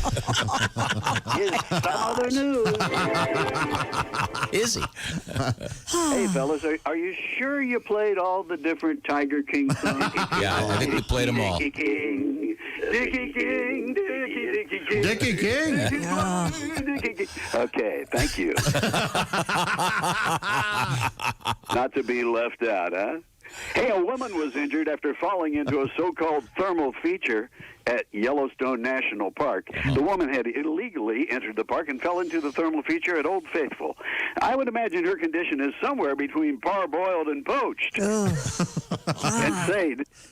is Southern News. Izzy. Hey, fellas, are you sure you played all the different Tiger King songs? Yeah, I think we played them all. Dickie King, Dickie King, Dickie King. Dickie King? Dickie King. Okay, thank you. Not to be left out, huh? Hey, a woman was injured after falling into a so-called thermal feature at Yellowstone National Park. The woman had illegally entered the park and fell into the thermal feature at Old Faithful. I would imagine her condition is somewhere between parboiled and poached.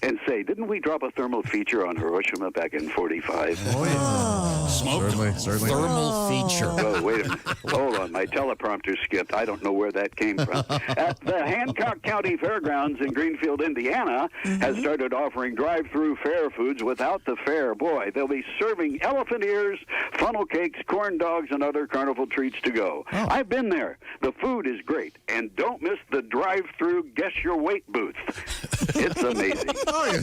and say, didn't we drop a thermal feature on Hiroshima back in 45? Oh, yeah. Certainly. Thermal feature. Oh, wait a minute. Hold on. My teleprompter skipped. I don't know where that came from. At the Hancock County Fairgrounds in Greenfield, Indiana, has started offering drive-through fair foods without the fare. Boy, they'll be serving elephant ears, funnel cakes, corn dogs, and other carnival treats to go. I've been there. The food is great. And don't miss the drive-through guess your weight booth. It's amazing. Oh, yeah.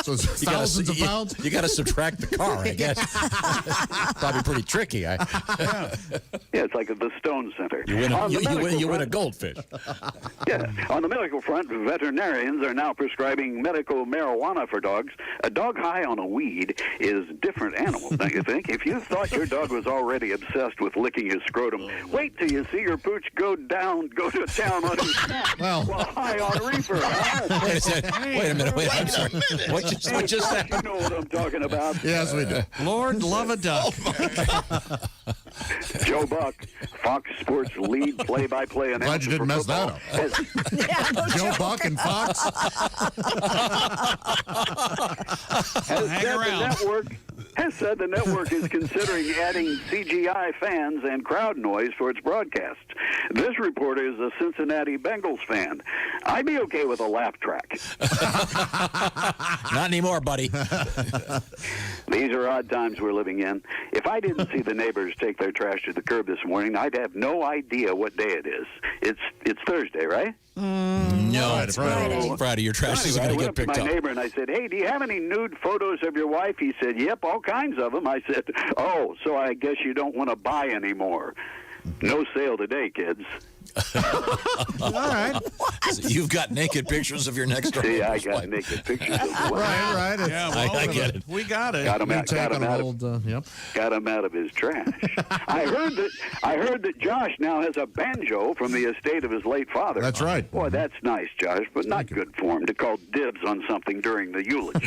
So it's thousands of pounds? You got to subtract the car, I guess. Probably pretty tricky. Yeah, it's like at the Stone Center. You win a goldfish. Yeah. On the medical front, veterinarians are now prescribing medical marijuana for dogs. A dog high on a weed is a different animal, don't you think? If you thought your dog was already obsessed with licking his scrotum, wait till you see your pooch go to town on his snack while high on reefer. Huh? Wait a minute. I'm sorry. What just happened? You know what I'm talking about. Yes, we do. Lord love a duck. Joe Buck, Fox Sports lead play-by-play announcer. Glad you didn't mess that up. Joe Buck and Fox. Has said the network is considering adding CGI fans and crowd noise for its broadcasts. This reporter is a Cincinnati Bengals fan. I'd be okay with a laugh track. Not anymore, buddy. These are odd times we're living in. If I didn't see the neighbors take their trash to the curb this morning, I'd have no idea what day it is. It's Thursday, right? No, it's Friday. Friday. Your trash is going to get picked up. I went up to up. my neighbor and I said, hey, do you have any nude photos of your wife? He said, yep, all kinds of them. I said, oh, so I guess you don't want to buy any more. No sale today, kids. All right. So you've got naked pictures of your next door. See, I got naked pictures of Right. Yeah, well, I get it. We got it. Got him out, Take on an old, yep. got him out of his trash. I heard that Josh now has a banjo from the estate of his late father. That's right. Boy, that's nice, Josh, but not good form to call dibs on something during the eulogy.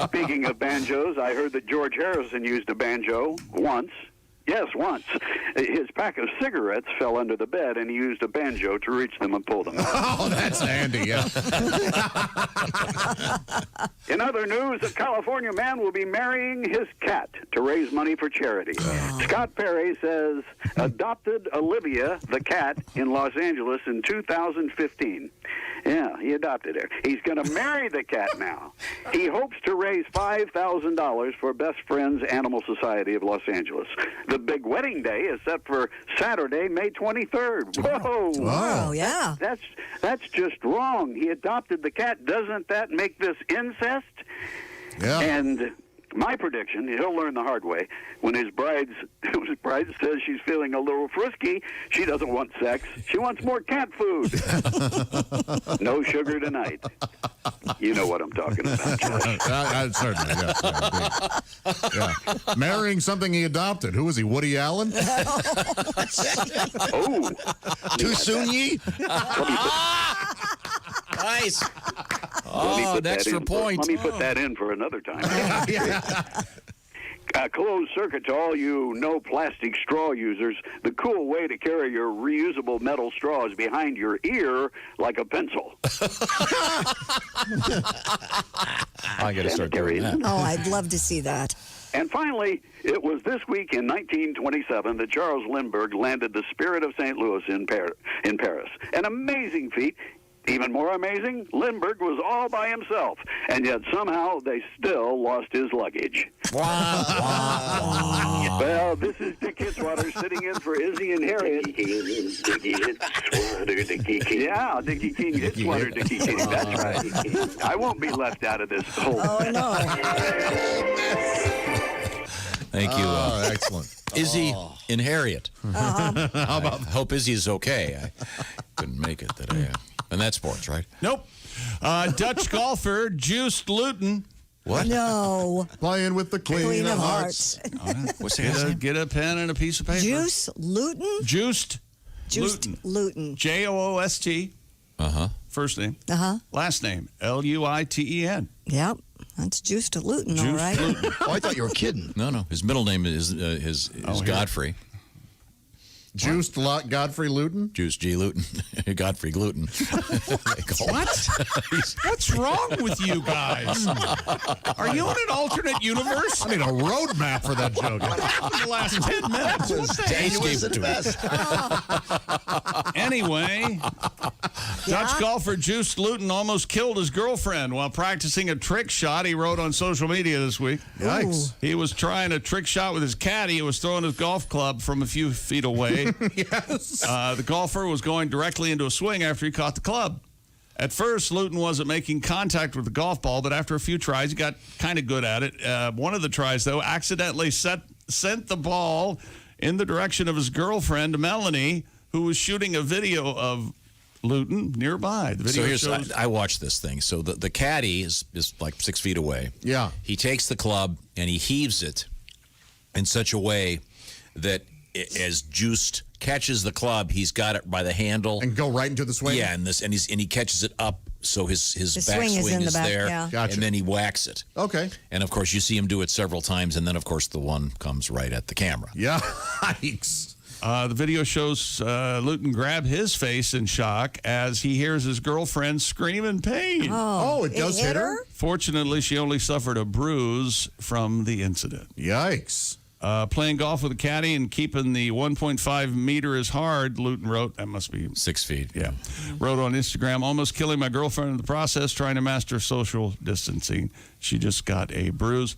Speaking of banjos, I heard that George Harrison used a banjo once. Yes, once. His pack of cigarettes fell under the bed, and he used a banjo to reach them and pull them out. Oh, that's handy, yeah. In other news, a California man will be marrying his cat to raise money for charity. Scott Perry says adopted Olivia, the cat, in Los Angeles in 2015. Yeah, he adopted her. He's going to marry the cat now. He hopes to raise $5,000 for Best Friends Animal Society of Los Angeles. The big wedding day is set for Saturday, May 23rd. Whoa! Wow, yeah. That's just wrong. He adopted the cat. Doesn't that make this incest? Yeah. And my prediction, he'll learn the hard way, when his bride says she's feeling a little frisky, she doesn't want sex. She wants more cat food. No sugar tonight. You know what I'm talking about, Josh. Certainly, yeah. Marrying something he adopted. Who is he, Woody Allen? Oh. Too soon, ye? Nice. Oh, an extra point. Let me put that in for another time. Closed circuit to all you no plastic straw users. The cool way to carry your reusable metal straws behind your ear like a pencil. I got to start doing that. Oh, I'd love to see that. And finally, it was this week in 1927 that Charles Lindbergh landed the Spirit of St. Louis in Paris. An amazing feat. Even more amazing, Lindbergh was all by himself, and yet somehow they still lost his luggage. Well, this is Dick Hitzwater sitting in for Izzy and Harriet. Dickie King. Yeah, Dickie King Hitzwater, Dickie King. That's right. I won't be left out of this whole. Oh, no. Thank you. Excellent. Izzy and Harriet. Uh-huh. How about? I hope Izzy's okay. I couldn't make it today. And that's sports, right? Nope. Dutch golfer Juiced Luton. What? No. Playing with the Queen of Hearts. What's that? Get a pen and a piece of paper. Juice Luton? Juiced Luton. Joost. Uh-huh. First name. Uh-huh. Last name. Luiten. Yep. That's Juice to Luton, all Juiced right. Luton. Oh, I thought you were kidding. No. His middle name is Godfrey. Juiced Godfrey Luton? Juice G. Luton. Godfrey Gluten. What? What's wrong with you guys? Are you in an alternate universe? I need a roadmap for that joke. What happened the last 10 minutes? What the heck? Anyway, Dutch golfer Juiced Luton almost killed his girlfriend while practicing a trick shot he wrote on social media this week. Yikes. He was trying a trick shot with his caddy who was throwing his golf club from a few feet away. Yes. The golfer was going directly into a swing after he caught the club. At first, Luton wasn't making contact with the golf ball, but after a few tries, he got kind of good at it. One of the tries, though, accidentally sent the ball in the direction of his girlfriend, Melanie, who was shooting a video of Luton nearby. The video shows. I watched this thing. So the caddy is like 6 feet away. Yeah. He takes the club and he heaves it in such a way that as Juiced catches the club, he's got it by the handle and go right into the swing. Yeah, and he catches it up, so his backswing is back, there, yeah. Gotcha. and then he whacks it. Okay. And of course, you see him do it several times, and then of course the one comes right at the camera. Yeah. Yikes. The video shows Luton grab his face in shock as he hears his girlfriend scream in pain. Oh, it does hit her? Fortunately, she only suffered a bruise from the incident. Yikes. Playing golf with a caddy and keeping the 1.5 meter is hard, Luton wrote. That must be 6 feet. Yeah. Wrote on Instagram, almost killing my girlfriend in the process, trying to master social distancing. She just got a bruise.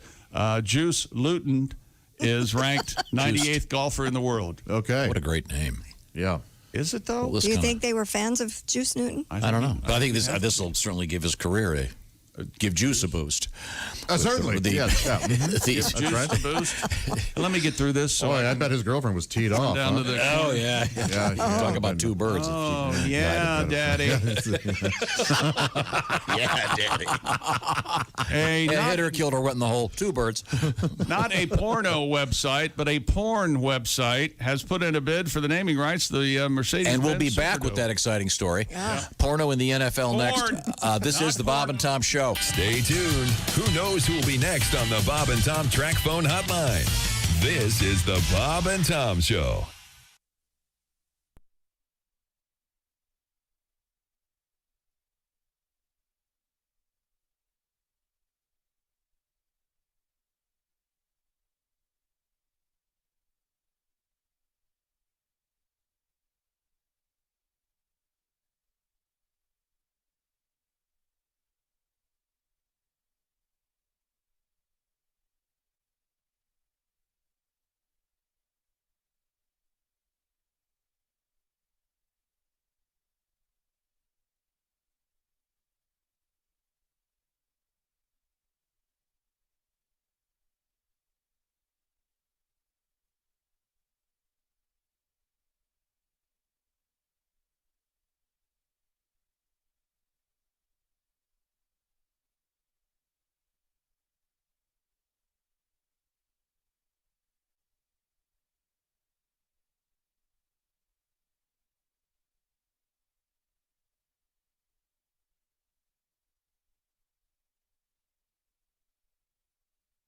Juice Luton is ranked 98th golfer in the world. Okay. What a great name. Yeah. Is it, though? Do you think they were fans of Juice Newton? I don't know. But I think this will certainly give his career give juice a boost. Certainly. Yes. Yeah. These Juice a boost. Let me get through this. So I bet his girlfriend was teed off. Down to the oh, yeah. Talk about two birds. Oh, yeah, Daddy. Yeah, Daddy. Hit her, killed her, went in the hole. Two birds. Not a porno website, but a porn website has put in a bid for the naming rights to the Mercedes. And we'll be back with that exciting story. Porno in the NFL next. This is the Bob and Tom Show. Stay tuned. Who knows who will be next on the Bob and Tom Track Phone Hotline? This is the Bob and Tom Show.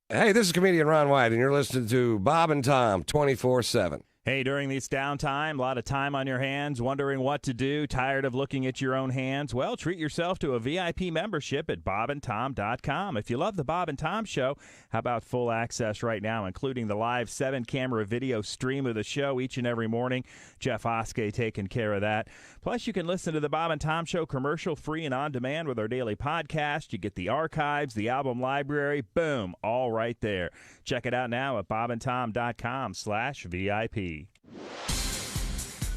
Hey, this is comedian Ron White, and you're listening to Bob and Tom 24/7. Hey, during this downtime, a lot of time on your hands, wondering what to do, tired of looking at your own hands? Well, treat yourself to a VIP membership at bobandtom.com. If you love the Bob and Tom Show, how about full access right now, including the live 7-camera video stream of the show each and every morning? Jeff Oskey taking care of that. Plus, you can listen to the Bob and Tom Show commercial-free and on-demand with our daily podcast. You get the archives, the album library, boom, all right there. Check it out now at bobandtom.com/VIP.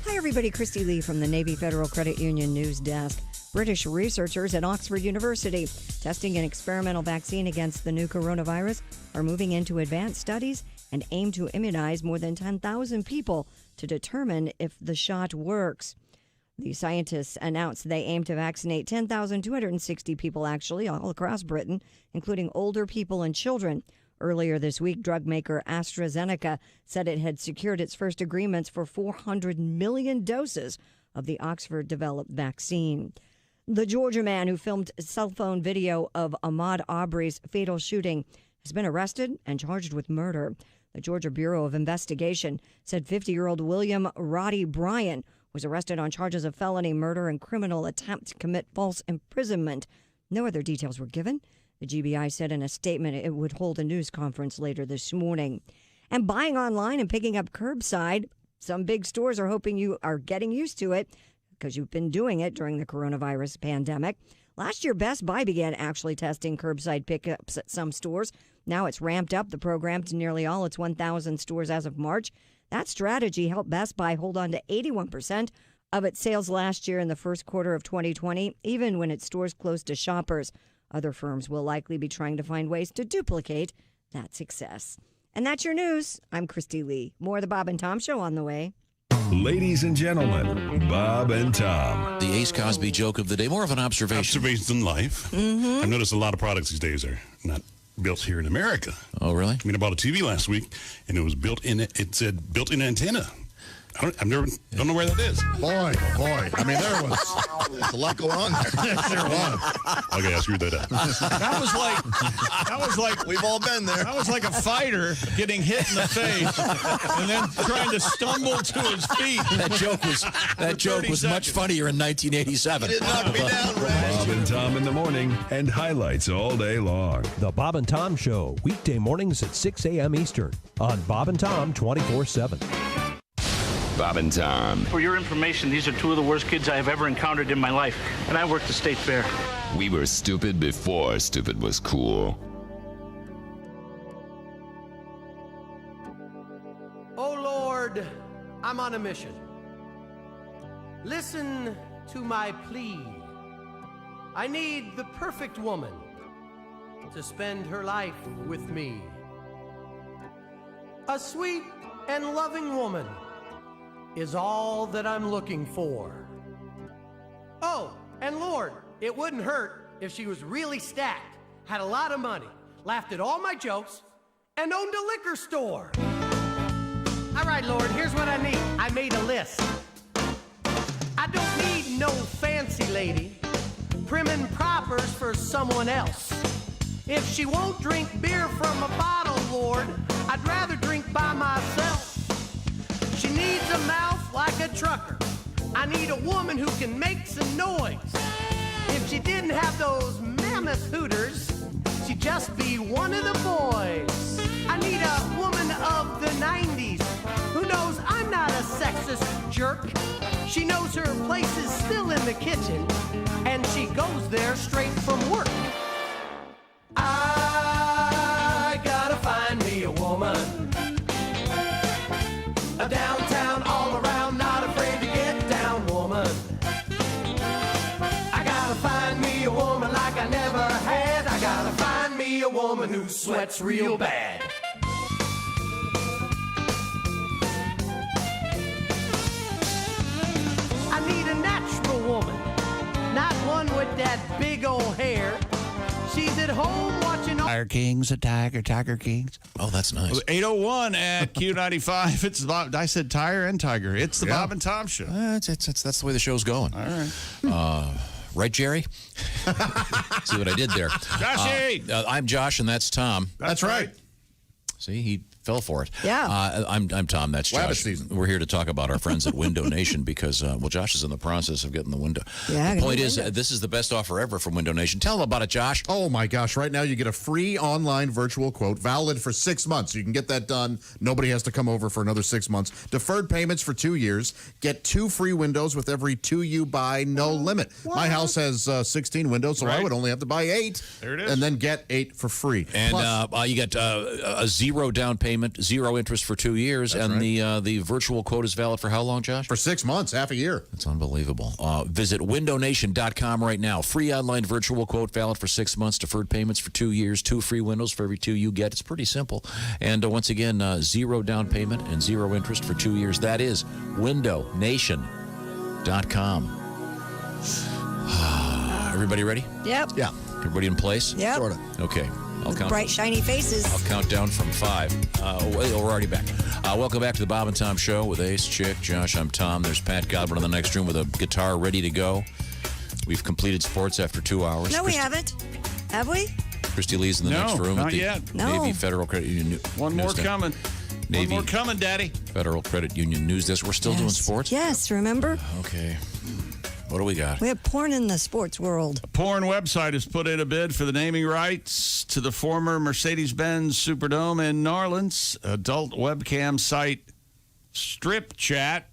Hi, everybody. Christy Lee from the Navy Federal Credit Union News Desk. British researchers at Oxford University testing an experimental vaccine against the new coronavirus are moving into advanced studies and aim to immunize more than 10,000 people to determine if the shot works. The scientists announced they aim to vaccinate 10,260 people, actually, all across Britain, including older people and children. Earlier this week, drug maker AstraZeneca said it had secured its first agreements for 400 million doses of the Oxford-developed vaccine. The Georgia man who filmed a cell phone video of Ahmaud Arbery's fatal shooting has been arrested and charged with murder. The Georgia Bureau of Investigation said 50-year-old William Roddy Bryan was arrested on charges of felony murder and criminal attempt to commit false imprisonment. No other details were given. The GBI said in a statement it would hold a news conference later this morning. And buying online and picking up curbside, some big stores are hoping you are getting used to it because you've been doing it during the coronavirus pandemic. Last year, Best Buy began actually testing curbside pickups at some stores. Now it's ramped up the program to nearly all its 1,000 stores as of March. That strategy helped Best Buy hold on to 81% of its sales last year in the first quarter of 2020, even when its stores closed to shoppers. Other firms will likely be trying to find ways to duplicate that success. And that's your news. I'm Christy Lee. More of the Bob and Tom Show on the way. Ladies and gentlemen, Bob and Tom. The Ace Cosby joke of the day, more of an observation. Observations in life. Mm-hmm. I've noticed a lot of products these days are not built here in America. Oh, really? I mean, I bought a TV last week, and it was built in. It said built-in antenna. Don't know where that is. Boy. I mean, there's a lot going on there. Sure was. Okay, I screwed that up. That was like We've all been there. That was like a fighter getting hit in the face and then trying to stumble to his feet. That joke was much funnier in 1987. You didn't knock me down, Ray. Bob and Tom in the morning and highlights all day long. The Bob and Tom Show, weekday mornings at 6 a.m. Eastern on Bob and Tom 24/7. Bob and Tom. For your information, these are two of the worst kids I have ever encountered in my life, and I worked the state fair. We were stupid before stupid was cool. Oh Lord, I'm on a mission. Listen to my plea. I need the perfect woman to spend her life with me. A sweet and loving woman is all that I'm looking for. Oh, and Lord, it wouldn't hurt if she was really stacked, had a lot of money, laughed at all my jokes, and owned a liquor store. All right, Lord, here's what I need. I made a list. I don't need no fancy lady, prim and propers for someone else. If she won't drink beer from a bottle, Lord, I'd rather drink by myself. She needs a mouth like a trucker. I need a woman who can make some noise. If she didn't have those mammoth hooters, she'd just be one of the boys. I need a woman of the 90s who knows I'm not a sexist jerk. She knows her place is still in the kitchen, and she goes there straight from work. I gotta find me a woman, a downtown, all around, not afraid to get down woman. I gotta find me a woman like I never had. I gotta find me a woman who sweats real bad. I need a natural woman, not one with that big old hair. She's at home watching all... Tiger Kings, Tiger Kings. Oh, that's nice. 8:01 at Q95. It's Bob. I said Tire and Tiger. It's the Bob and Tom Show. That's the way the show's going. All right. Right, Jerry? See what I did there. Joshy! I'm Josh, and that's Tom. That's right. See, he fell for it. Yeah. I'm Tom. That's Rabbit Josh. season. We're here to talk about our friends at Window Nation because, Josh is in the process of getting the window. Yeah, The point get is, the window. this is the best offer ever from Window Nation. Tell them about it, Josh. Oh my gosh, right now you get a free online virtual quote valid for 6 months. You can get that done. Nobody has to come over for another 6 months. Deferred payments for 2 years. Get 2 free windows with every 2 you buy, no limit. My house has 16 windows, so I would only have to buy 8. There it is. And then get 8 for free. And Plus, you get a 0 down payment, 0 interest for 2 years, That's and right. the virtual quote is valid for how long, Josh? for 6 months, half a year. That's unbelievable. Visit windownation.com right now. Free online virtual quote valid for 6 months, deferred payments for 2 years, 2 free windows for every 2 you get. It's pretty simple. And once again, 0 down payment and 0 interest for 2 years. That is windownation.com. Everybody ready? Yep. Yeah. Everybody in place? Yep. Sort of. Okay. I'll count. Bright, shiny faces. I'll count down from 5. We're already back. Welcome back to the Bob and Tom Show with Ace, Chick, Josh. I'm Tom. There's Pat Godwin in the next room with a guitar ready to go. We've completed sports after 2 hours. No, we haven't. Have we? Christy Lee's in the No, next room not at the yet. No. Navy Federal Credit Union. One more Newsdesk. coming. Navy One more coming, Daddy. Federal Credit Union News Desk. We're still doing sports? Yes, remember? Okay. What do we got? We have porn in the sports world. A porn website has put in a bid for the naming rights to the former Mercedes-Benz Superdome in New Orleans. Adult webcam site Strip Chat.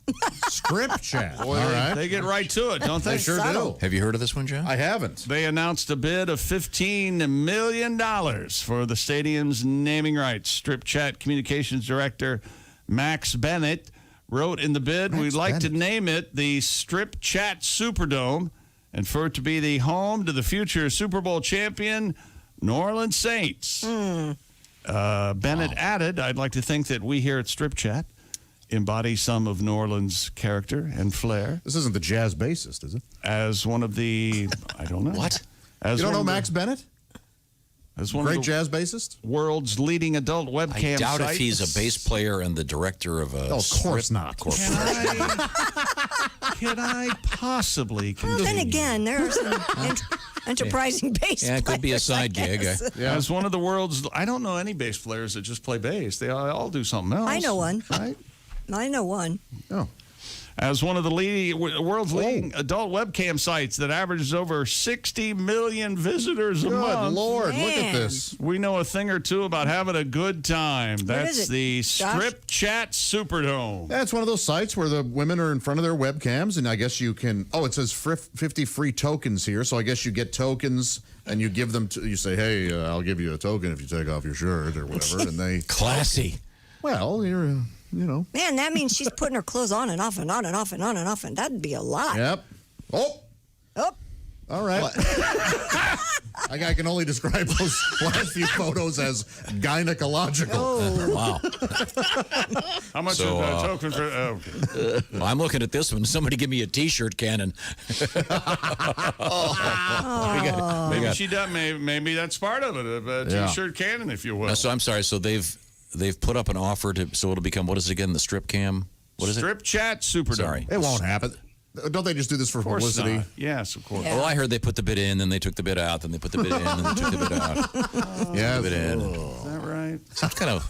Strip Chat. Boy, All right. they get right to it, don't they? They sure do. Have you heard of this one, John? I haven't. They announced a bid of $15 million for the stadium's naming rights. Strip Chat Communications Director Max Bennett wrote in the bid, Max we'd like to Bennett. name it the Strip Chat Superdome and for it to be the home to the future Super Bowl champion New Orleans Saints. Bennett added, I'd like to think that we here at Strip Chat embody some of New Orleans' character and flair. This isn't the jazz bassist, is it? As one of the, I don't know. What? As You don't one know of the- Max Bennett? As one Great of the jazz bassist? world's leading adult webcam I doubt site. if he's a bass player and the director of a Oh, of course not. Can I possibly Well, then continue? again, there are some enterprising bass Yeah, it could be a players, I side gig. guess. As one of the world's, I don't know any bass players that just play bass. They all do something else. I know one. Right? I know one. Oh. As one of the world's leading adult webcam sites that averages over 60 million visitors a Good month. Lord, look Man. at this. We know a thing or two about having a good time. That's is it, the Josh? Strip Chat Superdome. Yeah, it's one of those sites where the women are in front of their webcams, and I guess you can. Oh, it says 50 free tokens here, so I guess you get tokens and you give them to. You say, "Hey, I'll give you a token if you take off your shirt or whatever," and they. Classy. Well, you're, you know. Man, that means she's putting her clothes on and off and on and off and on and off, and that'd be a lot. Yep. Oh. Oh. All right. I can only describe those last few photos as gynecological. Oh. Wow. How much So, is a token for? Okay. Well, I'm looking at this one. Somebody give me a T-shirt cannon. Maybe she does. Maybe that's part of it. A T-shirt cannon, if you will. So I'm sorry. So they've put up an offer so it'll become, what is it again? The strip cam. What is it? Strip chat Superdome. Sorry. It won't happen. Don't they just do this for publicity? Not. Yes, of course. Yeah. Well, I heard they put the bid in, then they took the bid out, then they put the bid in, then they took the bid out. Yeah. The bid in. Is that right? It's kind of.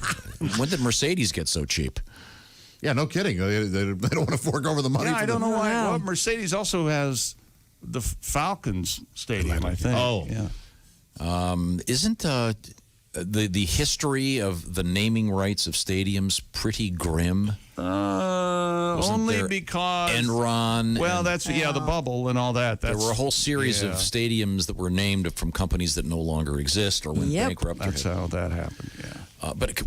When did Mercedes get so cheap? Yeah, no kidding. They don't want to fork over the money. Yeah, for I don't know why. Wow. Well, Mercedes also has the Falcons Stadium, I think. Oh. Yeah. Isn't the history of the naming rights of stadiums pretty grim? Only there because Enron. Well, that's the bubble and all that. There were a whole series of stadiums that were named from companies that no longer exist or went bankrupt. That's how that happened. Yeah. But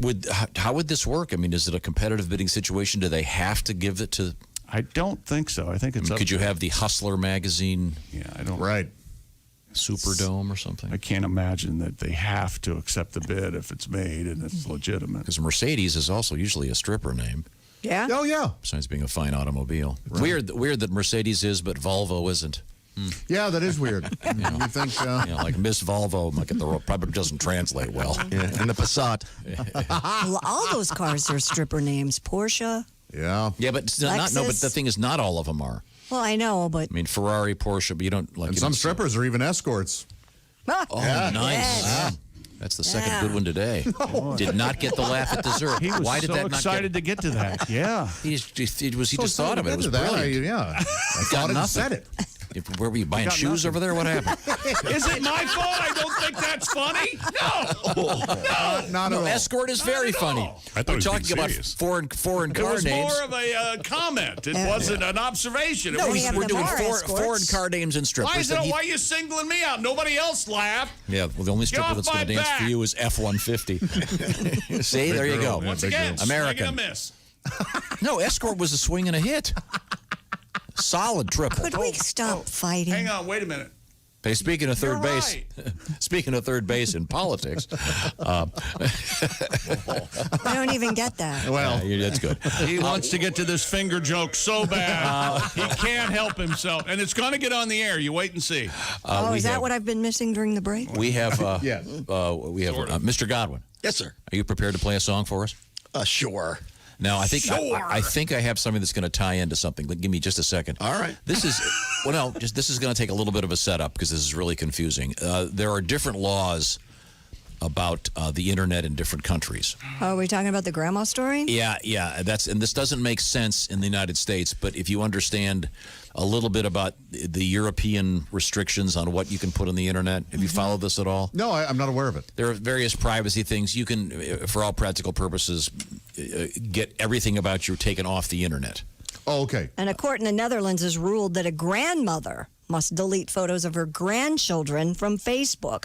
how would this work? I mean, is it a competitive bidding situation? Do they have to give it to? I don't think so. I think it's. Could you have the Hustler magazine? Yeah, I don't. Right. Superdome or something? I can't imagine that they have to accept the bid if it's made and it's legitimate. Because Mercedes is also usually a stripper name. Yeah. Oh, yeah. Besides being a fine automobile. Right. Weird that Mercedes is, but Volvo isn't. Yeah, that is weird. You think? Like Miss Volvo, probably doesn't translate well. Yeah, and the Passat. Well, all those cars are stripper names. Porsche. Yeah. Yeah, but but the thing is, not all of them are. Well, I know, but I mean, Ferrari, Porsche, but you don't like. And some strippers are even escorts. Oh, Yeah. nice. Yes. That's the second good one today. Did not get the laugh at dessert. He was Why did so that not excited to get to that. Yeah. He just thought of it. It was that. brilliant. I thought it and said it. Where were you buying shoes over there? What happened? Is it my fault? I don't think that's funny. No. Not at all. Escort is very funny. I thought We're he was being talking about serious. foreign It car was names. more of a comment. It wasn't an observation. No, we have We're them doing are escorts. foreign car names and strippers. Why are you singling me out? Nobody else laughed. Yeah, well, the only stripper off that's going to my dance for back. you is F-150. See, there you go. Once again, American. swing and a miss. No, Escort was a swing and a hit. Solid triple. could we stop fighting? Hang on, wait a minute. Hey, speaking of third You're base, right. speaking of third base in politics, I don't even get that. Well, that's good. He wants to get to this finger joke so bad. He can't help himself. And it's going to get on the air. You wait and see. Is that what I've been missing during the break? We have, Yes. Mr. Godwin. Yes, sir. Are you prepared to play a song for us? Sure. Now, I think I have something that's going to tie into something. Give me just a second. All right. This is this is going to take a little bit of a setup because this is really confusing. There are different laws about the internet in different countries. Oh, are we talking about the grandma story? Yeah. And this doesn't make sense in the United States, but if you understand a little bit about the European restrictions on what you can put on the internet, have you followed this at all? No, I'm not aware of it. There are various privacy things. You can, for all practical purposes, get everything about you taken off the internet. Oh, okay. And a court in the Netherlands has ruled that a grandmother must delete photos of her grandchildren from Facebook.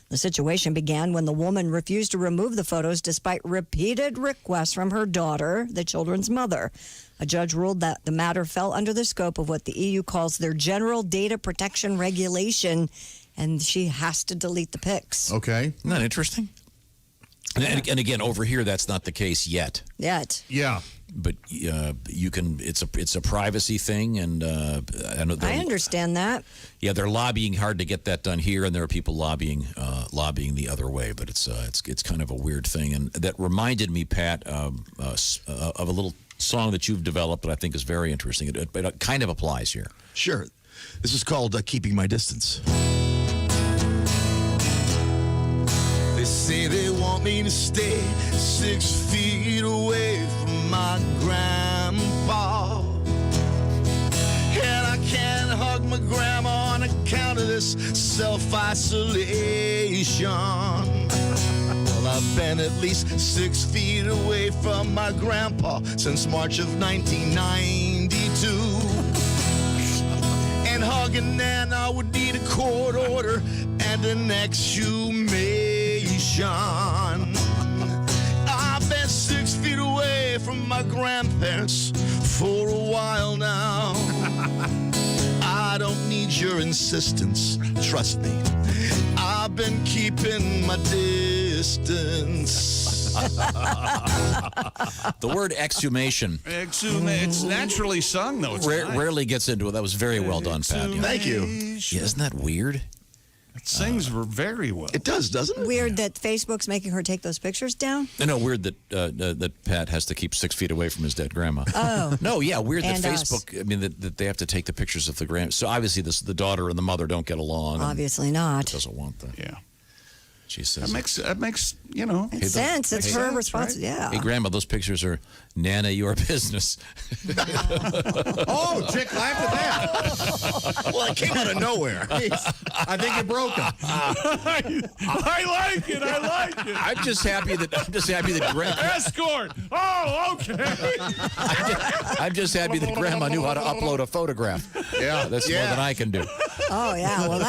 The situation began when the woman refused to remove the photos despite repeated requests from her daughter, the children's mother. A judge ruled that the matter fell under the scope of what the EU calls their General Data Protection Regulation, and she has to delete the pics. Okay. Isn't that interesting? And again, over here, that's not the case yet. Yet. Yeah. But you can. It's a privacy thing, and I understand that. Yeah, they're lobbying hard to get that done here, and there are people lobbying the other way. But it's kind of a weird thing, and that reminded me, Pat, of a little song that you've developed that I think is very interesting. It kind of applies here. Sure. This is called Keeping My Distance. They say they want me to stay 6 feet away from my grandpa. And I can't hug my grandma on account of this self-isolation. Well, I've been at least 6 feet away from my grandpa since March of 1992. And hugging Nana would need a court order and an exhumation. I've been 6 feet away from my grandparents for a while now. I don't need your insistence, trust me. I've I've been keeping my distance. The word exhumation. It's naturally sung, though. It's nice. Rarely gets into it. That was very well done, Pat. Yeah. Thank you. Yeah, isn't that weird? It sings very well. It does, doesn't it? Weird that Facebook's making her take those pictures down. No, weird that that Pat has to keep 6 feet away from his dead grandma. Oh. No, yeah, weird that And us. Facebook, I mean, that they have to take the pictures of the grandma. So obviously the daughter and the mother don't get along. Obviously not. Doesn't want that. Yeah. She says that makes you know. Makes sense. It's her responsibility. Right? Yeah. Hey, Grandma, those pictures are Nana, your business. Oh, Chick laughed at that. Well, it came out of nowhere. I think you broke him. I like it. I'm just happy that Grandma. Escort. Oh, okay. I'm just happy that Grandma knew how to upload a photograph. Yeah, that's more than I can do. Oh yeah. Well,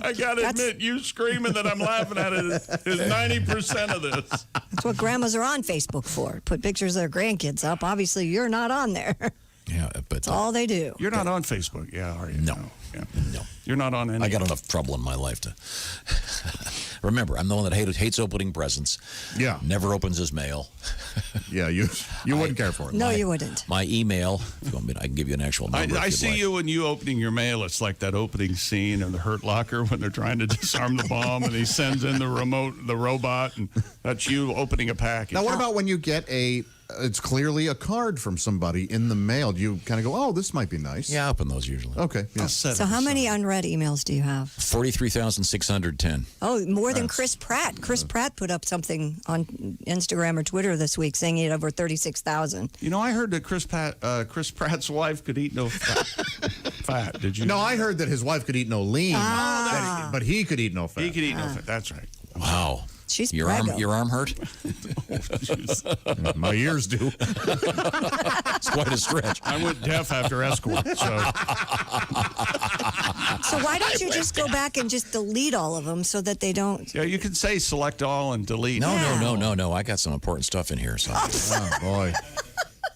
I gotta admit, you screaming that I'm laughing at it is 90% of this. that's what grandmas are on Facebook for. Put pictures of their grandkids up. Obviously, you're not on there. Yeah, but That's all they do. You're not on Facebook, are you? No. Yeah. No. You're not on any. I got enough trouble in my life to. Remember, I'm the one that hates opening presents. Yeah. Never opens his mail. Yeah, you wouldn't care for it. No, you wouldn't. My email. If you want me to, I can give you an actual number. I if you'd see like. you when you opening your mail. It's like that opening scene in the Hurt Locker when they're trying to disarm the bomb, and he sends in the robot, and that's you opening a package. Now, what about when you get it's clearly a card from somebody in the mail? Do you kind of go, oh, this might be nice? Yeah, I open those usually. Okay. Yeah. So how many unread emails do you have? 43,610. Oh, more than Chris Pratt. Chris Pratt put up something on Instagram or Twitter this week saying he had over 36,000. You know, I heard that Chris Pratt's wife could eat no fat. Did you? No, I heard that his wife could eat no lean, but he could eat no fat. He could eat no fat. That's right. Wow. She's your arm hurt? My ears do. It's quite a stretch. I went deaf after Escort. So why don't you just go back and just delete all of them so that they don't? Yeah, you can say select all and delete. No. I got some important stuff in here. So. Oh, boy.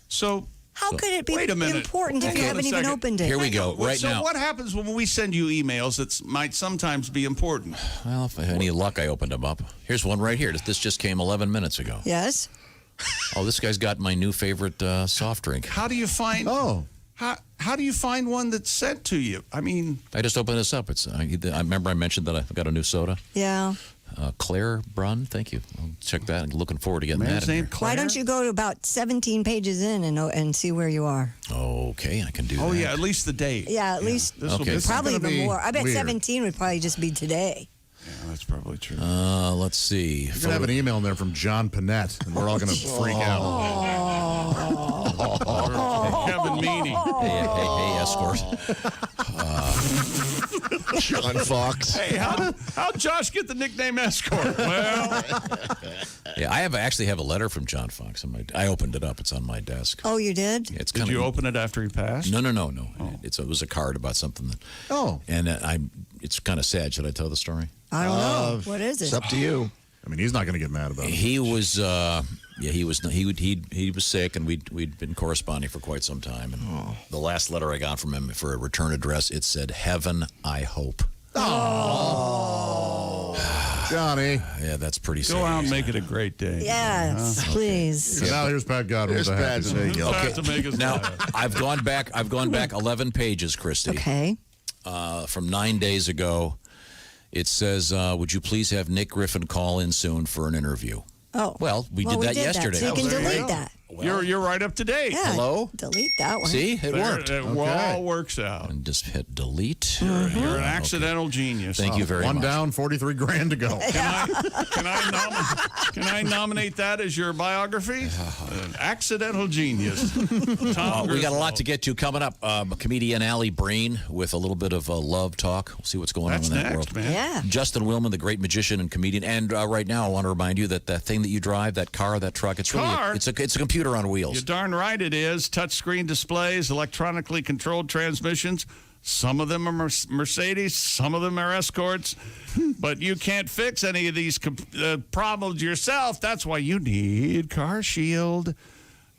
So. How could it be important if you haven't even opened it? Here we go, right now. So what happens when we send you emails that might sometimes be important? Well, if I had any luck, I opened them up. Here's one right here. This just came 11 minutes ago. Yes? Oh, this guy's got my new favorite soft drink. How do you find... Oh. How do you find one that's sent to you? I mean... I just opened this up. I remember I mentioned that I got a new soda. Yeah. Claire Brunn, thank you. I'll check that. I'm looking forward to getting that in here. Why don't you go to about 17 pages in and see where you are? Okay, I can do that. Oh, yeah, at least the date. Yeah, at least probably even more. I bet 17 would probably just be today. Yeah, that's probably true. Let's see. You're going to have an email in there from John Panette, and we're all going to freak out. Kevin Meaney. Hey, escort. John Fox. Hey, how'd Josh get the nickname Escort? Well, yeah, I actually have a letter from John Fox. I opened it up. It's on my desk. Oh, you did? It's did you open it after he passed? No. Oh. It was a card about something that. Oh. And it's kind of sad. Should I tell the story? I don't know. What is it? It's up to you. I mean, he's not going to get mad about it. He was, he was sick, and we'd been corresponding for quite some time. And the last letter I got from him for a return address, it said, "Heaven, I hope." Oh, Johnny. Yeah, that's pretty sad. Go out and make it a great day. Yes, please. So now here's Pat Godwin. Here's Pat. There you go. Now I've gone back 11 pages, Christy. Okay. From 9 days ago. It says, would you please have Nick Griffin call in soon for an interview? Oh. Well, we did that yesterday. So you can delete that. Well, you're right up to date. Yeah, hello? Delete that one. See? It worked. It all works out. And just hit delete. You're an accidental genius. Thank you very much. One down, 43 grand to go. Can I nominate that as your biography? An accidental genius. We got a lot to get to coming up. Comedian Allie Breen with a little bit of love talk. We'll see what's going on in that world. Man. Yeah. Justin Willman, the great magician and comedian. And right now, I want to remind you that that thing that you drive, that car, that truck, it's really it's a computer on wheels. You're darn right it is. Touchscreen displays, electronically controlled transmissions. Some of them are Mercedes, some of them are Escorts. But you can't fix any of these problems yourself. That's why you need Car Shield.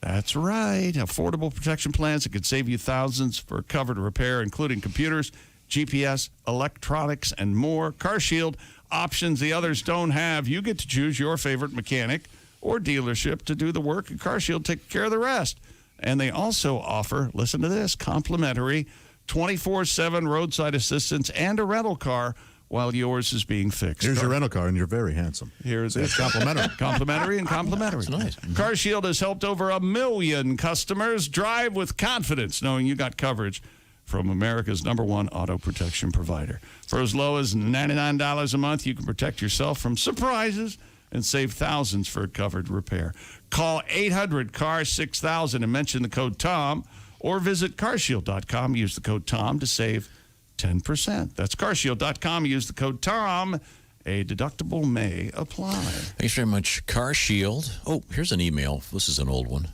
That's right. Affordable protection plans that could save you thousands for covered repair, including computers, GPS, electronics, and more. Car Shield options the others don't have. You get to choose your favorite mechanic or dealership to do the work, and CarShield takes care of the rest. And they also offer, listen to this, complimentary 24/7 roadside assistance and a rental car while yours is being fixed. Here's your rental car, and you're very handsome. Here's it. Complimentary. Complimentary and complimentary. That's nice. CarShield has helped over 1 million customers drive with confidence, knowing you got coverage from America's #1 auto protection provider. For as low as $99 a month, you can protect yourself from surprises and save thousands for a covered repair. Call 800-CAR-6000 and mention the code TOM, or visit carshield.com. Use the code TOM to save 10%. That's carshield.com. Use the code TOM. A deductible may apply. Thanks very much, CarShield. Oh, here's an email. This is an old one.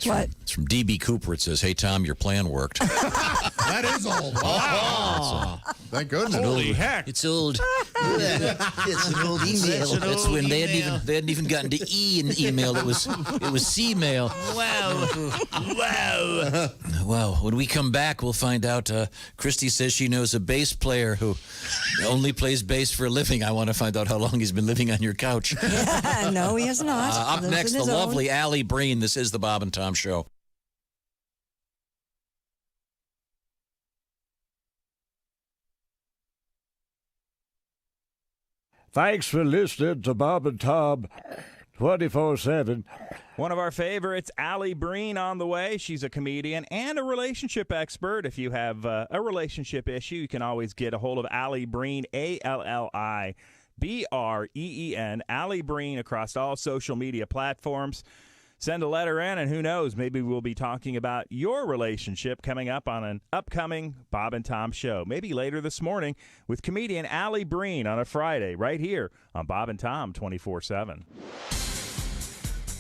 It's from DB Cooper. It says, "Hey, Tom, your plan worked." That is old. Wow. Thank goodness. Holy heck. It's old. It's an old email. That's when they hadn't even gotten to E in email. It was C-mail. Wow. Well, when we come back, we'll find out. Christy says she knows a bass player who only plays bass for a living. I want to find out how long he's been living on your couch. No, he has not. Up Lives next, in the his own. lovely Allie Breen. This is the Bob and Tom Show. Thanks for listening to Bob and Tom 24/7. One of our favorites, Allie Breen, on the way. She's a comedian and a relationship expert. If you have a relationship issue, you can always get a hold of Allie Breen, ALLIBREEN, Allie Breen, across all social media platforms. Send a letter in, and who knows, maybe we'll be talking about your relationship coming up on an upcoming Bob and Tom show. Maybe later this morning with comedian Allie Breen on a Friday right here on Bob and Tom 24/7.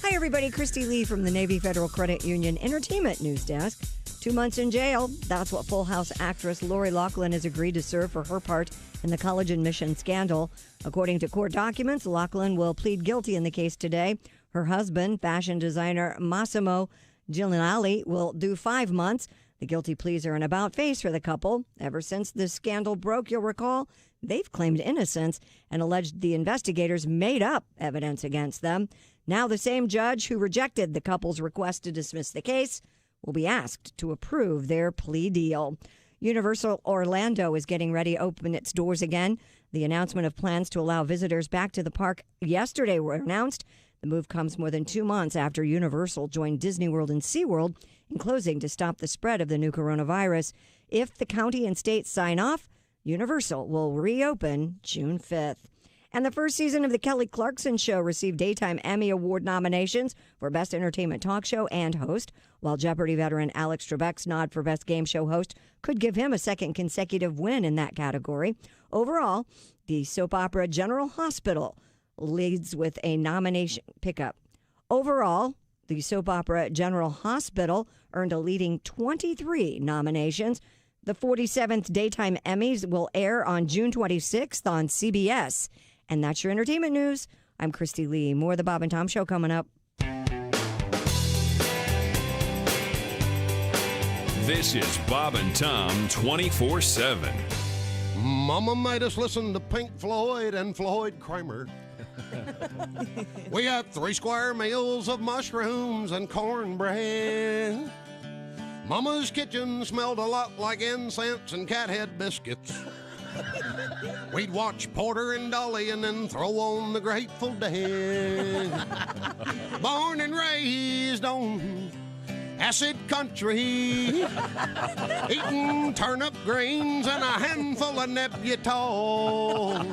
Hi, everybody. Christy Lee from the Navy Federal Credit Union Entertainment News Desk. 2 months in jail. That's what Full House actress Loughlin has agreed to serve for her part in the college admission scandal. According to court documents, Loughlin will plead guilty in the case today. Her husband, fashion designer Massimo Giuliani, will do 5 months. The guilty pleas are an about face for the couple. Ever since this scandal broke, you'll recall, they've claimed innocence and alleged the investigators made up evidence against them. Now the same judge who rejected the couple's request to dismiss the case will be asked to approve their plea deal. Universal Orlando is getting ready to open its doors again. The announcement of plans to allow visitors back to the park yesterday were announced. The move comes more than 2 months after Universal joined Disney World and SeaWorld in closing to stop the spread of the new coronavirus. If the county and state sign off, Universal will reopen June 5th. And the first season of The Kelly Clarkson Show received Daytime Emmy Award nominations for Best Entertainment Talk Show and Host, while Jeopardy veteran Alex Trebek's nod for Best Game Show Host could give him a second consecutive win in that category. Overall, the soap opera General Hospital leads with a nomination pickup. Overall, the soap opera General Hospital earned a leading 23 nominations. The 47th Daytime Emmys will air on June 26th on CBS. And that's your entertainment news. I'm Christy Lee. More of the Bob and Tom Show coming up. This is Bob and Tom 24/7. Mama made us listen to Pink Floyd and Floyd Kramer. We had 3 square meals of mushrooms and cornbread. Mama's kitchen smelled a lot like incense and cathead biscuits. We'd watch Porter and Dolly and then throw on the Grateful Dead. Born and raised on acid country, eating turnip greens and a handful of Nebutol.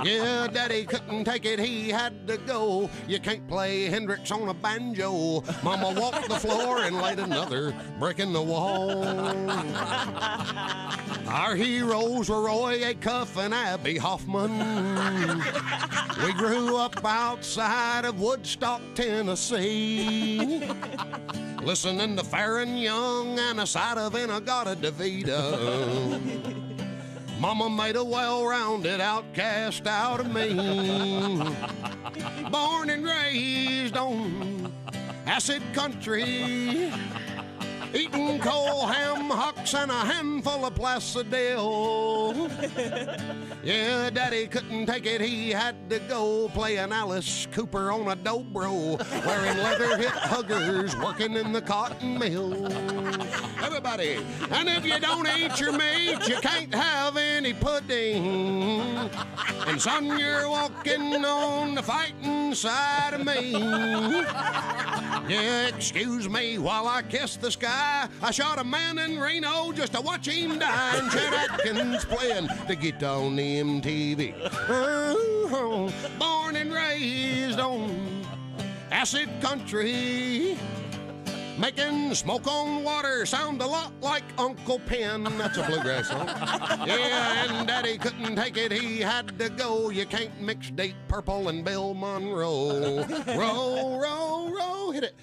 Yeah, Daddy couldn't take it, he had to go. You can't play Hendrix on a banjo. Mama walked the floor and laid another brick in the wall. Our heroes were Roy Acuff and Abby Hoffman. We grew up outside of Woodstock, Tennessee, listening to Farron Young and a side of Inagata DeVita. Mama made a well-rounded outcast out of me. Born and raised on acid country, eating cold ham hocks and a handful of Placidale. Yeah, Daddy couldn't take it. He had to go playing Alice Cooper on a dobro, wearing leather hip huggers, working in the cotton mill. Everybody, and if you don't eat your meat, you can't have any pudding. And son, you're walking on the fighting side of me. Yeah, excuse me while I kiss the sky. I shot a man in Reno just to watch him die. And Chet Atkins playing the guitar on the MTV. Born and raised on acid country, making smoke on water sound a lot like Uncle Pen. That's a bluegrass song. Yeah, and Daddy couldn't take it. He had to go. You can't mix Deep Purple and Bill Monroe. Roll, roll, roll, hit it.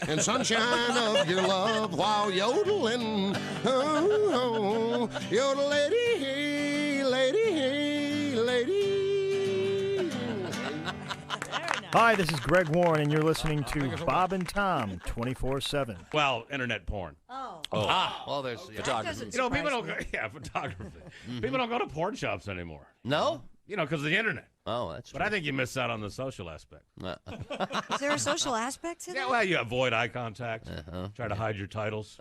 And sunshine of your love while yodeling. Oh, oh, yodel lady, lady, lady. Hi, this is Greg Warren, and you're listening to Bob and Tom 24/7. Well, internet porn. Oh. Well, there's photography. You know, people don't go, photography. People don't go to porn shops anymore. No? You know, because of the internet. Oh, that's true. But I think you miss out on the social aspect. Is there a social aspect to that? Yeah, well, you avoid eye contact. Try to hide your titles.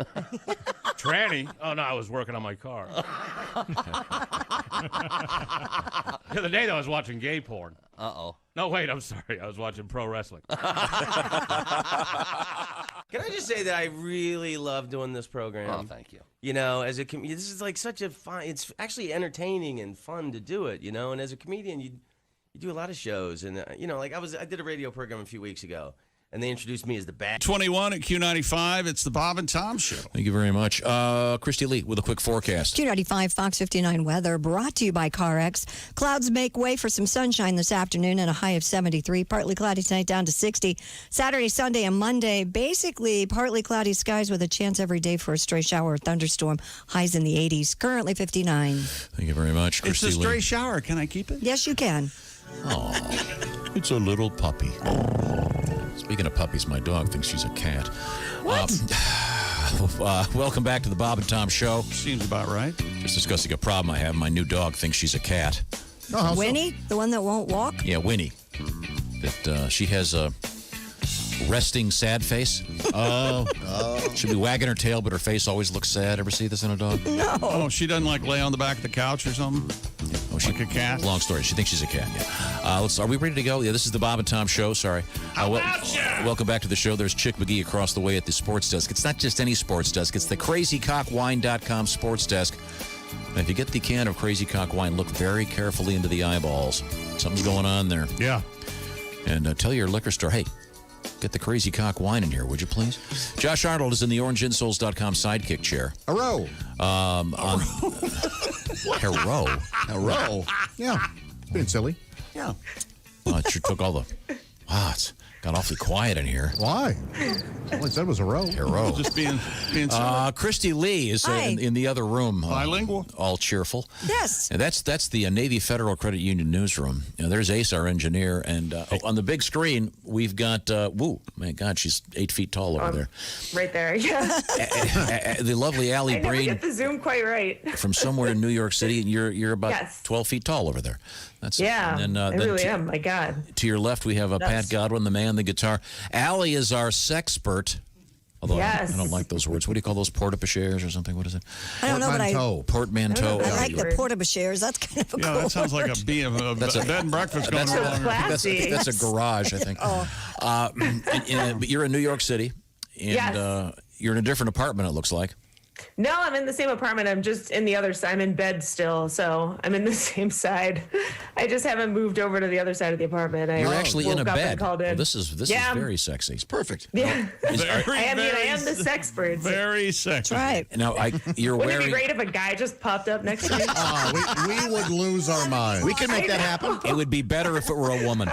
Tranny. Oh, no, I was working on my car. The other day, though, I was watching gay porn. Uh-oh. No, wait, I'm sorry. I was watching pro wrestling. Can I just say that I really love doing this program? Oh, thank you. You know, as a this is like such a fun. It's actually entertaining and fun to do it. You know, and as a comedian, you do a lot of shows, and you know, like I did a radio program a few weeks ago, and they introduced me as the bad 21 at Q95. It's the Bob and Tom Show. Thank you very much. Christy Lee with a quick forecast. Q95 Fox 59 weather brought to you by CarX. Clouds make way for some sunshine this afternoon and a high of 73. Partly cloudy tonight down to 60. Saturday, Sunday, and Monday, basically partly cloudy skies with a chance every day for a stray shower or thunderstorm. Highs in the 80s. Currently 59. Thank you very much, Christy It's a Lee. stray shower. Can I keep it? Yes, you can. Oh, it's a little puppy. Speaking of puppies, my dog thinks she's a cat. What? Welcome back to the Bob and Tom Show. Seems about right. Just discussing a problem I have. My new dog thinks she's a cat. Oh, Winnie? The one that won't walk? Yeah, Winnie. That she has a resting sad face. Oh. She'll be wagging her tail, but her face always looks sad. Ever see this in a dog? No. Oh, she doesn't like lay on the back of the couch or something? Oh, Like a cat? Long story. She thinks she's a cat. Yeah. Are we ready to go? Yeah, this is the Bob and Tom Show. Sorry. Welcome back to the show. There's Chick McGee across the way at the sports desk. It's not just any sports desk. It's the crazycockwine.com sports desk. Now, if you get the can of Crazy Cock Wine, look very carefully into the eyeballs. Something's going on there. Yeah. And tell your liquor store, hey, get the Crazy Cock Wine in here, would you please? Josh Arnold is in the orangeinsoles.com sidekick chair. A row. Hero. Hero. Yeah. Being silly. Yeah. It sure took all the... Wow, it's got awfully quiet in here. Why? All I said was a row. Hero. Just being silly. Christy Lee is in the other room. Bilingual. All cheerful. Yes. And that's the Navy Federal Credit Union newsroom. There's Ace, our engineer, and on the big screen we've got my God, she's 8 feet tall over there. Right there, yeah. The lovely Allie I never Breen get the zoom quite right. from somewhere in New York City, and you're about 12 feet tall over there. That's yeah. And then, I really am. My God. To your left, we have Pat Godwin, the man, the guitar. Allie is our sexpert. Although yes. I don't like those words. What do you call those? Porte-a-bachers or something? What is it? I don't know, but Portmanteau. I like the porte-a-bachers. That's kind of a cool that sounds like word. a bed and breakfast going along. I think that's a garage, I think. But you're in New York City, and you're in a different apartment, it looks like. No, I'm in the same apartment. I'm just in the other side. I'm in bed still, so I'm in the same side. I just haven't moved over to the other side of the apartment. You're actually in a bed. Called in. Well, this is very sexy. It's perfect. Yeah. I am the sexpert. Very sexy. That's right. Now, you're Wouldn't wearing... it be great if a guy just popped up next to me? We would lose our minds. We can make that happen. It would be better if it were a woman.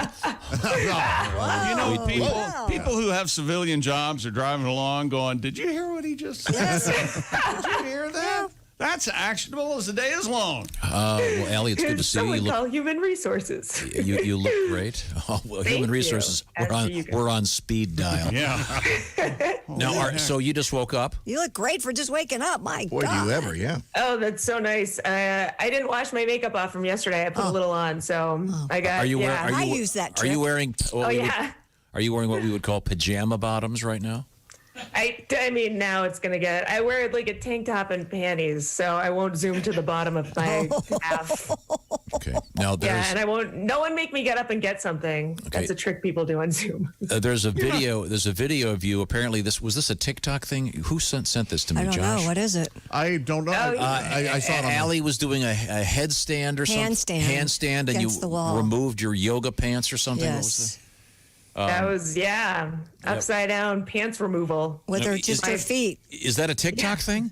You know, people who have civilian jobs are driving along going, did you hear what he just said? Did you hear that? That's actionable as the day is long. Well, Allie, it's good to see you. Someone You call look, human resources. you look great. Oh, well, Thank human you. resources. We're on speed dial. Yeah. Now, so you just woke up? You look great for just waking up. My God. Yeah. Oh, that's so nice. I didn't wash my makeup off from yesterday. I put a little on, so I got. Are you yeah. wearing? I use that Are you trick. wearing? Oh yeah. Are you wearing what we would call pajama bottoms right now? I mean, now it's gonna get. I wear like a tank top and panties, so I won't zoom to the bottom of my calf. Okay. Now there's. Yeah, and I won't. No one make me get up and get something. Okay. That's a trick people do on Zoom. There's a video. There's a video of you. Apparently, was this a TikTok thing? Who sent this to me? I don't Josh? know. What is it? I don't know. I saw it on Allie was doing a headstand or something. Handstand, and against the wall. removed your yoga pants or something. What was Yes. That was upside down pants removal With her her feet. Is that a TikTok thing?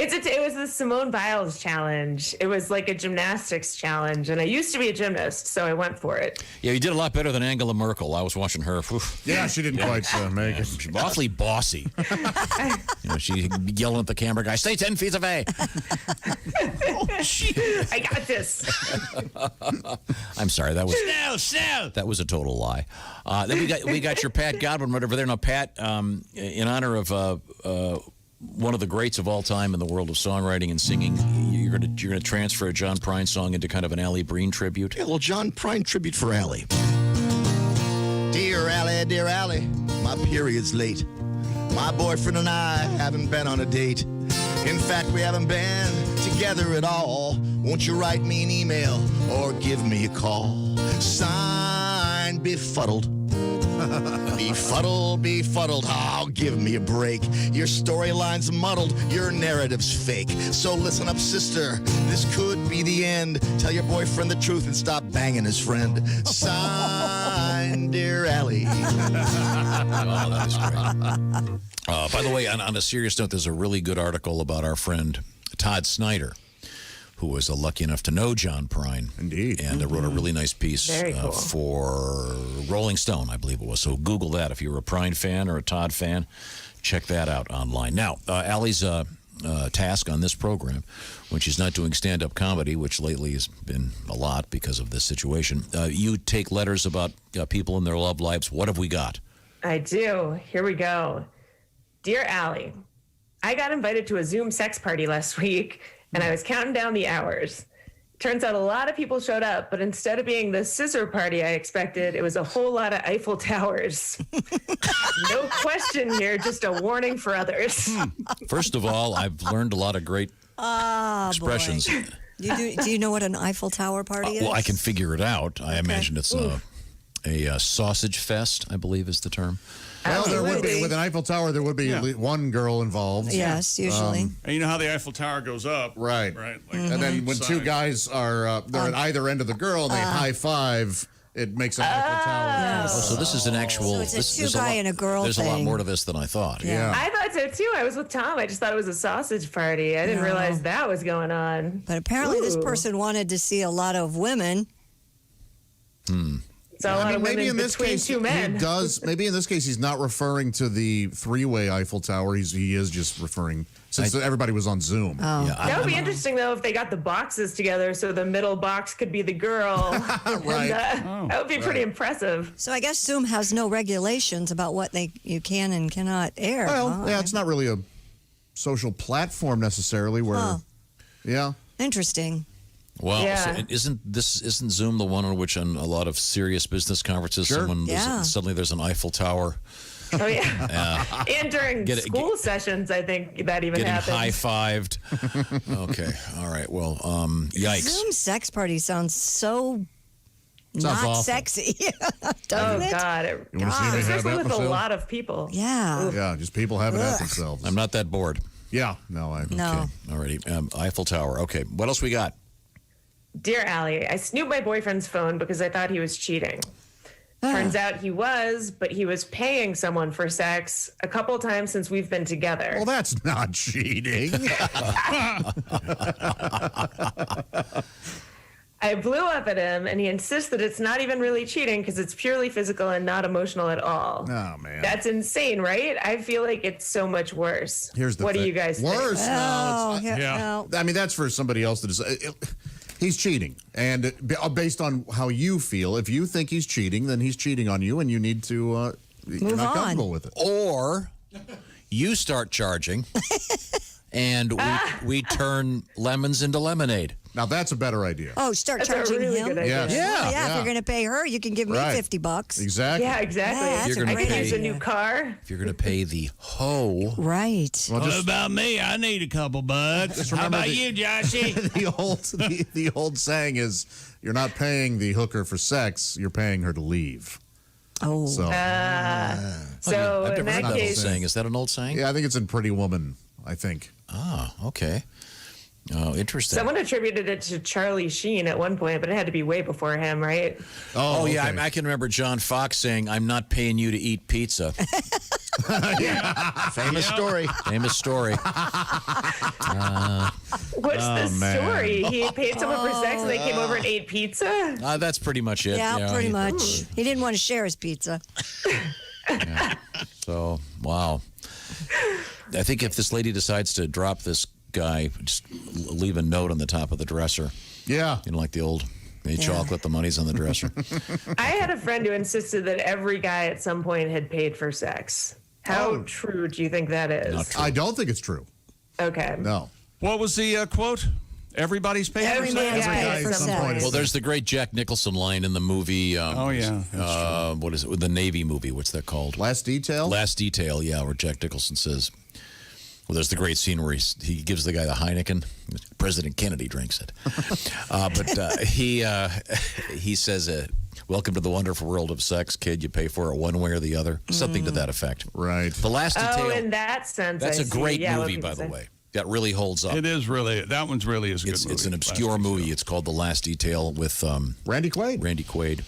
It was the Simone Biles challenge. It was like a gymnastics challenge, and I used to be a gymnast, so I went for it. Yeah, you did a lot better than Angela Merkel. I was watching her. Oof. Yeah, she didn't quite make it. She's awfully bossy. She yelling at the camera guy, "Stay 10 feet away." I got this. I'm sorry. That was That was a total lie. Then we got your Pat Godwin right over there. Now, Pat, in honor of one of the greats of all time in the world of songwriting and singing, you're gonna transfer a John Prine song into kind of an Allie Breen tribute. Yeah, a little John Prine tribute for Allie. Dear Allie, my period's late. My boyfriend and I haven't been on a date. In fact, we haven't been together at all. Won't you write me an email or give me a call? Signed, Befuddled. Befuddled, oh, give me a break. Your storyline's muddled, your narrative's fake. So listen up, sister, this could be the end. Tell your boyfriend the truth and stop banging his friend. Signed, Dear Allie. Oh, that was great. By the way, on a serious note, there's a really good article about our friend Todd Snyder, who was lucky enough to know John Prine. Indeed. And wrote a really nice piece Very cool. for Rolling Stone, I believe it was. So Google that. If you're a Prine fan or a Todd fan, check that out online. Now, Allie's task on this program, when she's not doing stand-up comedy, which lately has been a lot because of this situation, you take letters about people in their love lives. What have we got? I do. Here we go. Dear Allie, I got invited to a Zoom sex party last week, and I was counting down the hours. Turns out a lot of people showed up, but instead of being the scissor party I expected, it was a whole lot of Eiffel Towers. No question here, just a warning for others. First of all, I've learned a lot of great expressions. Boy. Do you know what an Eiffel Tower party is? Well, I can figure it out. I imagine it's a sausage fest, I believe is the term. Well, there would be, with an Eiffel Tower, there would be at least one girl involved. Yes, usually. And you know how the Eiffel Tower goes up. Right. Like And then when two guys are they're at either end of the girl and they high five, it makes an Eiffel Tower. Oh, so this is an actual. So it's a two-guy and a girl There's a lot thing. more to this than I thought. Yeah. I thought so too. I was with Tom. I just thought it was a sausage party. I didn't realize that was going on. But apparently this person wanted to see a lot of women. So a lot of maybe women in this between case two men. he does. Maybe in this case he's not referring to the three-way Eiffel Tower. He is just referring since everybody was on Zoom. That would be interesting though if they got the boxes together, so the middle box could be the girl. Right. And, that would be pretty impressive. So I guess Zoom has no regulations about what you can and cannot air. Well, huh? yeah, it's not really a social platform necessarily. Where, yeah, Interesting. Well, Yeah. so isn't Zoom the one on which on a lot of serious business conferences, suddenly there's an Eiffel Tower. Oh yeah. And during school sessions, I think that even Getting happens. high-fived. Okay. All right. Well, yikes. Zoom sex party sounds so Sounds not awful. sexy. Doesn't it? God. You want to see anything have Especially that with a themselves? lot of people. Yeah. Yeah, just people having at themselves. I'm not that bored. Yeah, no. No. Alrighty. Eiffel Tower. Okay. What else we got? Dear Allie, I snooped my boyfriend's phone because I thought he was cheating. Turns out he was, but he was paying someone for sex a couple times since we've been together. Well, that's not cheating. I I blew up at him, and he insists that it's not even really cheating because it's purely physical and not emotional at all. Oh, man. That's insane, right? I feel like it's so much worse. Here's the what thing. do you guys Worse? think? No, yeah. I mean, that's for somebody else to decide. He's cheating. And based on how you feel, if you think he's cheating, then he's cheating on you, and you need to, you're not comfortable with it. Or you start charging, and we turn lemons into lemonade. Now, that's a better idea. Oh, start That's a charging really him? good idea. Yes. If you're going to pay her, you can give me Right. $50. Exactly. Yeah, exactly. Yeah, that's You're a gonna I great could use a idea. new car. If you're going to pay the hoe, Right. Well, just, about me? I need a couple bucks. just remember Joshy? the old saying is, you're not paying the hooker for sex, you're paying her to leave. Oh. So So, I've in never heard that that old case, saying. Is that an old saying? yeah, I think it's in Pretty Woman, I think. Oh, okay. Oh, interesting. someone attributed it to Charlie Sheen at one point, but it had to be way before him, right? Oh, yeah, okay. I can remember John Fox saying, "I'm not paying you to eat pizza." Famous story. Famous story. What's the man. story? He paid someone for sex and they came over and ate pizza? That's pretty much it. Yeah, pretty much. He didn't want to share his pizza. So, wow. I think if this lady decides to drop this guy, just leave a note on the top of the dresser. Yeah. You know, like the old, hey, chocolate, the money's on the dresser. I had a friend who insisted that every guy at some point had paid for sex. How true do you think that is? Not true. I don't think it's true. Okay. No. What was the quote? Everybody's paying Every for man sex? guy guy at at some some point. point. Well, there's the great Jack Nicholson line in the movie. Oh, yeah. What is it? The Navy movie. What's that called? Last Detail? Last Detail, yeah, where Jack Nicholson says, well, there's the great scene where he gives the guy the Heineken. President Kennedy drinks it. But he says, welcome to the wonderful world of sex, kid. You pay for it one way or the other. Something to that effect. Right. The Last Detail. Oh, in that sense, That's I a see. great Yeah, what movie, people by the say. way. That really holds up. It is really, that one's really is a good movie. It's an obscure movie. It's called The Last Detail with Randy Quaid. Randy Quaid.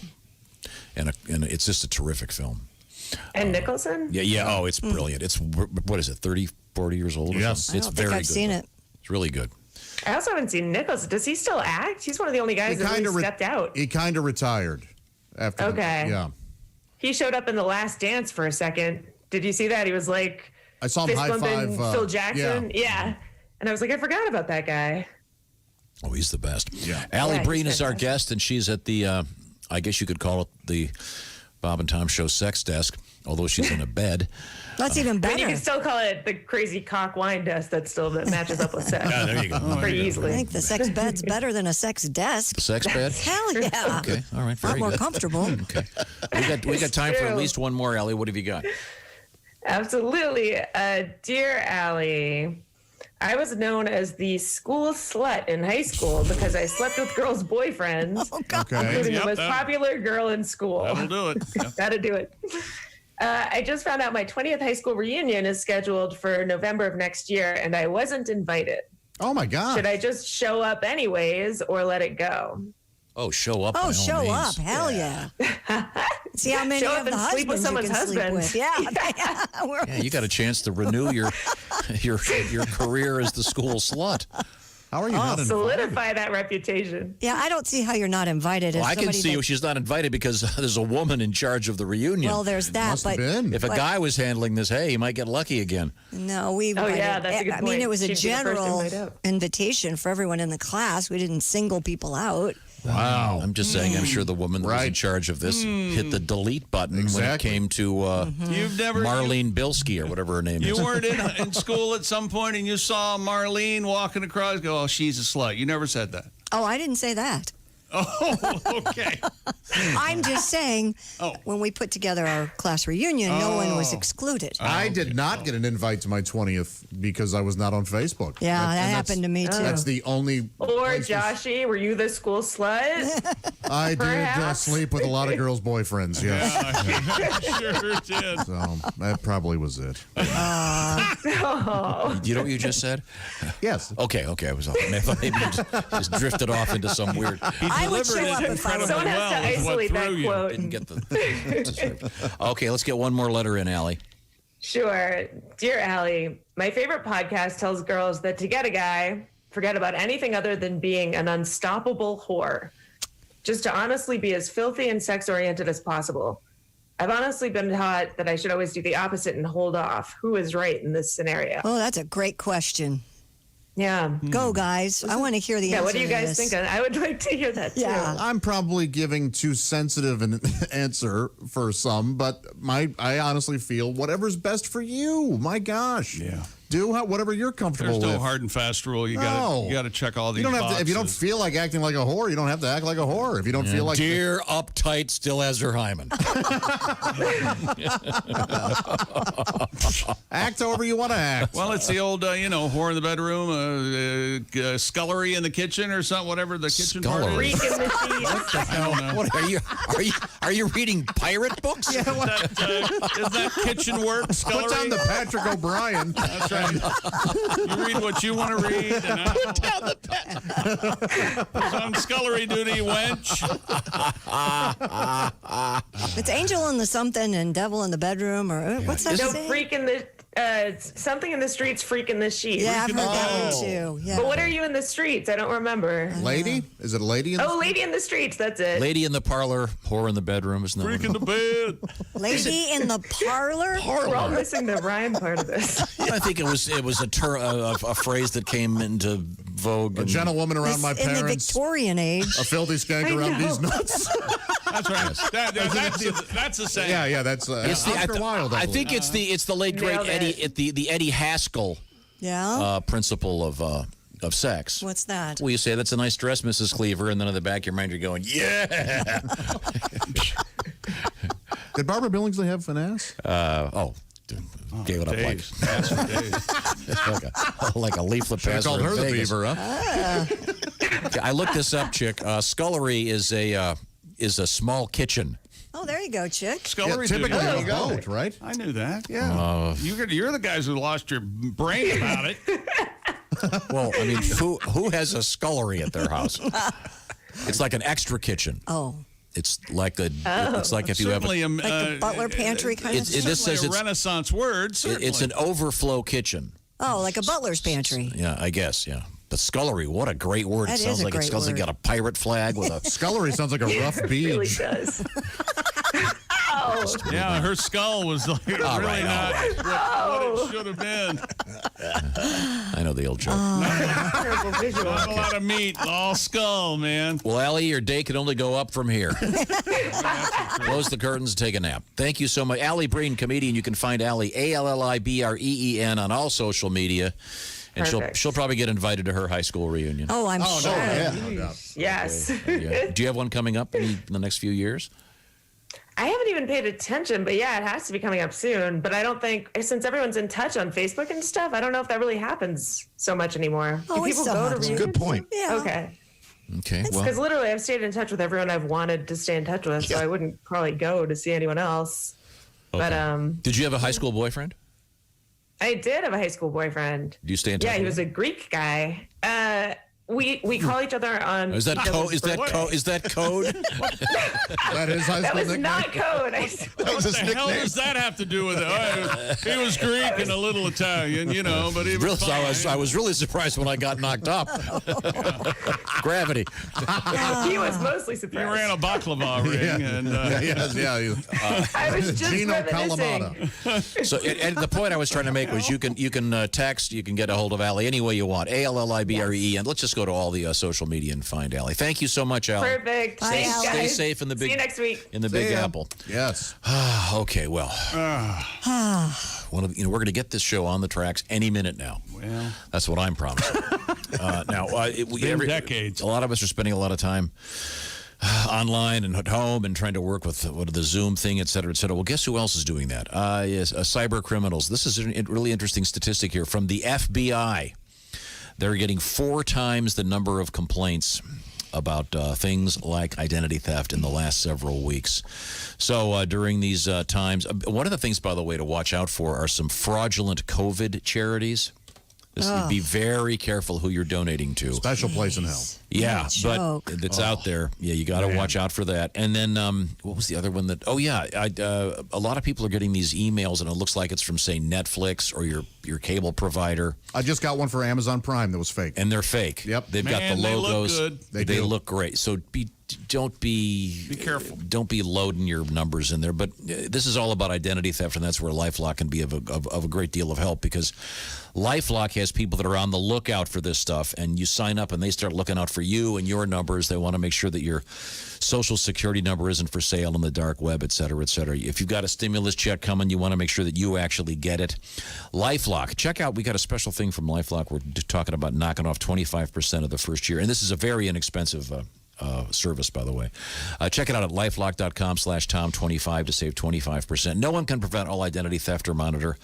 And it's just a terrific film. And Nicholson? Yeah. Oh, it's brilliant. It's, what is it, 30, 40 years old? Or Yes. something? It's I don't very think I've good. seen it. It's really good. I also haven't seen Nicholson. Does he still act? He's one of the only guys that really stepped out. He kind of retired after. Okay. Yeah. He showed up in The Last Dance for a second. Did you see that? He was like, I saw him fist high bumping five. Phil Jackson. Yeah. And I was like, I forgot about that guy. Oh, he's the best. Yeah. Allie Yeah, Breen he's is our fantastic. guest, and she's at the, I guess you could call it the Bob and Tom Show sex desk, although she's in a bed. That's even I mean, you better. can still call it the crazy cock wine desk that matches up with sex. Yeah, there you go. Pretty I easily. think the sex bed's better than a sex desk. The sex bed? Hell yeah. Okay, all right, A lot very more good. comfortable. Okay. We got time for at true. least one more, Allie. What have you got? Absolutely. Dear Allie, I was known as the school slut in high school because I slept with girls' boyfriends, including the most popular girl in school. That'll do it. Yeah. That'll do it. I just found out my 20th high school reunion is scheduled for November of next year, and I wasn't invited. Oh, my God. Should I just show up anyways or let it go? Oh, show up. by Oh, all show means. up. Hell yeah. See how many Show of up the and sleep with husbands you someone's can sleep husband. with. Yeah. We're- Yeah, you got a chance to renew your career as the school slut. How are you Oh, solidify that reputation. Yeah, I don't see how you're not invited. Well, if I can somebody see that- she's not invited because there's a woman in charge of the reunion. Well, there's that, Must have but- been. if a but- guy was handling this, hey, he might get lucky again. No, we. Oh, yeah, invited- that's a good I mean, point. it was a She'd be the first general invite out. invitation for everyone in the class. We didn't single people out. Wow. I'm just saying, I'm sure the woman that was in charge of this hit the delete button when it Exactly. came to You've never Marlene Bilski or whatever her name is. You weren't in school at some point and you saw Marlene walking across, go, oh, she's a slut. You never said that. Oh, I didn't say that. Oh, okay. I'm just saying, when we put together our class reunion, no one was excluded. I did not get an invite to my 20th because I was not on Facebook. Yeah, that and that's- happened to me, too. That's the only. Or place to- Joshy, were you the school slut? I did Perhaps? sleep with a lot of girls' boyfriends, yes. Sure did. So that probably was it. You know what you just said? Yes. Okay. I was maybe you just drifted off into some weird. I would show up if I were. Someone has to isolate that quote. Didn't get the. Okay, let's get one more letter in, Allie. Sure. Dear Allie, my favorite podcast tells girls that to get a guy, forget about anything other than being an unstoppable whore. just to honestly be as filthy and sex-oriented as possible. I've honestly been taught that I should always do the opposite and hold off. Who is right in this scenario? Oh, that's a great question. Yeah. Go, guys. I want to hear the answer. What do you guys think? I would like to hear that, too. Yeah. I'm probably giving too sensitive an answer for some, but I honestly feel whatever's best for you. My gosh. Yeah. Do whatever you're comfortable There's with. no hard and fast rule. You got to check all these You don't have boxes. to, if you don't feel like acting like a whore, you don't have to act like a whore. If you don't feel like Dear uptight still has her hymen. act however you want to act. Well, it's the old, whore in the bedroom, scullery in the kitchen or something, whatever the kitchen part is. Freak in the sheets. What the hell now? What are you reading pirate books? Is that kitchen work, scullery? Put down the Patrick O'Brien. That's right. You read what you want to read. And Put down the Who's on scullery duty, wench? It's angel in the something and devil in the bedroom, or what's that No, saying? freak in the something in the streets, freak in the sheets. Yeah, I've heard that one too. Yeah. But what are you in the streets? I don't remember. Lady? Is it a lady in the Lady in the streets. That's it. Lady in the parlor, whore in the bedroom. Isn't that Freak in the bed. Lady in the parlor? We're all missing the rhyme part of this. I think it was a phrase that came into vogue. A gentlewoman around my In the parents. Victorian age. A filthy skank I around know. these nuts. That's right. That's the same. Yeah, that's Oscar Wilde. I think it's the late great Nailed Eddie the Eddie Haskell Yeah. principle of sex. What's that? Well, you say that's a nice dress, Mrs. Cleaver, and then in the back of your mind you're going, yeah. Did Barbara Billingsley have an ass? Gave it up days. Ass for days. like a leaflet Should have passer called in her the Vegas. beaver, huh? I looked this up, chick. Scullery is a small kitchen. Oh, there you go, chick. Scullery Yeah, typically duty. a boat, right? I knew that. Yeah. You're the guys who lost your brain about it. Well, I mean, who has a scullery at their house? It's like an extra kitchen. Oh. It's like it's like if you have Certainly Like the butler pantry kind of it, this says a it's Renaissance word. it's an overflow kitchen. Oh, like a butler's pantry. Yeah, I guess. Yeah. But scullery, what a great word. That It sounds is a like it great sounds like word. got a pirate flag with a Scullery sounds like a rough beach. It really does. Yeah, her skull was like really All right, not what it should have been. I know the old joke. Terrible visual. Not a lot of meat, all skull, man. Well, Allie, your day can only go up from here. Close the curtains and take a nap. Thank you so much. Allie Breen, comedian. You can find Allie, ALLIBREEN, on all social media. And Perfect. she'll probably get invited to her high school reunion. Oh, I'm sure. No doubt. Yes. Yeah. Do you have one coming up in the next few years? I haven't even paid attention, but yeah, it has to be coming up soon. But I don't think, since everyone's in touch on Facebook and stuff, I don't know if that really happens so much anymore. Oh, Do it people still go to happens. reunions? Good point. Yeah. Okay. Okay. Well, Because literally, I've stayed in touch with everyone I've wanted to stay in touch with, so I wouldn't probably go to see anyone else. okay. But Did you have a high school boyfriend? I did have a high school boyfriend. Do you stay in touch? Yeah, he with was a Greek guy. We call each other on. him? Is that code? Is that code? Is that code? That is high That school was nickname. not code. What the hell does that have to do with it? He was Greek and a little Italian, but he was Really, fine. I was really surprised when I got knocked up. Gravity. He was mostly He surprised. ran a baklava ring, and I was just Gino reminiscing. Calamata. So, and the point I was trying to make was you can text, you can get a hold of Allie any way you want. ALLIBRE, and let's just go to all the social media and find Allie. Thank you so much, Allie. Perfect. Bye, Thanks, Allie. guys. Stay safe in the big. See you next week. In the Big Apple. Yes. Okay, well, we're going to get this show on the tracks any minute now. well, That's what I'm promising. decades. A lot of us are spending a lot of time online and at home and trying to work with the Zoom thing, et cetera, et cetera. Well, guess who else is doing that? Yes, cyber criminals. This is a really interesting statistic here from the FBI. They're getting 4 times the number of complaints about things like identity theft in the last several weeks. So during these times, one of the things, by the way, to watch out for are some fraudulent COVID charities. Be very careful who you're donating to. Special place in hell. Yeah, What a but joke. it's out there. Yeah, you got to watch out for that. And then what was the other one that? Oh yeah, a lot of people are getting these emails, and it looks like it's from say Netflix or your cable provider. I just got one for Amazon Prime that was fake, and they're fake. Yep, they've got the logos. They look good. They look great. So don't be careful. Don't be loading your numbers in there. But this is all about identity theft, and that's where LifeLock can be of a great deal of help, because LifeLock has people that are on the lookout for this stuff, and you sign up and they start looking out for you and your numbers. They want to make sure that your social security number isn't for sale on the dark web, et cetera, et cetera. If you've got a stimulus check coming, you want to make sure that you actually get it. LifeLock. Check out, we got a special thing from LifeLock. We're talking about knocking off 25% of the first year. And this is a very inexpensive service, by the way. Check it out at lifelock.com/Tom25 to save 25%. No one can prevent all identity theft or monitor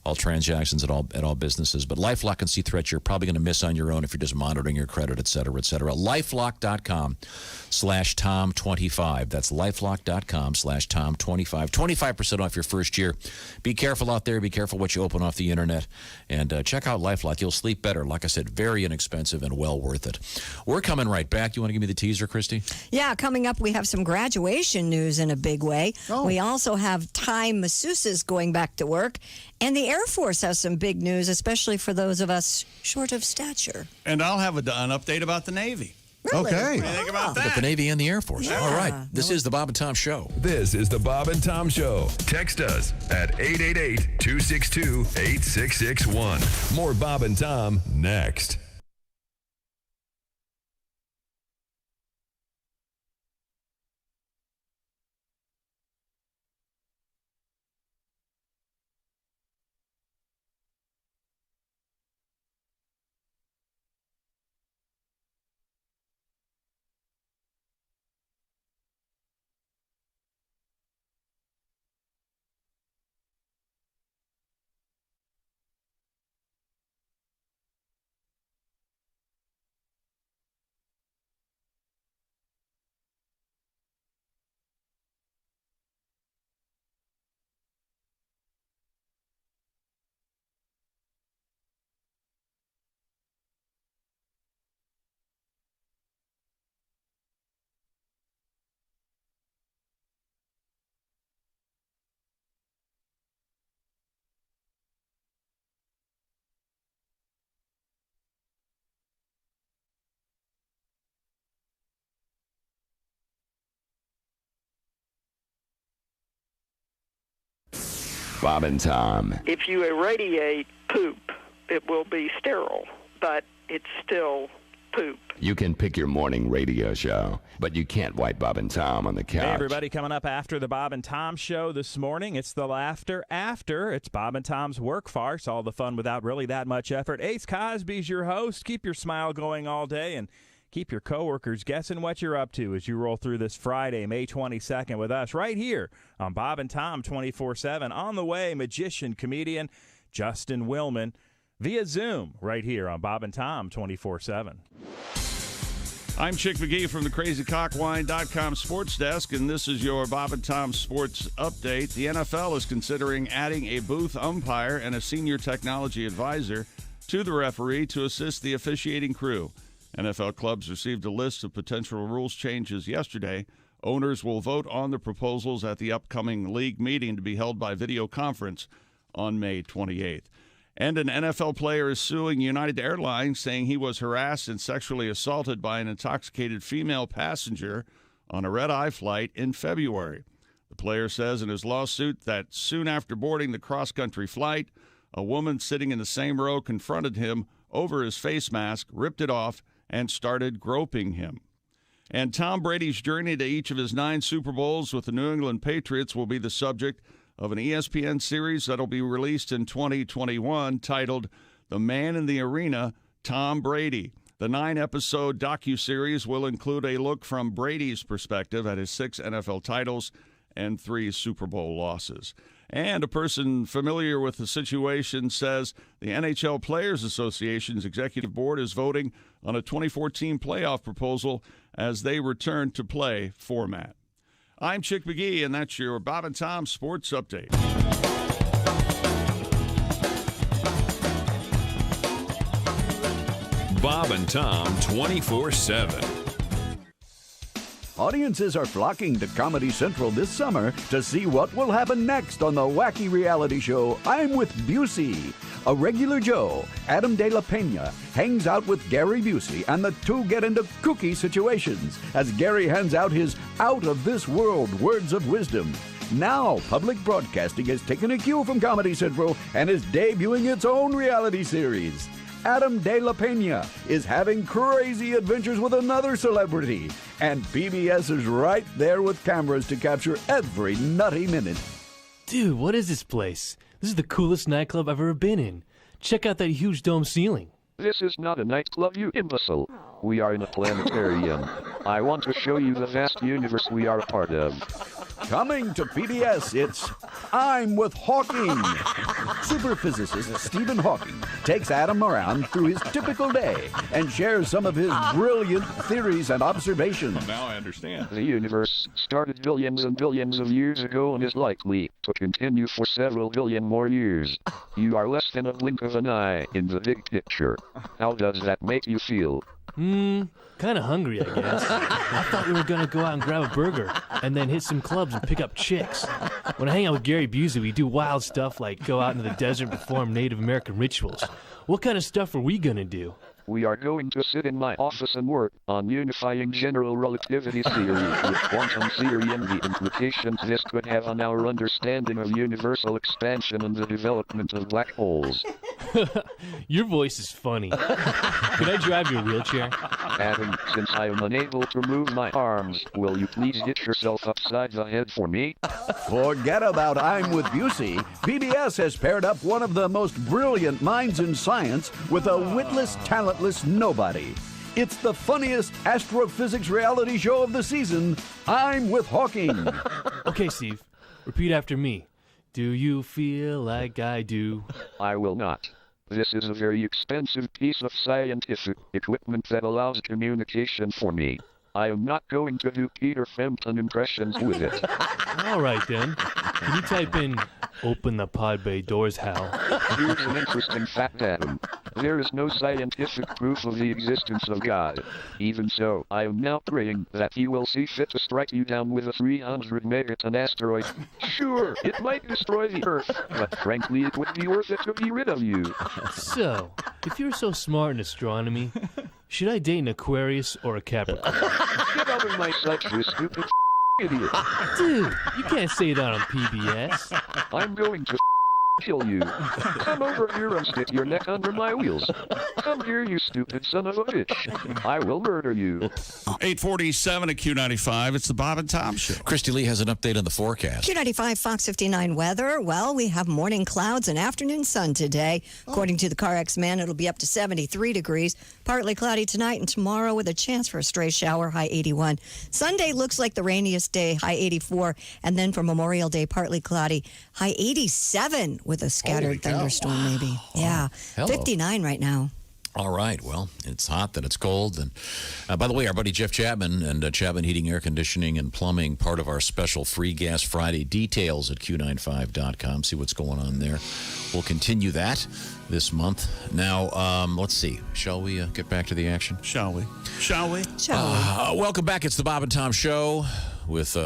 all transactions at all businesses, but LifeLock can see threats you're probably going to miss on your own if you're just monitoring your credit, et cetera, et cetera. lifelock.com/Tom25. That's lifelock.com/Tom25. 25% off your first year. Be careful out there. Be careful what you open off the internet. And check out LifeLock. You'll sleep better. Like I said, very inexpensive and well worth it. We're coming right back. You want to give me the teaser, Christy? Yeah, coming up, we have some graduation news in a big way. We also have Thai masseuses going back to work. And the Air Force has some big news, especially for those of us short of stature. And I'll have an update about the Navy. Really? Okay. What do you think about that? Got the Navy and the Air Force. Yeah. All right. This is the Bob and Tom Show. This is the Bob and Tom Show. Text us at 888-262-8661. More Bob and Tom next. Bob and Tom. If you irradiate poop, it will be sterile, but it's still poop. You can pick your morning radio show, but you can't wipe Bob and Tom on the couch. Hey, everybody, coming up after the Bob and Tom Show this morning, it's the Laughter After. It's Bob and Tom's work farce, all the fun without really that much effort. Ace Cosby's your host. Keep your smile going all day and keep your coworkers guessing what you're up to as you roll through this Friday, May 22nd with us right here on Bob and Tom 24/7. On the way, magician, comedian Justin Willman via Zoom right here on Bob and Tom 24/7. I'm Chick McGee from the CrazyCockwine.com Sports Desk, and this is your Bob and Tom Sports Update. The NFL is considering adding a booth umpire and a senior technology advisor to the referee to assist the officiating crew. NFL clubs received a list of potential rules changes yesterday. Owners will vote on the proposals at the upcoming league meeting to be held by video conference on May 28th. And an NFL player is suing United Airlines, saying he was harassed and sexually assaulted by an intoxicated female passenger on a red-eye flight in February. The player says in his lawsuit that soon after boarding the cross-country flight, a woman sitting in the same row confronted him over his face mask, ripped it off, and started groping him. And Tom Brady's journey to each of his 9 Super Bowls with the New England Patriots will be the subject of an ESPN series that'll be released in 2021 titled The Man in the Arena, Tom Brady. The 9-episode docuseries will include a look from Brady's perspective at his 6 NFL titles and 3 Super Bowl losses. And a person familiar with the situation says the NHL Players Association's executive board is voting on a 2014 playoff proposal as they return to play format. I'm Chick McGee, and that's your Bob and Tom Sports Update. Bob and Tom 24/7. Audiences are flocking to Comedy Central this summer to see what will happen next on the wacky reality show I'm with Busey. A regular Joe, Adam De La Pena, hangs out with Gary Busey, and the two get into kooky situations as Gary hands out his out-of-this-world words of wisdom. Now, public broadcasting has taken a cue from Comedy Central and is debuting its own reality series. Adam De La Pena is having crazy adventures with another celebrity, and PBS is right there with cameras to capture every nutty minute. Dude, what is this place? This is the coolest nightclub I've ever been in. Check out that huge dome ceiling. This is not a nightclub, you imbecile. We are in a planetarium. I want to show you the vast universe we are a part of. Coming to PBS, it's I'm with Hawking. Superphysicist Stephen Hawking takes Adam around through his typical day and shares some of his brilliant theories and observations. Now I understand. The universe started billions and billions of years ago and is likely to continue for several billion more years. You are less than a blink of an eye in the big picture. How does that make you feel? Kind of hungry, I guess. I thought we were going to go out and grab a burger and then hit some clubs and pick up chicks. When I hang out with Gary Busey, we do wild stuff like go out into the desert and perform Native American rituals. What kind of stuff are we going to do? We are going to sit in my office and work on unifying general relativity theory with quantum theory and the implications this could have on our understanding of universal expansion and the development of black holes. Your voice is funny. Can I drive your wheelchair? Adam, since I am unable to move my arms, will you please hit yourself upside the head for me? Forget about I'm with Busey. PBS has paired up one of the most brilliant minds in science with a witless, talentless nobody. It's the funniest astrophysics reality show of the season, I'm with Hawking. Okay, Steve, repeat after me. Do you feel like I do? I will not. This is a very expensive piece of scientific equipment that allows communication for me. I am not going to do Peter Frampton impressions with it. All right, then. Can you type in, open the pod bay doors, Hal? Here's an interesting fact, Adam. There is no scientific proof of the existence of God. Even so, I am now praying that he will see fit to strike you down with a 300 megaton asteroid. Sure, it might destroy the Earth, but frankly, it would be worth it to be rid of you. So, if you're so smart in astronomy, should I date an Aquarius or a Capricorn? Get out of my sight, you stupid idiot. Dude, you can't say that on PBS. I'm going to kill you. Come over here and stick your neck under my wheels. Come here, you stupid son of a bitch. I will murder you. 847 at Q95. It's the Bob and Tom Show. Christy Lee has an update on the forecast. Q95 Fox 59 weather. Well, we have morning clouds and afternoon sun today. According to the CarX Man, it'll be up to 73 degrees. Partly cloudy tonight and tomorrow with a chance for a stray shower, high 81. Sunday looks like the rainiest day, high 84. And then for Memorial Day, partly cloudy, high 87 with a scattered thunderstorm maybe. Yeah, Hello. 59 right now. All right. Well, it's hot, then it's cold. And by the way, our buddy Jeff Chapman and Chapman Heating, Air Conditioning, and Plumbing, part of our special Free Gas Friday. Details at Q95.com. See what's going on there. We'll continue that this month. Now, let's see. Shall we get back to the action? Shall we? Shall we? Welcome back. It's the Bob and Tom Show with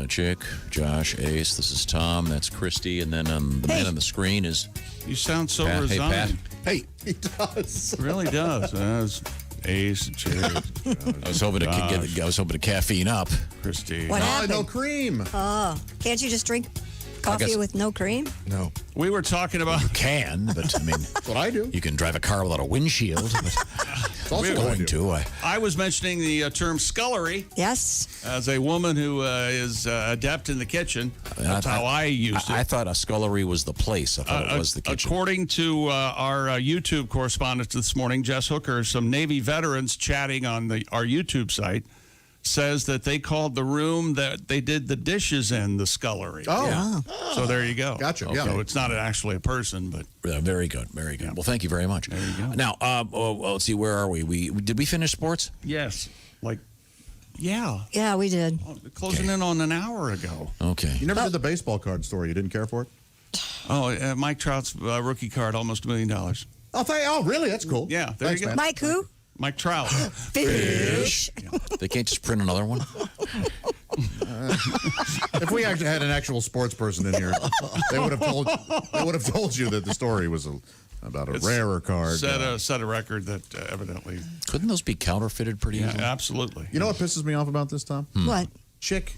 Chick, Josh, Ace. This is Tom. That's Christy. And then the man on the screen is... You sound so Pat. resigned. Hey, Pat. Hey, he does. Really does. That's Ace, Chick. I was hoping to caffeine up. Christy. What happened? No cream. Oh, can't you just drink coffee with no cream? No. We were talking about... You can, but I mean... That's what I do. You can drive a car without a windshield. It's also what I do. I was mentioning the term scullery. Yes. As a woman who is adept in the kitchen. That's how I used it. I thought a scullery was the place. I thought it was the kitchen. According to our YouTube correspondent this morning, Jess Hooker, some Navy veterans chatting on our YouTube site says that they called the room that they did the dishes in the scullery. Oh. Yeah. So there you go. Gotcha. Okay. Yeah. So it's not actually a person, but... Very good. Very good. Yeah. Well, thank you very much. There you go. Now, let's see. Where are we? Did we finish sports? Yes. Yeah. Yeah, we did. Closing in on an hour ago. Okay. You never did the baseball card story. You didn't care for it? Oh, Mike Trout's rookie card, almost $1 million. Oh, really? That's cool. Yeah. There Thanks, you go. man. Mike who? Mike Trout. Fish. They can't just print another one? If we actually had an actual sports person in here, they would have told you that the story was about a rarer card. Set a record that evidently. Couldn't those be counterfeited pretty easily? Absolutely. You know what pisses me off about this, Tom? What? Chick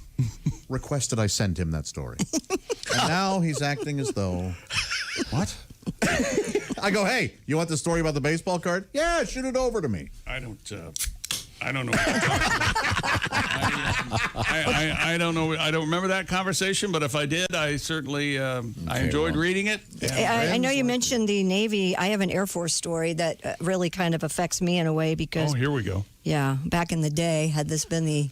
requested I send him that story. And now he's acting as though. What? I go, hey, you want the story about the baseball card? Yeah, shoot it over to me. I don't know. I don't know. I don't remember that conversation, but if I did, I certainly I enjoyed reading it. I know you mentioned the Navy. I have an Air Force story that really kind of affects me in a way because. Oh, here we go. Yeah, back in the day, had this been the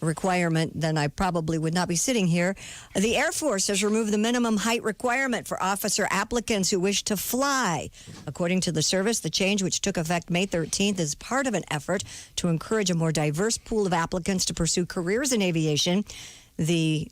requirement, then I probably would not be sitting here. The Air Force has removed the minimum height requirement for officer applicants who wish to fly. According to the service, the change, which took effect May 13th, is part of an effort to encourage a more diverse pool of applicants to pursue careers in aviation. The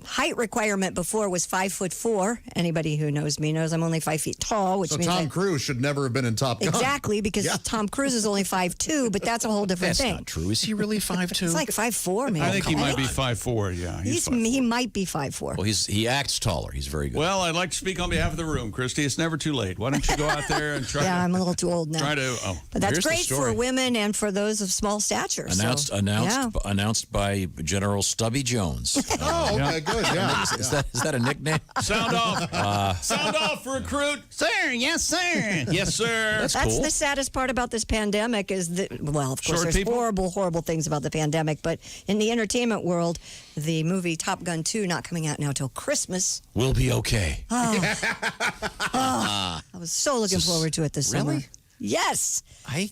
height requirement before was 5'4". Anybody who knows me knows I'm only 5 feet tall, which so means Tom Cruise should never have been in Top Gun. Exactly, because Tom Cruise is only 5'2", but that's a whole different thing. That's not true. Is he really 5'2"? It's like 5'4", man. I think he might be 5'4". Yeah, he might be 5'4". Well, he acts taller. He's very good. Well, I'd like to speak on behalf of the room, Christy. It's never too late. Why don't you go out there and try? Yeah, I'm a little too old now. Try to. But that's great for women and for those of small stature. Announced by General Stubby Jones. Oh, okay, good. Yeah. Is that a nickname? Sound off. Sound off, recruit. Sir, yes, sir. Yes, sir. That's cool. the saddest part about this pandemic is that, well, of course, Short there's people? horrible things about the pandemic, but in the entertainment world, the movie Top Gun 2 not coming out now till Christmas. We'll be okay. I was so looking forward to it this summer. Yes. I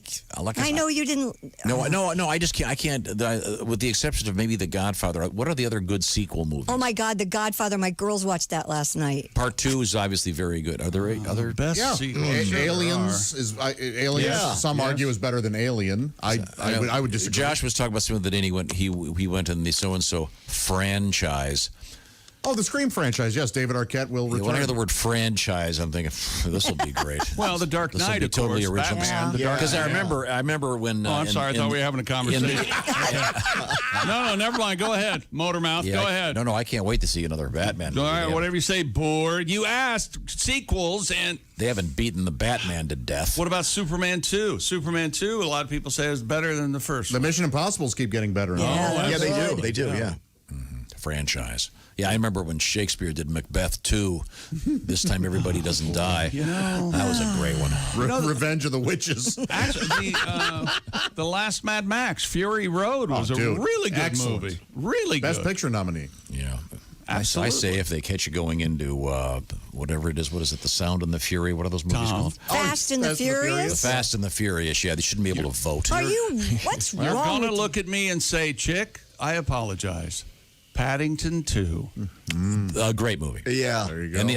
know you didn't. No, I just can't. I can't. With the exception of maybe The Godfather. What are the other good sequel movies? Oh my God, The Godfather! My girls watched that last night. Part 2 is obviously very good. Are there other best sequels? Aliens is Aliens. Some argue is better than Alien. I would disagree. Josh was talking about something that he went in the so and so franchise. Oh, the Scream franchise. Yes, David Arquette will return. When I hear the word franchise, I'm thinking this will be great. Well, The Dark Knight, of totally course. original. Because I remember when. Oh, I'm sorry. I thought we were having a conversation. No, never mind. Go ahead, Motormouth. Go ahead. No, I can't wait to see another Batman. All right, whatever you say, bored. You asked sequels, and they haven't beaten the Batman to death. What about Superman 2? Superman 2, a lot of people say is better than the first. The Mission Impossibles keep getting better. Yeah, they do. They do. Yeah. Franchise. Yeah, I remember when Shakespeare did Macbeth 2. This time everybody doesn't die. That was a great one. Revenge of the Witches. Actually, the last Mad Max, Fury Road, was a really good movie. Really good. Best Picture nominee. Yeah. Absolutely. I say if they catch you going into whatever it is, what is it, The Sound and the Fury? What are those movies called? Fast and the Furious? The Fast and the Furious, yeah. They shouldn't be able to vote. Are you? What's You're wrong going to with look at me and say, Chick, I apologize. Paddington 2. A great movie. Yeah. There you go. And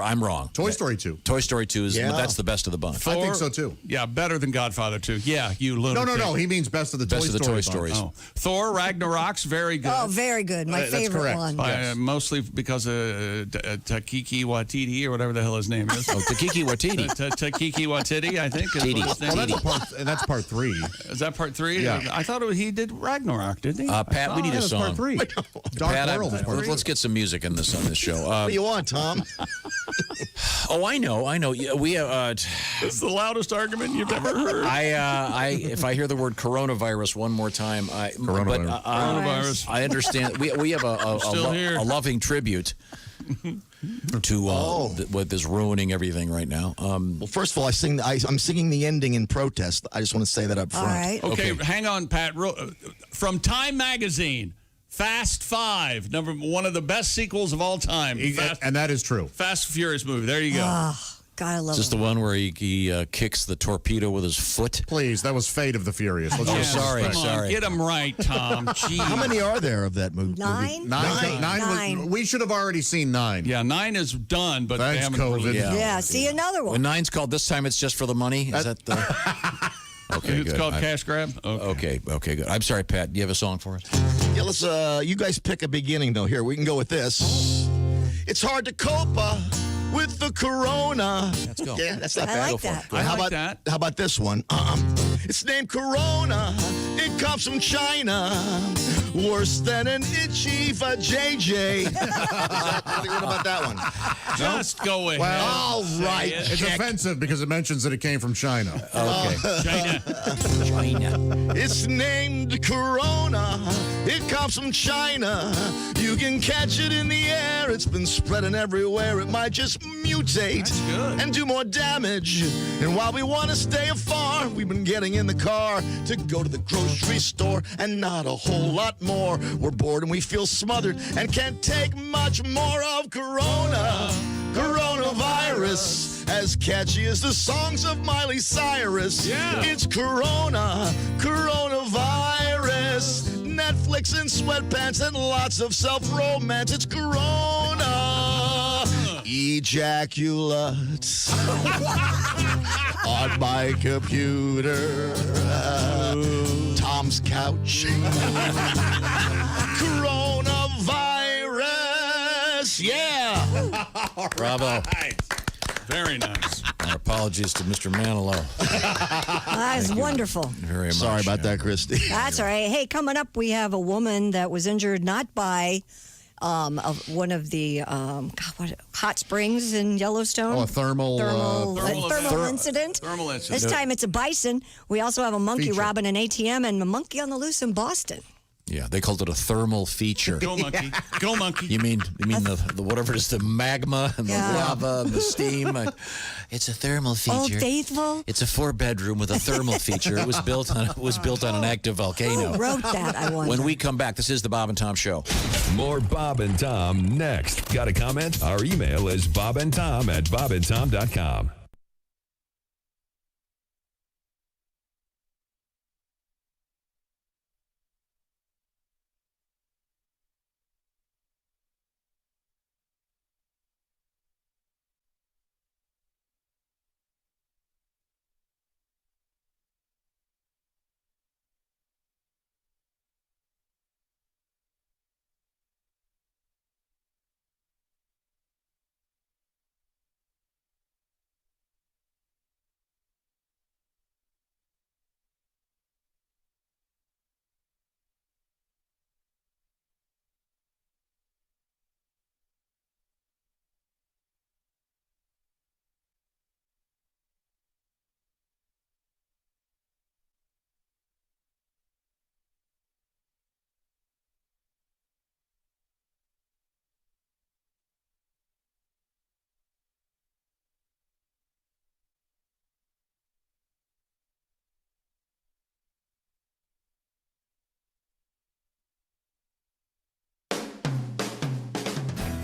I'm wrong. Toy Story 2. Toy Story 2 is that's the best of the bunch. I think so too. Yeah, better than Godfather 2. Yeah, you lunatic. No. He means best of the Toy Stories. Oh. Thor Ragnarok's very good. Oh, very good. My favorite one. Mostly because of Taiki Waititi or whatever the hell his name is. Taiki Waititi. Taiki Waititi, I think. Is what his name is. That's part 3. Is that part 3? Yeah. I thought he did Ragnarok, didn't he? Pat, we need a song. Part 3. Pat, let's get some music on this show. What do you want, Tom? I know. We have. It's the loudest argument you've ever heard. If I hear the word coronavirus one more time, coronavirus. I understand. We have a loving tribute to what is ruining everything right now. Well, first of all, I'm singing the ending in protest. I just want to say that up front. All right. Okay, hang on, Pat. From Time Magazine. Fast 5, one of the best sequels of all time. And that is true. Fast and Furious movie. There you go. Oh, God, I love Is this the one where he kicks the torpedo with his foot? Please, that was Fate of the Furious. Sorry. Get him right, Tom. Jeez. How many are there of that movie? 9? Nine. We should have already seen 9. Yeah, 9 is done, but Thanks, they haven't. COVID. Yeah, see another one. When 9's called This Time It's Just for the Money? Is that the... Okay, it's good. called Cash Grab? Okay, good. I'm sorry, Pat. Do you have a song for us? Yeah, let's, you guys pick a beginning, though. Here, we can go with this. It's hard to cope with the corona. Let's go. Yeah, that's not I bad. like that. I like that. How about this one? It's named Corona. It comes from China. Worse than an itchy vajayjay. What about that one? Just go ahead. Well, all right. It's offensive because it mentions that it came from China. Okay. China. It's named Corona. It comes from China. You can catch it in the air. It's been spreading everywhere. It might just mutate and do more damage. And while we want to stay afar, we've been getting in the car to go to the grocery store and not a whole lot more. We're bored and we feel smothered and can't take much more of Corona. Coronavirus. As catchy as the songs of Miley Cyrus. Yeah. It's Corona. Coronavirus. Netflix and sweatpants and lots of self-romance. It's Corona. Ejaculate on my computer. Tom's couch. Coronavirus. Yeah. Bravo. Very nice. Our apologies to Mr. Manilow. That was wonderful. Very much. Sorry about that, Christy. That's all right. Hey, coming up, we have a woman that was injured not by one of the hot springs in Yellowstone. Oh, a thermal incident. Thermal incident. This time it's a bison. We also have a monkey Feature. robbing an ATM and a monkey on the loose in Boston. Yeah, they called it a thermal feature. Go monkey. Go monkey. You mean the whatever it is, the magma and the lava and the steam? It's a thermal feature. Old Faithful. It's a 4-bedroom with a thermal feature. It was built on an active volcano. Who wrote that, I wonder? When we come back, this is the Bob and Tom Show. More Bob and Tom next. Got a comment? Our email is bobandtom@bobandtom.com.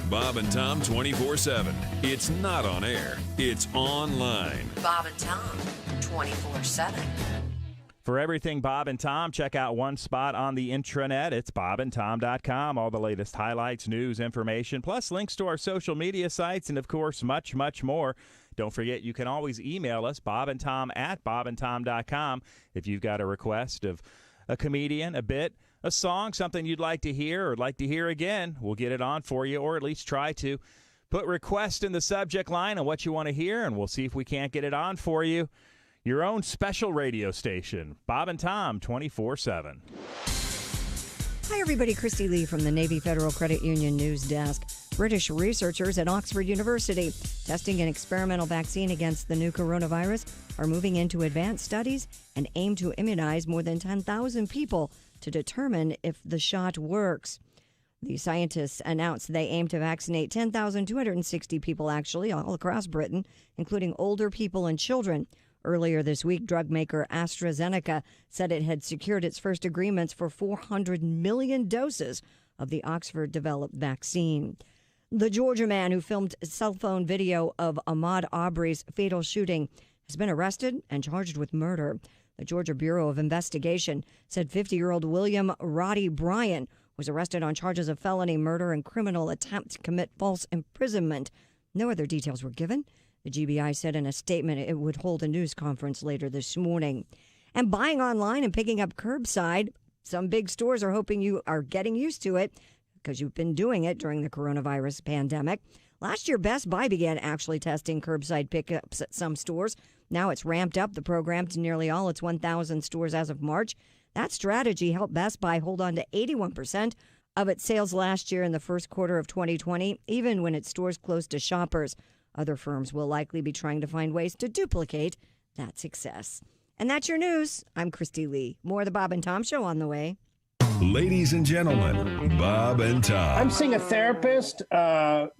Bob and Tom 24/7. It's not on air. It's online. Bob and Tom, 24/7. For everything Bob and Tom, check out one spot on the intranet. It's bobandtom.com. All the latest highlights, news, information, plus links to our social media sites, and, of course, much, much more. Don't forget, you can always email us, bobandtom@bobandtom.com, if you've got a request of a comedian, a bit, a song, something you'd like to hear or like to hear again. We'll get it on for you, or at least try to. Put request in the subject line on what you want to hear, and we'll see if we can't get it on for you. Your own special radio station, Bob and Tom 24/7. Hi, everybody. Christy Lee from the Navy Federal Credit Union News Desk. British researchers at Oxford University testing an experimental vaccine against the new coronavirus are moving into advanced studies and aim to immunize more than 10,000 people to determine if the shot works. The scientists announced they aim to vaccinate 10,260 people, actually, all across Britain, including older people and children. Earlier this week, drug maker AstraZeneca said it had secured its first agreements for 400 million doses of the Oxford-developed vaccine. The Georgia man who filmed a cell phone video of Ahmaud Arbery's fatal shooting has been arrested and charged with murder. The Georgia Bureau of Investigation said 50-year-old William Roddy Bryan was arrested on charges of felony murder and criminal attempt to commit false imprisonment. No other details were given. The GBI said in a statement it would hold a news conference later this morning. And buying online and picking up curbside, some big stores are hoping you are getting used to it because you've been doing it during the coronavirus pandemic. Last year, Best Buy began actually testing curbside pickups at some stores. Now it's ramped up the program to nearly all its 1,000 stores as of March. That strategy helped Best Buy hold on to 81% of its sales last year in the first quarter of 2020, even when its stores closed to shoppers. Other firms will likely be trying to find ways to duplicate that success. And that's your news. I'm Christy Lee. More of the Bob and Tom Show on the way. Ladies and gentlemen, Bob and Tom. I'm seeing a therapist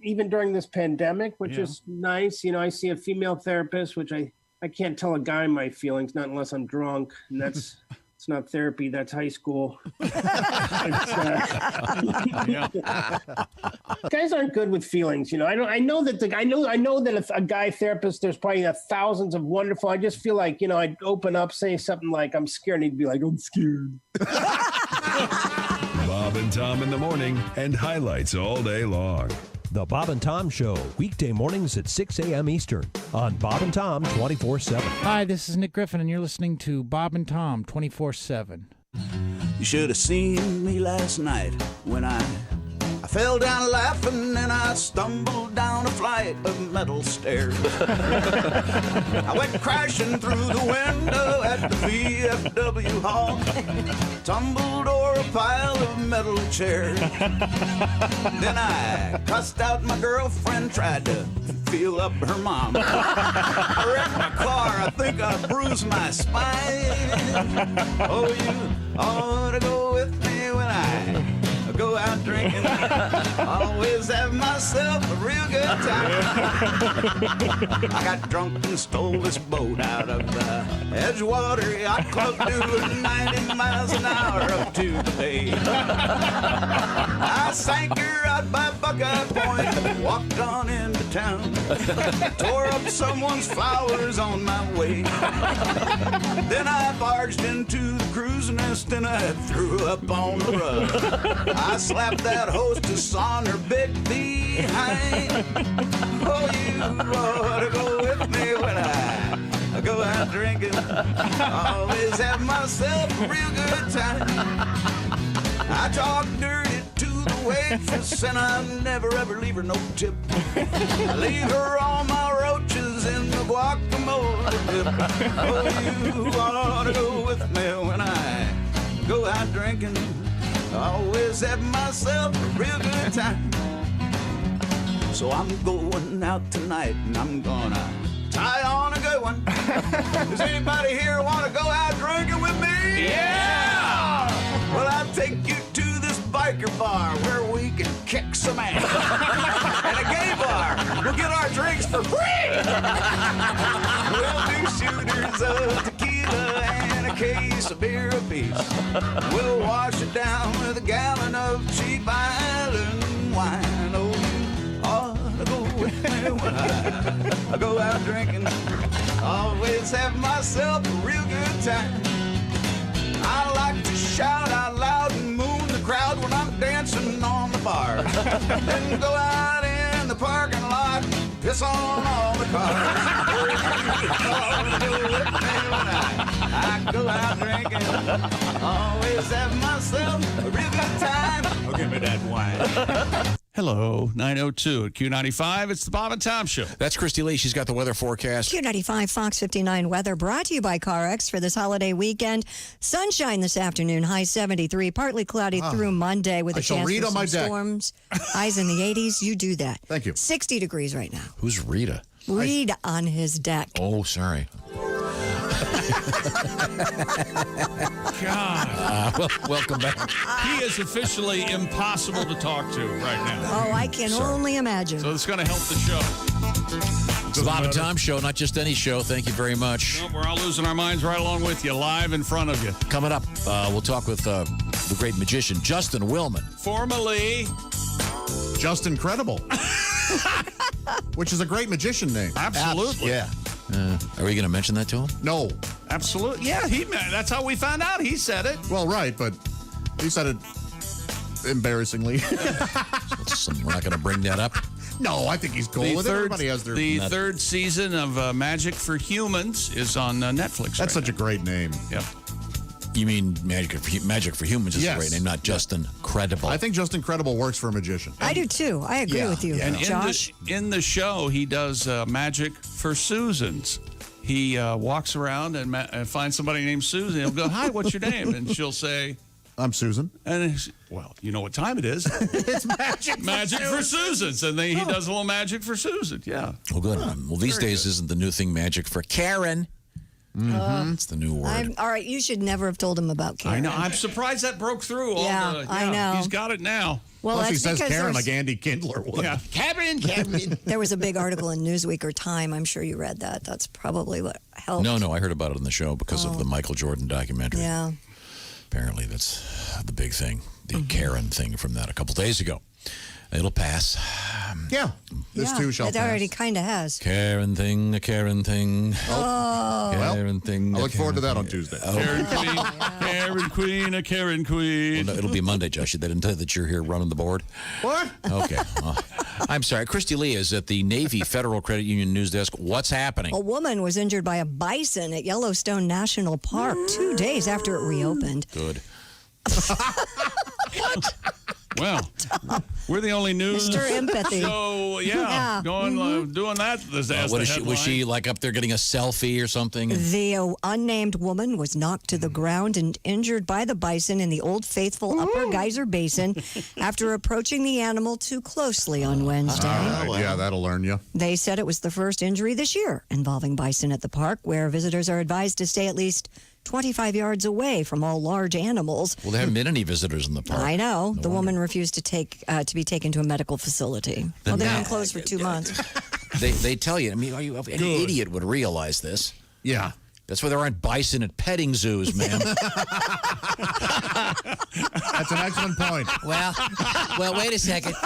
even during this pandemic, which is nice. You know, I see a female therapist, which I can't tell a guy my feelings, not unless I'm drunk. And that's it's not therapy, that's high school. Guys aren't good with feelings, you know. I know that if a guy therapist, there's probably thousands of wonderful. I just feel like, you know, I'd open up, say something like I'm scared, and he'd be like, I'm scared. Bob and Tom in the morning and highlights all day long. The Bob and Tom Show, weekday mornings at 6 a.m. Eastern on Bob and Tom 24/7. Hi, this is Nick Griffin, and you're listening to Bob and Tom 24/7. You should have seen me last night when I fell down laughing and I stumbled down a flight of metal stairs. I went crashing through the window at the VFW hall, tumbled over a pile of metal chairs. Then I cussed out my girlfriend, tried to feel up her mom. I wrecked my car, I think I bruised my spine. Oh, you ought to go with me when I go out drinking. Always have myself a real good time. I got drunk and stole this boat out of the Edgewater Yacht Club, doing 90 miles an hour up to the bay. I sank her out by Buckeye Point and walked on into town. Tore up someone's flowers on my way. Then I barged into the cruise nest and I threw up on the rug. I slapped that hostess on her big behind. Oh, you ought to go with me when I go out drinking. Always have myself a real good time. I talk dirty to the waitress and I never ever leave her no tip. I leave her all my roaches in the guacamole dip. Oh, you ought to go with me when I go out drinking. Always have myself a real good time. So I'm going out tonight and I'm gonna tie on a good one. Does anybody here want to go out drinking with me? Yeah! Well, I'll take you to this biker bar where we can kick some ass. And a gay bar. We'll get our drinks for free. We'll do shooters of tequila and a case of beer apiece. We'll wash it down with a gallon of cheap island wine. Oh, you ought to go with me when I go out drinking. Always have myself a real good time. I like to shout out loud and moon the crowd when I'm dancing on the bar. Then go out in the parking lot, piss on all the cars. I go out drinking, always have myself a real good time. Oh, give me that wine. Hello, 902 at Q95. It's the Bob and Tom Show. That's Christy Lee. She's got the weather forecast. Q95 Fox 59 weather brought to you by CarX for this holiday weekend. Sunshine this afternoon, high 73, partly cloudy through Monday with a chance for some storms. Highs in the 80s. You do that. Thank you. 60 degrees right now. Who's Rita? Reed on his deck. Oh, sorry. God. Welcome back. He is officially impossible to talk to right now. Oh, I can only imagine. So it's going to help the show. It's the Bob and Tom Show, not just any show. Thank you very much. No, we're all losing our minds right along with you, live in front of you. Coming up, we'll talk with the great magician, Justin Willman. Formerly Justin Credible. Which is a great magician name. Absolutely. Yeah. Are we going to mention that to him? No. Absolutely. Yeah, that's how we found out. He said it. Well, right, but he said it embarrassingly. We're not going to bring that up. No, I think he's cool with it. Everybody has their... The third season of Magic for Humans is on Netflix. That's such a great name. Yep. You mean Magic for Humans is the right name, not Just Incredible. I think Just Incredible works for a magician. I do too. I agree with you, And Josh. in the show, he does magic for Susans. He walks around and finds somebody named Susan. He'll go, "Hi, what's your name?" And she'll say, "I'm Susan." And well, you know what time it is. It's magic for Susans. And then he does a little magic for Susan. Yeah. Well, good. Well, these days isn't the new thing magic for Karen? It's the new word. All right, you should never have told him about Karen. I know. I'm surprised that broke through. I know. He's got it now. Well, Plus, he that's says because Karen there's- like Andy Kindler would. Yeah. Karen. There was a big article in Newsweek or Time. I'm sure you read that. That's probably what helped. No, I heard about it on the show because of the Michael Jordan documentary. Yeah. Apparently, that's the big thing. The Karen thing from that a couple days ago. It'll pass. Yeah. This too shall it pass. already kind of has. Karen thing, a Karen thing. Karen thing. I look forward to that on Tuesday. Karen Queen, Karen Queen, a Karen Queen. Well, no, it'll be Monday, Josh. They didn't tell you that you're here running the board? What? Okay. Well, I'm sorry. Christy Lee is at the Navy Federal Credit Union news desk. What's happening? A woman was injured by a bison at Yellowstone National Park 2 days after it reopened. Good. Well, we're the only news Mr. Empathy. show, doing that. Was she like up there getting a selfie or something? The unnamed woman was knocked to the ground and injured by the bison in the Old Faithful Upper Geyser Basin after approaching the animal too closely on Wednesday. Yeah, that'll learn you. They said it was the first injury this year involving bison at the park, where visitors are advised to stay at least 25 yards away from all large animals. Well, there haven't been any visitors in the park. I know. The woman refused to be taken to a medical facility. Well, they've been closed for 2 months. They tell you. I mean, any idiot would realize this. Yeah. That's why there aren't bison at petting zoos, ma'am. That's an excellent point. Well, wait a second.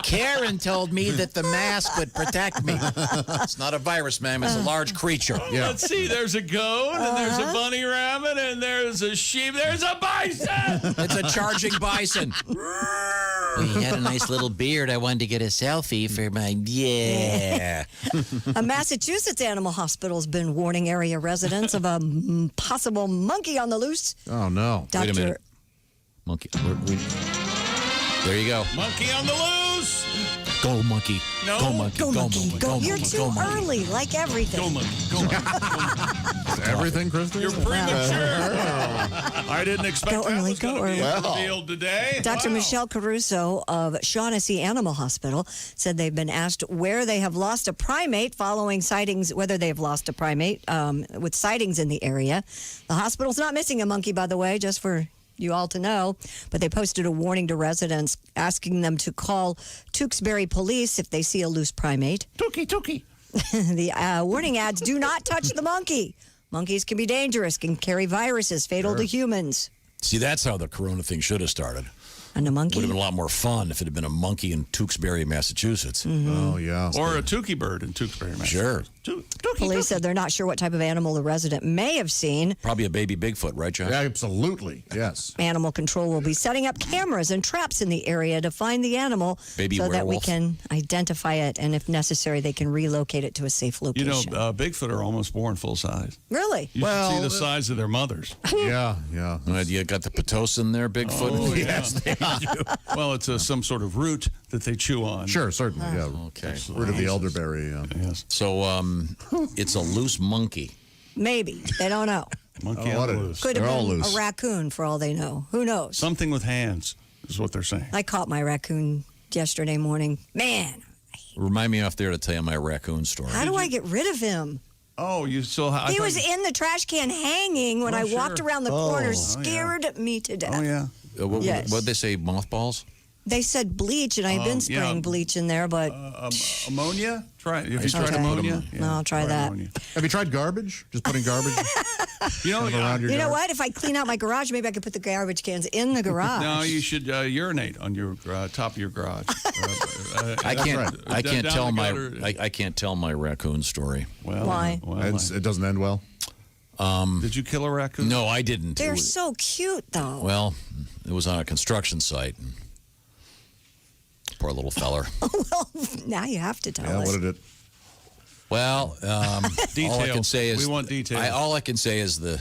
Karen told me that the mask would protect me. It's not a virus, ma'am. It's a large creature. Yeah. Let's see. There's a goat, and there's a bunny rabbit, and there's a sheep. There's a bison. It's a charging bison. Well, he had a nice little beard. I wanted to get a selfie for my... Yeah. A Massachusetts animal hospital has been warning area residents of a possible monkey on the loose. Oh, no. Wait a minute. Monkey. There you go. Monkey on the loose. Go, monkey. No. Go, monkey. Go, monkey. Go. monkey. You're too Go, monkey. early, like everything. Go, monkey. Go, monkey. Everything, Kristen? You're premature. I didn't expect Go that early, was go going to be early. revealed today. Dr. Wow. Michelle Caruso of Shaughnessy Animal Hospital said they've been asked where they have lost a primate following sightings, whether they have lost a primate with sightings in the area. The hospital's not missing a monkey, by the way, just for you all to know, but they posted a warning to residents asking them to call Tewksbury Police if they see a loose primate. Tookie. The warning ads do not touch the monkey. Monkeys can be dangerous, can carry viruses fatal to humans. See, that's how the corona thing should have started. And a monkey? Would have been a lot more fun if it had been a monkey in Tewksbury, Massachusetts. Oh, yeah. Or a Tookie bird in Tewksbury, Massachusetts. Sure. Police said they're not sure what type of animal the resident may have seen. Probably a baby Bigfoot, right, Josh? Yeah, absolutely. Yes. Animal control will be setting up cameras and traps in the area to find the animal Baby so that we werewolf. can identify it, and if necessary, they can relocate it to a safe You location. know, Bigfoot are almost born full size. Really? You should see the size of their mothers. Yeah. You got the Pitocin there, Bigfoot? Oh, yeah. Yes, they do. Well, it's some sort of root that they chew on. Sure, certainly. Yeah. Okay. Root of the elderberry. Yeah. Yes. So it's a loose monkey. Maybe. They don't know. Monkey Oh, on what the a- loose. Could have They're all been loose. a raccoon for all they know. Who knows? Something with hands is what they're saying. I caught my raccoon yesterday morning. Man, Remind me off there to tell you my raccoon story. how do I get rid of him? Oh, you still have... He was in the trash can hanging when Oh, I walked sure. around the corner, scared me to death. Oh, yeah. Yes. What'd they say, mothballs? They said bleach, and I've been spraying yeah. bleach in there, but Ammonia? Have you tried Okay. ammonia? No, I'll try that. ammonia. Have you tried garbage? Just putting garbage You know, around your you know yard? what? If I clean out my garage, maybe I could put the garbage cans in the garage. no, you should urinate on your top of your garage. I can't. I can't down tell the my. gutter. I can't tell my raccoon story. Well, Why? It doesn't end well. Did you kill a raccoon? No, I didn't. They're It was- so cute, though. Well, it was on a construction site. Poor little feller. Well, now you have to tell Yeah, us. what did it? Well, all I can Details. say is We want details. all I can say is the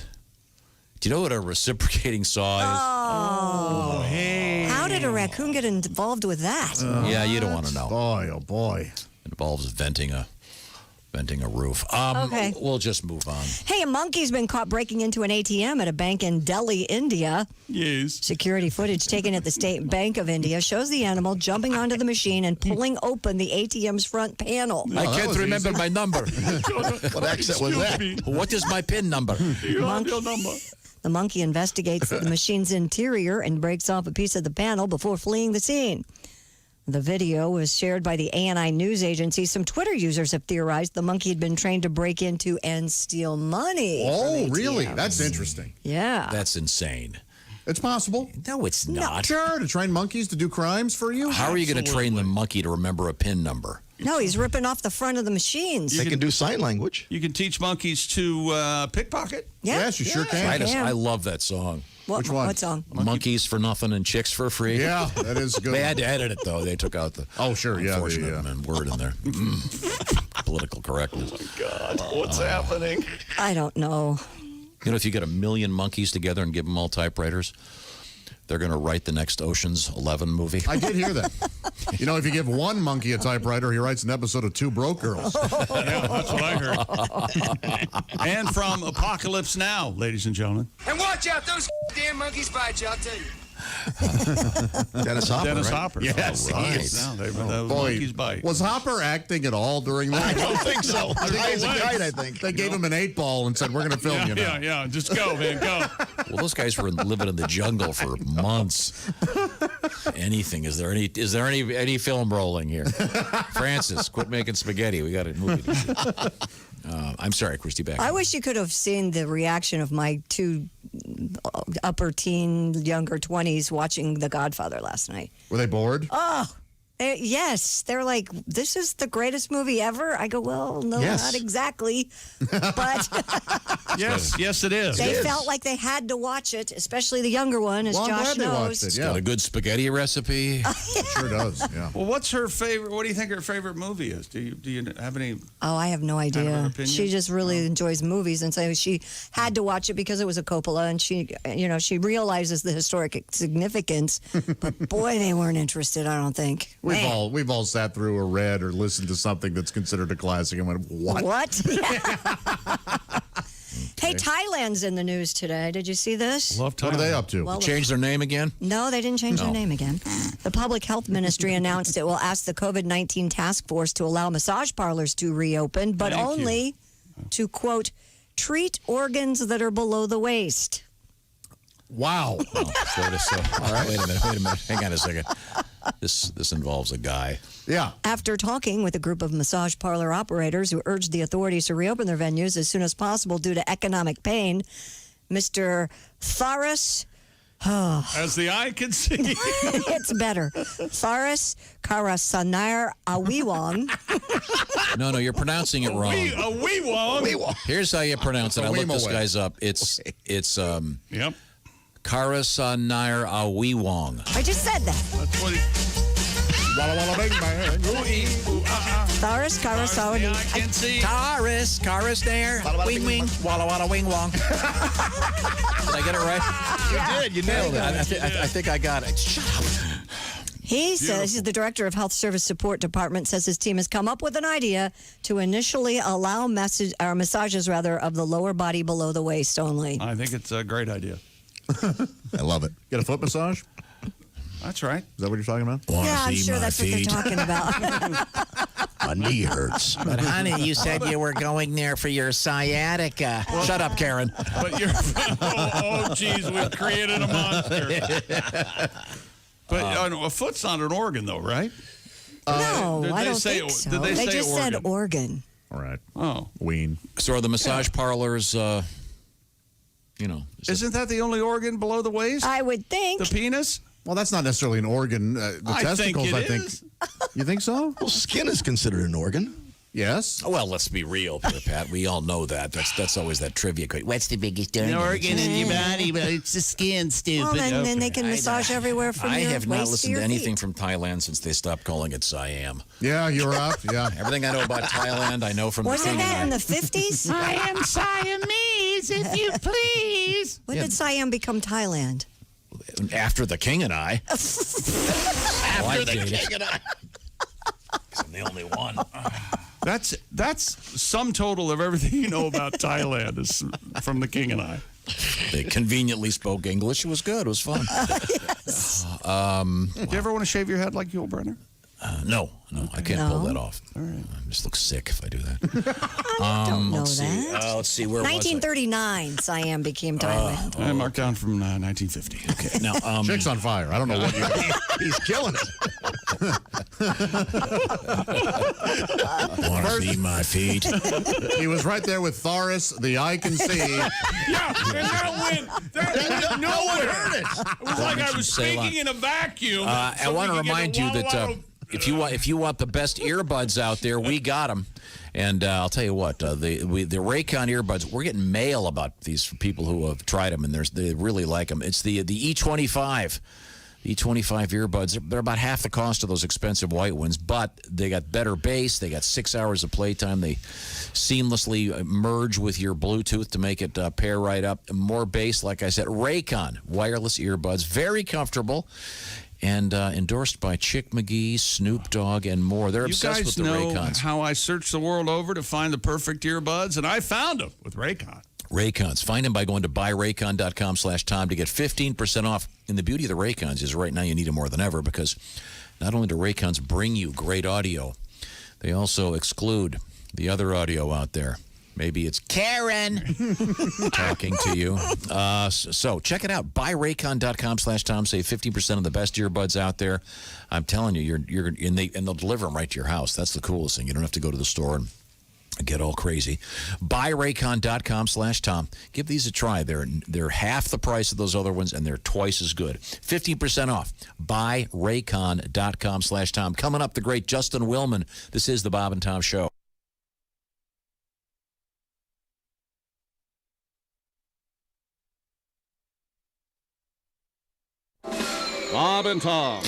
Do you know what a reciprocating saw is? Oh, hey. How did a raccoon get involved with that? Yeah, you don't want to know. Boy, oh boy. It involves venting a roof. Okay. We'll just move on. Hey, a monkey's been caught breaking into an ATM at a bank in Delhi, India. Yes. Security footage taken at the State Bank of India shows the animal jumping onto the machine and pulling open the ATM's front panel. I can't remember my number. What accent was that? What is my PIN number? The monkey investigates the machine's interior and breaks off a piece of the panel before fleeing the scene. The video was shared by the ANI news agency. Some Twitter users have theorized the monkey had been trained to break into and steal money. Oh, really? That's interesting. Yeah. That's insane. It's possible. No, it's not. Sure, to train monkeys to do crimes for you? How are you going to train the monkey to remember a PIN number? No, he's ripping off the front of the machines. They can do sign language. You can teach monkeys to pickpocket. Yeah. Yes, you sure can. I love that song. Which one? What song? Monkeys for nothing and chicks for free. Yeah, that is good. They had to edit it, though. They took out the unfortunate word in there. Political correctness. Oh, my God. What's happening? I don't know. You know, if you get 1 million monkeys together and give them all typewriters, they're going to write the next Ocean's 11 movie. I did hear that. You know, if you give one monkey a typewriter, he writes an episode of Two Broke Girls. Yeah, that's what I heard. And from Apocalypse Now, ladies and gentlemen. And watch out, those damn monkeys bite you, I'll tell you. Dennis Hopper. Dennis right? Hopper. Yes, All he right. is. Now those monkeys bite. Was Hopper acting at all during that? I don't think so. He's a guide, I think. They gave him an 8-ball and said, we're going to film you now. Yeah. Just go, man, go. Well, those guys were living in the jungle for months. Anything? Is there any film rolling here? Francis, quit making spaghetti. We got a movie to shoot. I'm sorry, Christy Beck. I wish you could have seen the reaction of my two upper teen, younger 20s watching The Godfather last night. Were they bored? Oh, yes. They're like, this is the greatest movie ever. I go, well, no, Yes. not exactly. But Yes, it is. they felt like they had to watch it, especially the younger one, as Well, I'm Josh glad they watched knows. it, It's yeah. got a good spaghetti recipe. It sure does, yeah. Well, what's her favorite? What do you think her favorite movie is? Do you have any? Oh, I have no Kind of idea. an opinion? She just really enjoys movies, and so she had to watch it because it was a Coppola, and she realizes the historic significance. But boy, they weren't interested. I don't think. We've Man. all sat through or read or listened to something that's considered a classic and went, what? What? Hey, Thailand's in the news today. Did you see this? Love What are they up to? Well, Change their name again? No, they didn't change their name again. The Public Health Ministry announced it will ask the COVID-19 task force to allow massage parlors to reopen, but Thank you. only to, quote, treat organs that are below the waist. Wow. All right. Wait a minute. Hang on a second. This involves a guy. Yeah. After talking with a group of massage parlor operators who urged the authorities to reopen their venues as soon as possible due to economic pain, Mr. Tharas, As the eye can see. it's better, Tharas Karasanar Awiwong. No, you're pronouncing it wrong. A wee wong. Here's how you pronounce it. I looked this guy's up. It's Yep. Karasanir Awiwong. I just said that. That's what he. Walla walla bang bang. Tharas Karasanar. I can see. Karis there. Wing wing. Walla walla wing wong. Did I get it right? You did. You nailed it. I think I got it. Shut up. He says, he's the director of Health Service Support Department, says his team has come up with an idea to initially allow massages of the lower body below the waist only. I think it's a great idea. I love it. Get a foot massage? Is That's right. that what you're talking about? Yeah, I'm sure that's what they're talking about. My knee hurts. But honey, you said you were going there for your sciatica. Shut up, Karen. But you're. Oh, geez, we've created a monster. But a foot's not an organ, though, right? No, did I they don't say- think so. did they say just organ? said organ. All right. Oh. Ween. So are the massage parlors, Isn't that the only organ below the waist? I would think. The penis? Well, that's not necessarily an organ. The I think testicles, it I think. is. You think so? Well, skin is considered an organ. Yes. Well, let's be real, Pat. We all know that. That's always that trivia. What's the biggest organ? in your body, but it's the skin, stupid. Well, then they can massage everywhere from I your have not waist listened to to your anything feet. from Thailand since they stopped calling it Siam. Yeah, you're up. Yeah. Everything I know about Thailand, I know from Wasn't the that in the 50s? I am Siamese. please, if you please. When did Siam become Thailand? After the king and I. After the king and I. I'm the only one. That's sum total of everything you know about Thailand is from the king and I. They conveniently spoke English. It was good. It was fun. Do you ever want to shave your head like Yul Brynner? No, I can't pull that off. All right. I just look sick if I do that. I don't know let's that. See. Let's see. Where 1939, Siam became Thailand. I marked down from 1950. Okay. Now, Chick's on fire. I don't know what he's killing it. Want to see my feet? He was right there with Thoris, the eye can see. Yeah, and that went. No one heard it. It was like I was speaking in a vacuum. I want to remind you that if you want the best earbuds out there, we got them. And I'll tell you what, the Raycon earbuds, we're getting mail about these from people who have tried them, and they really like them. It's the E25. E25 earbuds, they're about half the cost of those expensive white ones, but they got better bass. They got 6 hours of playtime. They seamlessly merge with your Bluetooth to make it pair right up. More bass, like I said. Raycon wireless earbuds, very comfortable, and endorsed by Chick McGee, Snoop Dogg, and more. They're obsessed with the Raycons. You guys know how I searched the world over to find the perfect earbuds, and I found them with Raycon. Raycons. Find them by going to buyraycon.com/Tom to get 15% off. And the beauty of the Raycons is right now you need them more than ever because not only do Raycons bring you great audio, they also exclude the other audio out there. Maybe it's Karen talking to you. So check it out. Buyraycon.com/Tom. Save 15% on the best earbuds out there. I'm telling you, and they'll deliver them right to your house. That's the coolest thing. You don't have to go to the store and get all crazy. Buyraycon.com/Tom. Give these a try. They're half the price of those other ones, and they're twice as good. 15% off. Buyraycon.com/Tom. Coming up, the great Justin Willman. This is the Bob and Tom Show. Bob and Tom.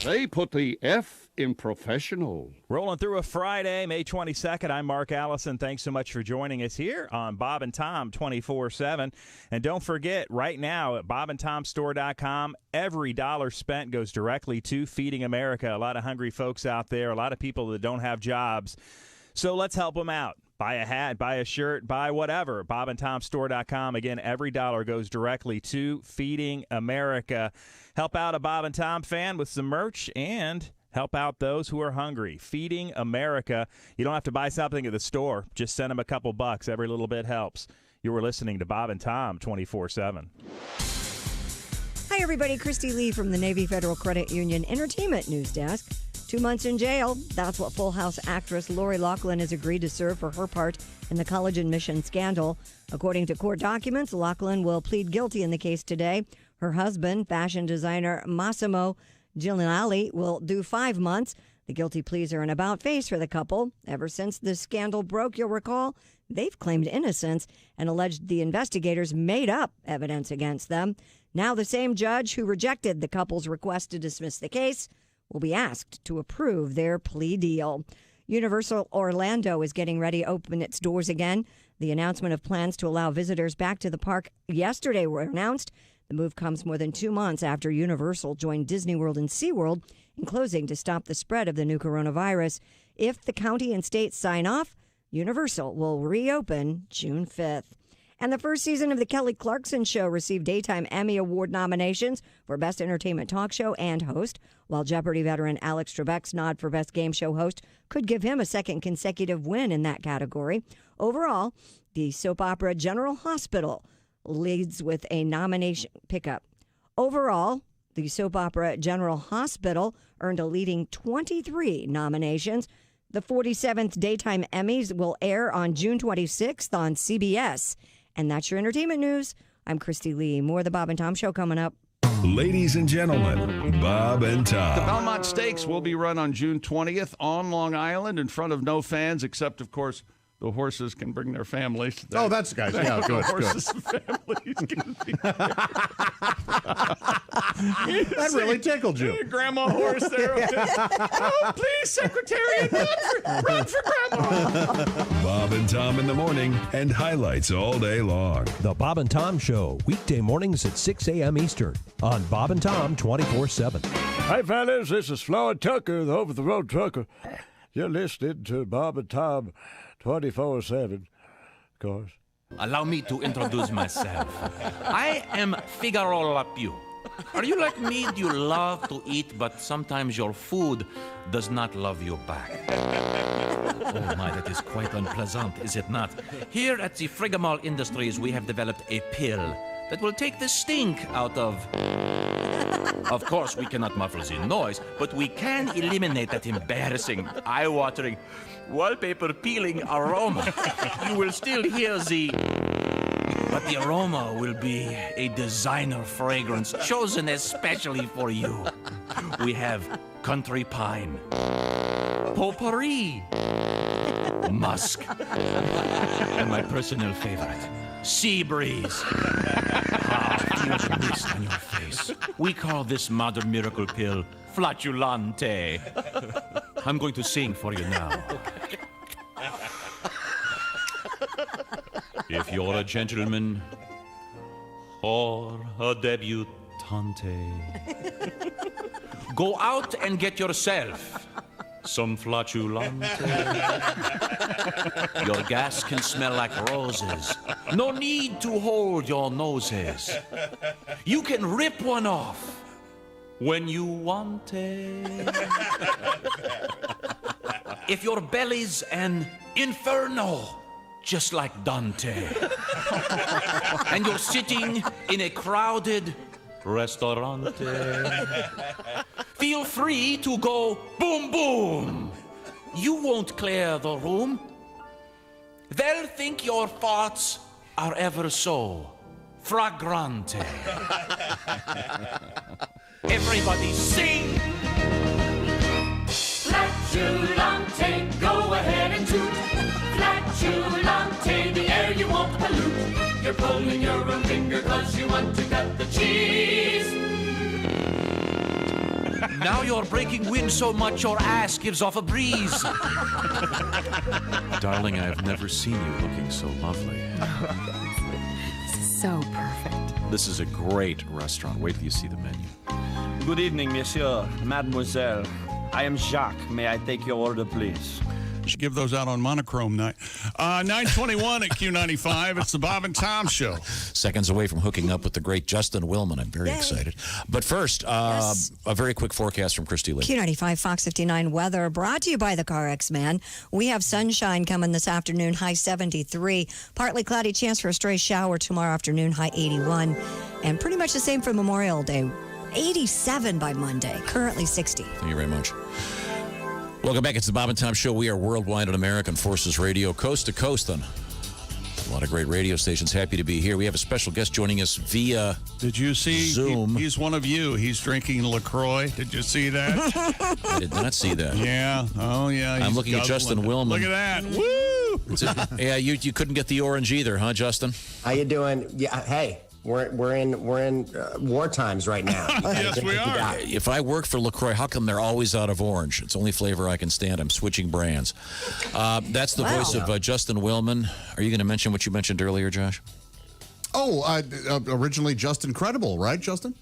They put the F in professional. Rolling through a Friday, May 22nd. I'm Mark Allison. Thanks so much for joining us here on Bob and Tom 24/7. And don't forget, right now at bobandtomstore.com, every dollar spent goes directly to Feeding America. A lot of hungry folks out there, a lot of people that don't have jobs. So let's help them out. Buy a hat, buy a shirt, buy whatever. bobandtomstore.com. Again, every dollar goes directly to Feeding America. Help out a Bob and Tom fan with some merch and help out those who are hungry. Feeding America. You don't have to buy something at the store. Just send them a couple bucks. Every little bit helps. You were listening to Bob and Tom 24/7. Hi, everybody. Christy Lee from the Navy Federal Credit Union Entertainment News Desk. 2 months in jail. That's what Full House actress Lori Loughlin has agreed to serve for her part in the college admission scandal. According to court documents, Loughlin will plead guilty in the case today. Her husband, fashion designer Massimo Giuliani, will do 5 months. The guilty pleas are an about-face for the couple. Ever since the scandal broke, you'll recall, they've claimed innocence and alleged the investigators made up evidence against them. Now the same judge who rejected the couple's request to dismiss the case will be asked to approve their plea deal. Universal Orlando is getting ready to open its doors again. The announcement of plans to allow visitors back to the park yesterday were announced. The move comes more than 2 months after Universal joined Disney World and SeaWorld in closing to stop the spread of the new coronavirus. If the county and state sign off, Universal will reopen June 5th. And the first season of The Kelly Clarkson Show received Daytime Emmy Award nominations for Best Entertainment Talk Show and Host, while Jeopardy veteran Alex Trebek's nod for Best Game Show Host could give him a second consecutive win in that category. Overall, the soap opera General Hospital leads with a nomination pickup. Overall, the soap opera General Hospital earned a leading 23 nominations. The 47th Daytime Emmys will air on June 26th on CBS. And that's your entertainment news. I'm Christy Lee. More of the Bob and Tom Show coming up. Ladies and gentlemen, Bob and Tom. The Belmont Stakes will be run on June 20th on Long Island in front of no fans, except, of course, the horses can bring their families. Oh, that's guys. Yeah, good. Horses and families can be That really tickled you. Grandma horse there. Oh, please, Secretariat, run for Grandma. Bob and Tom in the morning and highlights all day long. The Bob and Tom Show, weekday mornings at 6 a.m. Eastern on Bob and Tom 24/7. Hi, fellas. This is Floyd Tucker, the over-the-road trucker. You're listening to Bob and Tom 24/7, of course. Allow me to introduce myself. I am Figaro Lapiu. Are you like me? Do you love to eat, but sometimes your food does not love you back? Oh my, that is quite unpleasant, is it not? Here at the Frigamall Industries, we have developed a pill that will take the stink out of... Of course, we cannot muffle the noise, but we can eliminate that embarrassing, eye-watering, wallpaper-peeling aroma. You will still hear the... But the aroma will be a designer fragrance chosen especially for you. We have country pine, potpourri, musk, and my personal favorite, sea breeze. Too much mist on your face. We call this modern miracle pill flatulante. I'm going to sing for you now. If you're a gentleman or a debutante, go out and get yourself some flatulante. Your gas can smell like roses. No need to hold your noses. You can rip one off when you want it. If your belly's an inferno, just like Dante, and you're sitting in a crowded restaurante, feel free to go boom, boom. You won't clear the room. They'll think your thoughts are ever so fragrante. Everybody sing! Flatulante, go ahead and toot. Flatulante, the air you won't pollute. You're pulling your own finger 'cause you want to cut the cheese. Now you're breaking wind so much your ass gives off a breeze. Darling, I have never seen you looking so lovely. So perfect. This is a great restaurant. Wait till you see the menu. Good evening, monsieur, mademoiselle. I am Jacques. May I take your order, please? Should give those out on monochrome night. 9:21 at Q95. It's the Bob and Tom Show. Seconds away from hooking up with the great Justin Willman. I'm very excited. But first, a very quick forecast from Christy Lee. Q95 Fox 59 weather brought to you by the CarX Man. We have sunshine coming this afternoon, high 73. Partly cloudy, chance for a stray shower tomorrow afternoon, high 81. And pretty much the same for Memorial Day. 87 by Monday, currently 60. Thank you very much. Welcome back. It's the Bob and Tom Show. We are worldwide on American Forces Radio, coast to coast on a lot of great radio stations. Happy to be here. We have a special guest joining us via Did you see? Zoom. He's one of you. He's drinking LaCroix. Did you see that? I did not see that. Yeah. Oh, yeah. I'm looking at Justin Willman. Look at that. Woo! Yeah, you couldn't get the orange either, huh, Justin? How you doing? Yeah. Hey. We're in war times right now. Yes, we are. If I work for LaCroix, how come they're always out of orange? It's the only flavor I can stand. I'm switching brands. That's the voice of Justin Willman. Are you going to mention what you mentioned earlier, Josh? Oh, originally Just Incredible, right, Justin?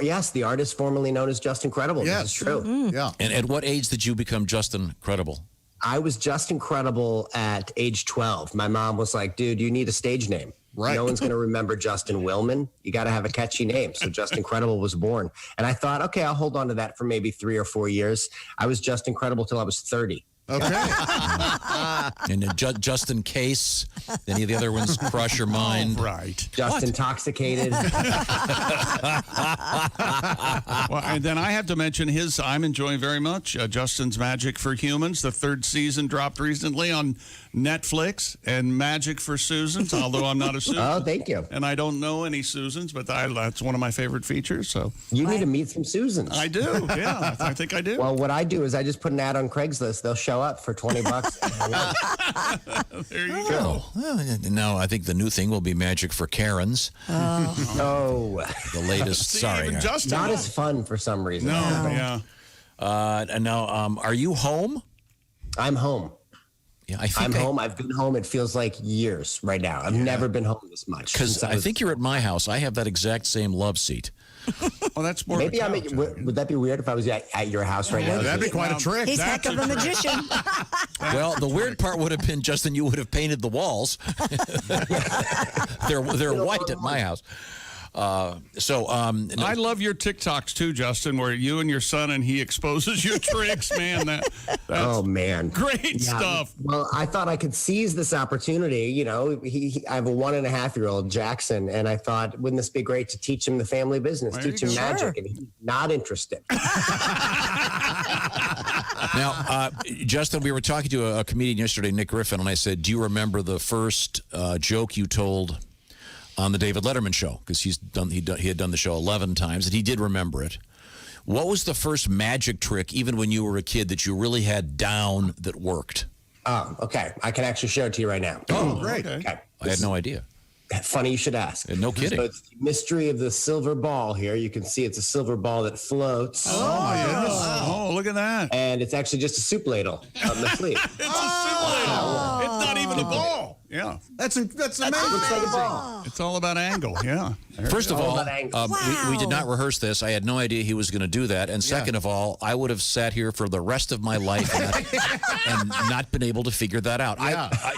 Yes, the artist formerly known as Just Incredible. Yes. This is true. Mm-hmm. Yeah. And at what age did you become Just Incredible? I was Just Incredible at age 12. My mom was like, dude, you need a stage name. Right. No one's going to remember Justin Willman. You got to have a catchy name. So Just Incredible was born. And I thought, okay, I'll hold on to that for maybe 3 or 4 years. I was Just Incredible till I was 30. Okay. And just in case any of the other ones crush your mind. Oh, right. Just Intoxicated. Well, and then I have to mention I'm enjoying very much Justin's Magic for Humans. The 3rd season dropped recently on Netflix, and Magic for Susans, although I'm not a Susan. Oh, thank you. And I don't know any Susans, but that's one of my favorite features. So you need to meet some Susans. I do, yeah. I think I do. Well, what I do is I just put an ad on Craigslist. They'll show show up for $20. There you go. Well, no, I think the new thing will be magic for Karens. Oh. The latest. Sorry. Not as fun for some reason. yeah. Now, are you home? I'm home. Yeah, I'm home. I've been home. It feels like years right now. I've never been home this much. Because I think you're at my house. I have that exact same love seat. Well, that's more. Maybe would that be weird if I was at your house right now? That'd be quite a trick. He's heck of a magician. Well, the weird part would have been, Justin, you would have painted the walls. They're white at my house. I love your TikToks too, Justin, where you and your son and he exposes your tricks, man. That's oh man, great stuff. Well, I thought I could seize this opportunity. You know, I have a 1.5-year-old Jackson, and I thought, wouldn't this be great to teach him the family business, teach him magic, and he's not interested. Now, Justin, we were talking to a comedian yesterday, Nick Griffin, and I said, "Do you remember the first joke you told on the David Letterman show?" Because he had done the show 11 times, and he did remember it. What was the first magic trick, even when you were a kid, that you really had down that worked? Oh, okay. I can actually show it to you right now. Oh, great. Okay. I had no idea. Funny you should ask. No kidding. So it's the mystery of the silver ball here. You can see it's a silver ball that floats. Oh, my goodness. Oh, look at that. And it's actually just a soup ladle on the sleeve. It's a soup ladle. It's not even a ball. Yeah. That's amazing. Looks like a ball. It's all about angle. Yeah. First of all, we did not rehearse this. I had no idea he was going to do that. And second of all, I would have sat here for the rest of my life and not been able to figure that out.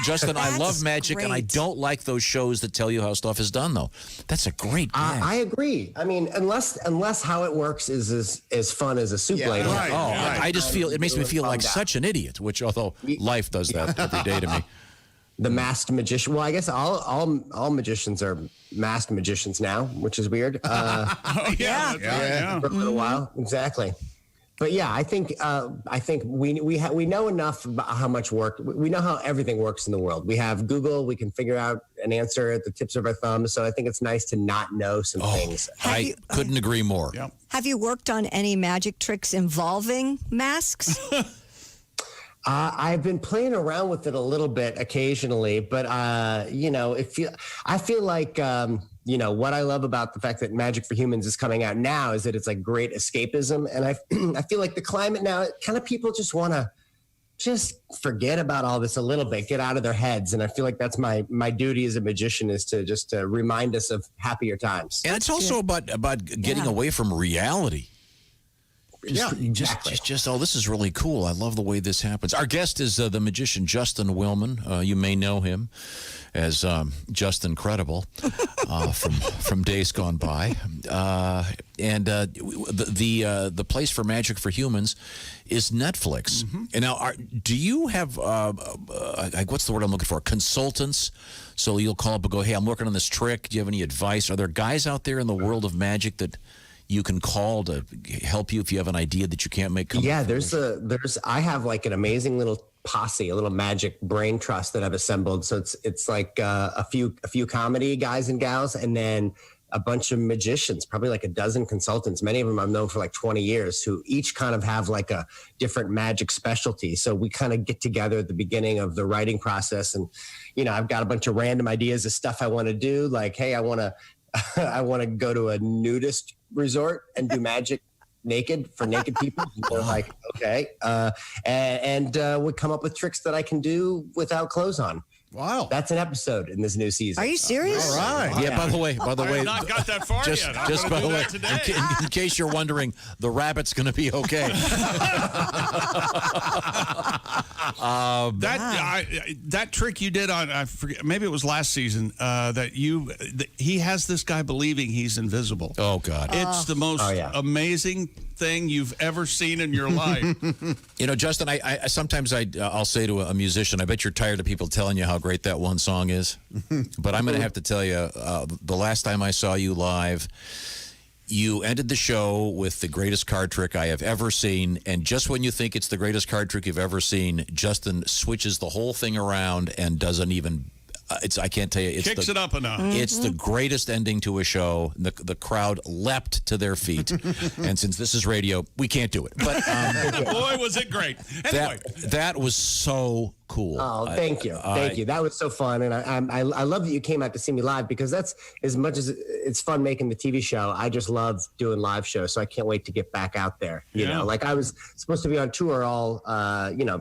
Justin, I love magic, and I don't like those shows that tell you how stuff is done, though. That's a great gag. I agree. I mean, unless how it works is as fun as a soup ladle. Right. I just feel, it makes me feel like such an idiot, which although life does that every day to me. The masked magician. Well, I guess all magicians are masked magicians now, which is weird. For a little while, exactly. But yeah, I think we know enough about how much work. We know how everything works in the world. We have Google. We can figure out an answer at the tips of our thumbs. So I think it's nice to not know some things. I couldn't agree more. Yep. Have you worked on any magic tricks involving masks? I've been playing around with it a little bit occasionally, but I feel like what I love about the fact that Magic for Humans is coming out now is that it's like great escapism, and I feel like the climate now, kind of people just want to just forget about all this a little bit, get out of their heads, and I feel like that's my duty as a magician is to just remind us of happier times. And it's also about getting away from reality. Just this is really cool. I love the way this happens. Our guest is the magician Justin Willman. You may know him as Justin Credible from days gone by. And the place for Magic for Humans is Netflix. Mm-hmm. And now, do you have what's the word I'm looking for? Consultants. So you'll call up and go, "Hey, I'm working on this trick. Do you have any advice?" Are there guys out there in the world of magic that you can call to help you if you have an idea that you can't make come? Yeah, I have like an amazing little posse, a little magic brain trust that I've assembled. So it's like a few comedy guys and gals, and then a bunch of magicians, probably like a dozen consultants. Many of them I've known for like 20 years, who each kind of have like a different magic specialty. So we kind of get together at the beginning of the writing process, and I've got a bunch of random ideas of stuff I want to do. Like, hey, I want to go to a nudist resort and do magic naked for naked people. And they're like, okay. And would come up with tricks that I can do without clothes on. Wow. That's an episode in this new season. Are you serious? All right. Yeah, by the way. I have not got that far just, yet. Just by the way, in case you're wondering, the rabbit's going to be okay. That trick you did on, I forget, maybe it was last season, he has this guy believing he's invisible. Oh, God. It's the most amazing thing you've ever seen in your life. Justin, I sometimes I'll say to a musician, I bet you're tired of people telling you how great that one song is. But I'm going to have to tell you, the last time I saw you live, you ended the show with the greatest card trick I have ever seen. And just when you think it's the greatest card trick you've ever seen, Justin switches the whole thing around and does an even I can't tell you. It's Kicks it up a notch. It's the greatest ending to a show. The crowd leapt to their feet, and since this is radio, we can't do it. But boy, was it great! Anyway. That was so cool. Oh, thank you. That was so fun, and I love that you came out to see me live, because that's, as much as it's fun making the TV show, I just love doing live shows. So I can't wait to get back out there. You know, like I was supposed to be on tour all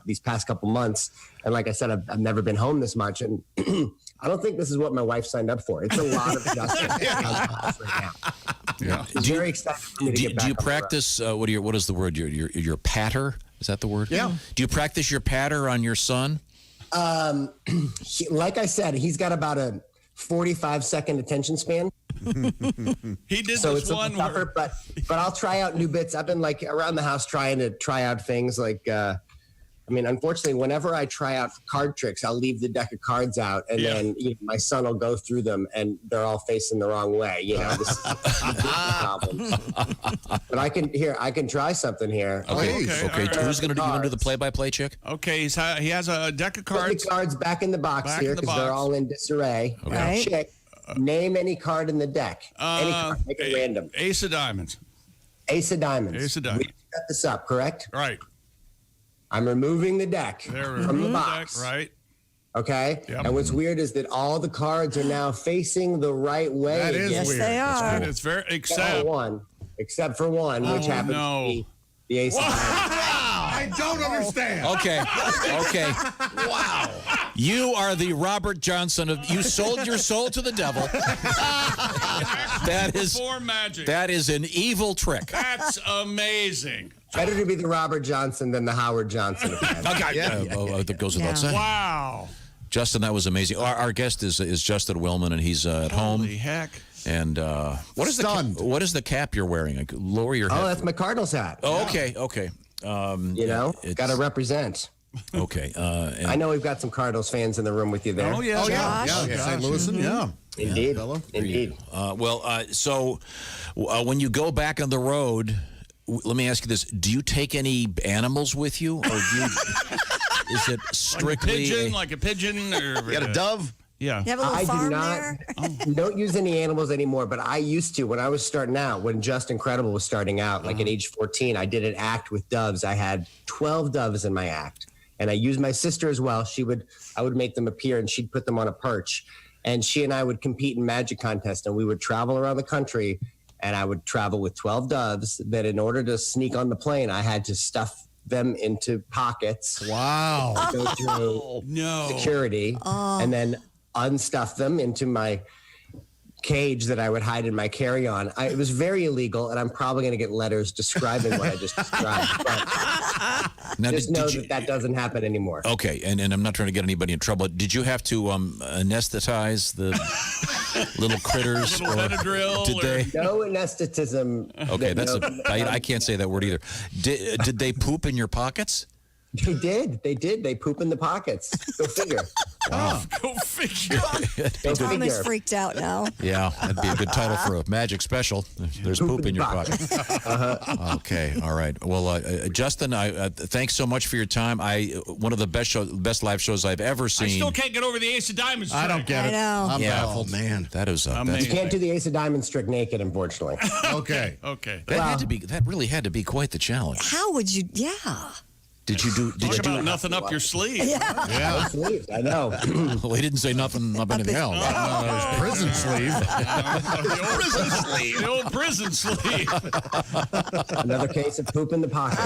these past couple months, and like I said, I've never been home this much, and I don't think this is what my wife signed up for. It's a lot of adjustment right now. Yeah. I'm very excited for me to get back. Do you practice? What is the word? Your patter? Is that the word? Yeah. Do you practice your patter on your son? Like I said, he's got about a 45-second attention span. He did so this it's one tougher, but I'll try out new bits. I've been like around the house trying to try out things like. Unfortunately, whenever I try out card tricks, I'll leave the deck of cards out, and then my son will go through them, and they're all facing the wrong way. This is a problem. But I can try something here. Okay. Right. Who's going to do? You want to do the play-by-play, Chick? Okay. He has a deck of cards. Put the cards back in the box here because they're all in disarray. Okay. Right. Chick, name any card in the deck. Any card. Make it random. Ace of diamonds. Ace of diamonds. Ace of diamonds. We set this up, correct? Right. I'm removing the deck from the box. Right. Okay. Yep. And what's weird is that all the cards are now facing the right way. That is yes, weird. they are. That's cool. It's very except for one, which happens to be the ace of diamonds. I don't understand. Okay. Wow. You are the Robert Johnson of. You sold your soul to the devil. For magic. That is an evil trick. That's amazing. Better to be the Robert Johnson than the Howard Johnson. That goes without saying. Wow. Justin, that was amazing. Our guest is Justin Willman, and he's at home. Holy heck. And what is the cap you're wearing? Lower your head. Oh, that's my Cardinals hat. Oh, okay. Got to represent. Okay. I know we've got some Cardinals fans in the room with you there. Oh, yeah. St. Louis, Indeed. Indeed. So when you go back on the road, let me ask you this: do you take any animals with you, or is it strictly like a pigeon, or you got a dove? Yeah. You have a little farm there? Don't use any animals anymore, but I used to when I was starting out, when Just Incredible was starting out, like at age 14, I did an act with doves. I had 12 doves in my act, and I used my sister as well. I would make them appear, and she'd put them on a perch, and she and I would compete in magic contests, and we would travel around the country, and I would travel with 12 doves that in order to sneak on the plane, I had to stuff them into pockets. Wow. Go through security, and then unstuff them into my cage that I would hide in my carry-on. It was very illegal, and I'm probably going to get letters describing what I just described. But Now, just know that doesn't happen anymore. Okay, and I'm not trying to get anybody in trouble. Did you have to anesthetize the little critters? Little Benadryl? Did they? No anesthetism. Okay, I can't say that word either. Did they poop in your pockets? They did. They poop in the pockets. Go figure. Wow. Go figure. Tom is freaked out now. Yeah, that'd be a good title for a magic special. There's poop in your pocket. Okay, all right. Well, Justin, thanks so much for your time. One of the best live shows I've ever seen. I still can't get over the Ace of Diamonds trick. I don't get it. I know. I'm baffled. Man, that is You can't do the Ace of Diamonds trick naked, unfortunately. Okay. That really had to be quite the challenge. How would you? Yeah. Did you do? Talk about nothing up your sleeve. Yeah. Sleeves, I know. Well, he didn't say nothing up anything else. His prison sleeve. The old prison sleeve. Another case of poop in the pocket.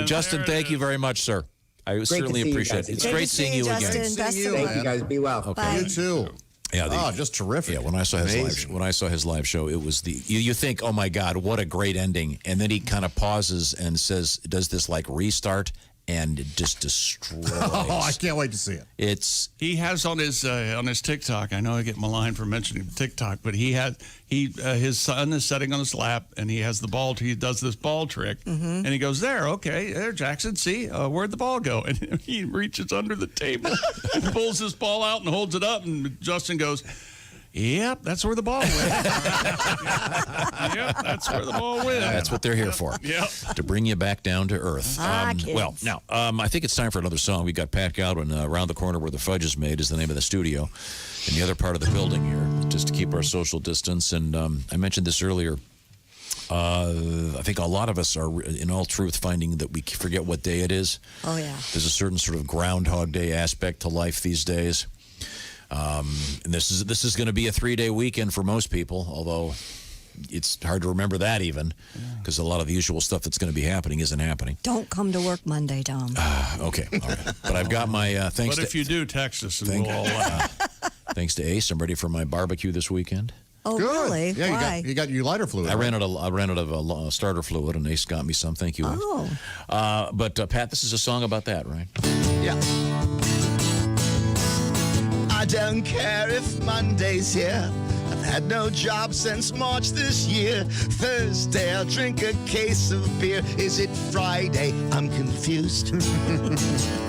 Justin, thank you very much, sir. I certainly appreciate it. It's great seeing you again. Thank you, guys. Be well. Okay. You too. Yeah, just terrific. Yeah, when I saw his live show, it was you think, oh my God, what a great ending, and then he kind of pauses and does this like restart, and it just destroys. Oh, I can't wait to see it. He has on his TikTok. I know I get maligned for mentioning TikTok, but his son is sitting on his lap, and he has the ball. He does this ball trick, and he goes, there, Jackson, see, where'd the ball go? And he reaches under the table and pulls this ball out and holds it up, and Justin goes, Yep, that's where the ball went. Yep, that's where the ball went. That's what they're here for. Yep. To bring you back down to earth. Well, now, I think it's time for another song. We got Pat Godwin, Around the Corner Where the Fudge is Made is the name of the studio. In the other part of the building here, just to keep our social distance. And I mentioned this earlier. I think a lot of us are, in all truth, finding that we forget what day it is. Oh, yeah. There's a certain sort of Groundhog Day aspect to life these days. And this is going to be a 3-day weekend for most people, although it's hard to remember that even, because a lot of the usual stuff that's going to be happening isn't happening. Don't come to work Monday, Tom. Okay, all right. But I've got my thanks. But if you do, text us and we'll all thanks to Ace, I'm ready for my barbecue this weekend. Oh, really? Yeah, Why? you got your lighter fluid. I ran out of a starter fluid, and Ace got me some. Thank you. Oh. But Pat, this is a song about that, right? Yeah. I don't care if Monday's here. I've had no job since March this year. Thursday, I'll drink a case of beer. Is it Friday? I'm confused.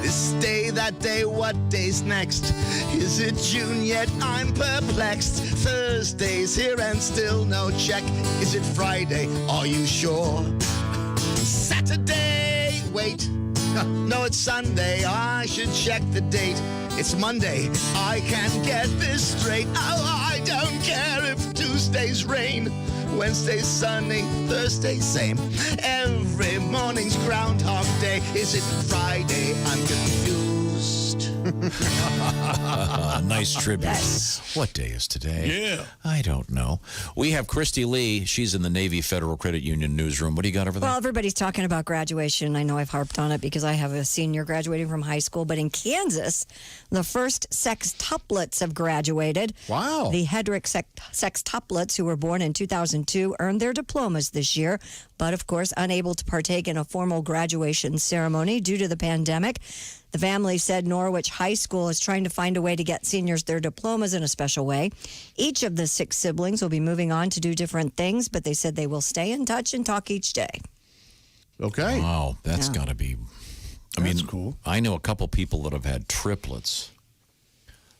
This day, that day, what day's next? Is it June yet? I'm perplexed. Thursday's here and still no check. Is it Friday? Are you sure? Saturday, wait. No, it's Sunday. I should check the date. It's Monday. I can't get this straight. Oh, I don't care if Tuesday's rain, Wednesday's sunny, Thursday's same. Every morning's Groundhog Day. Is it Friday? I'm confused. Nice tribute. Yes. What day is today? Yeah. I don't know. We have Christy Lee. She's in the Navy Federal Credit Union newsroom. What do you got over there? Well, everybody's talking about graduation. I know I've harped on it because I have a senior graduating from high school. But in Kansas, the first sextuplets have graduated. Wow. The Hedrick sextuplets, who were born in 2002, earned their diplomas this year, but of course unable to partake in a formal graduation ceremony due to the pandemic. The family said Norwich High School is trying to find a way to get seniors their diplomas in a special way. Each of the 6 siblings will be moving on to do different things, but they said they will stay in touch and talk each day. Okay. Wow, that's got to be. That's cool. I know a couple people that have had triplets,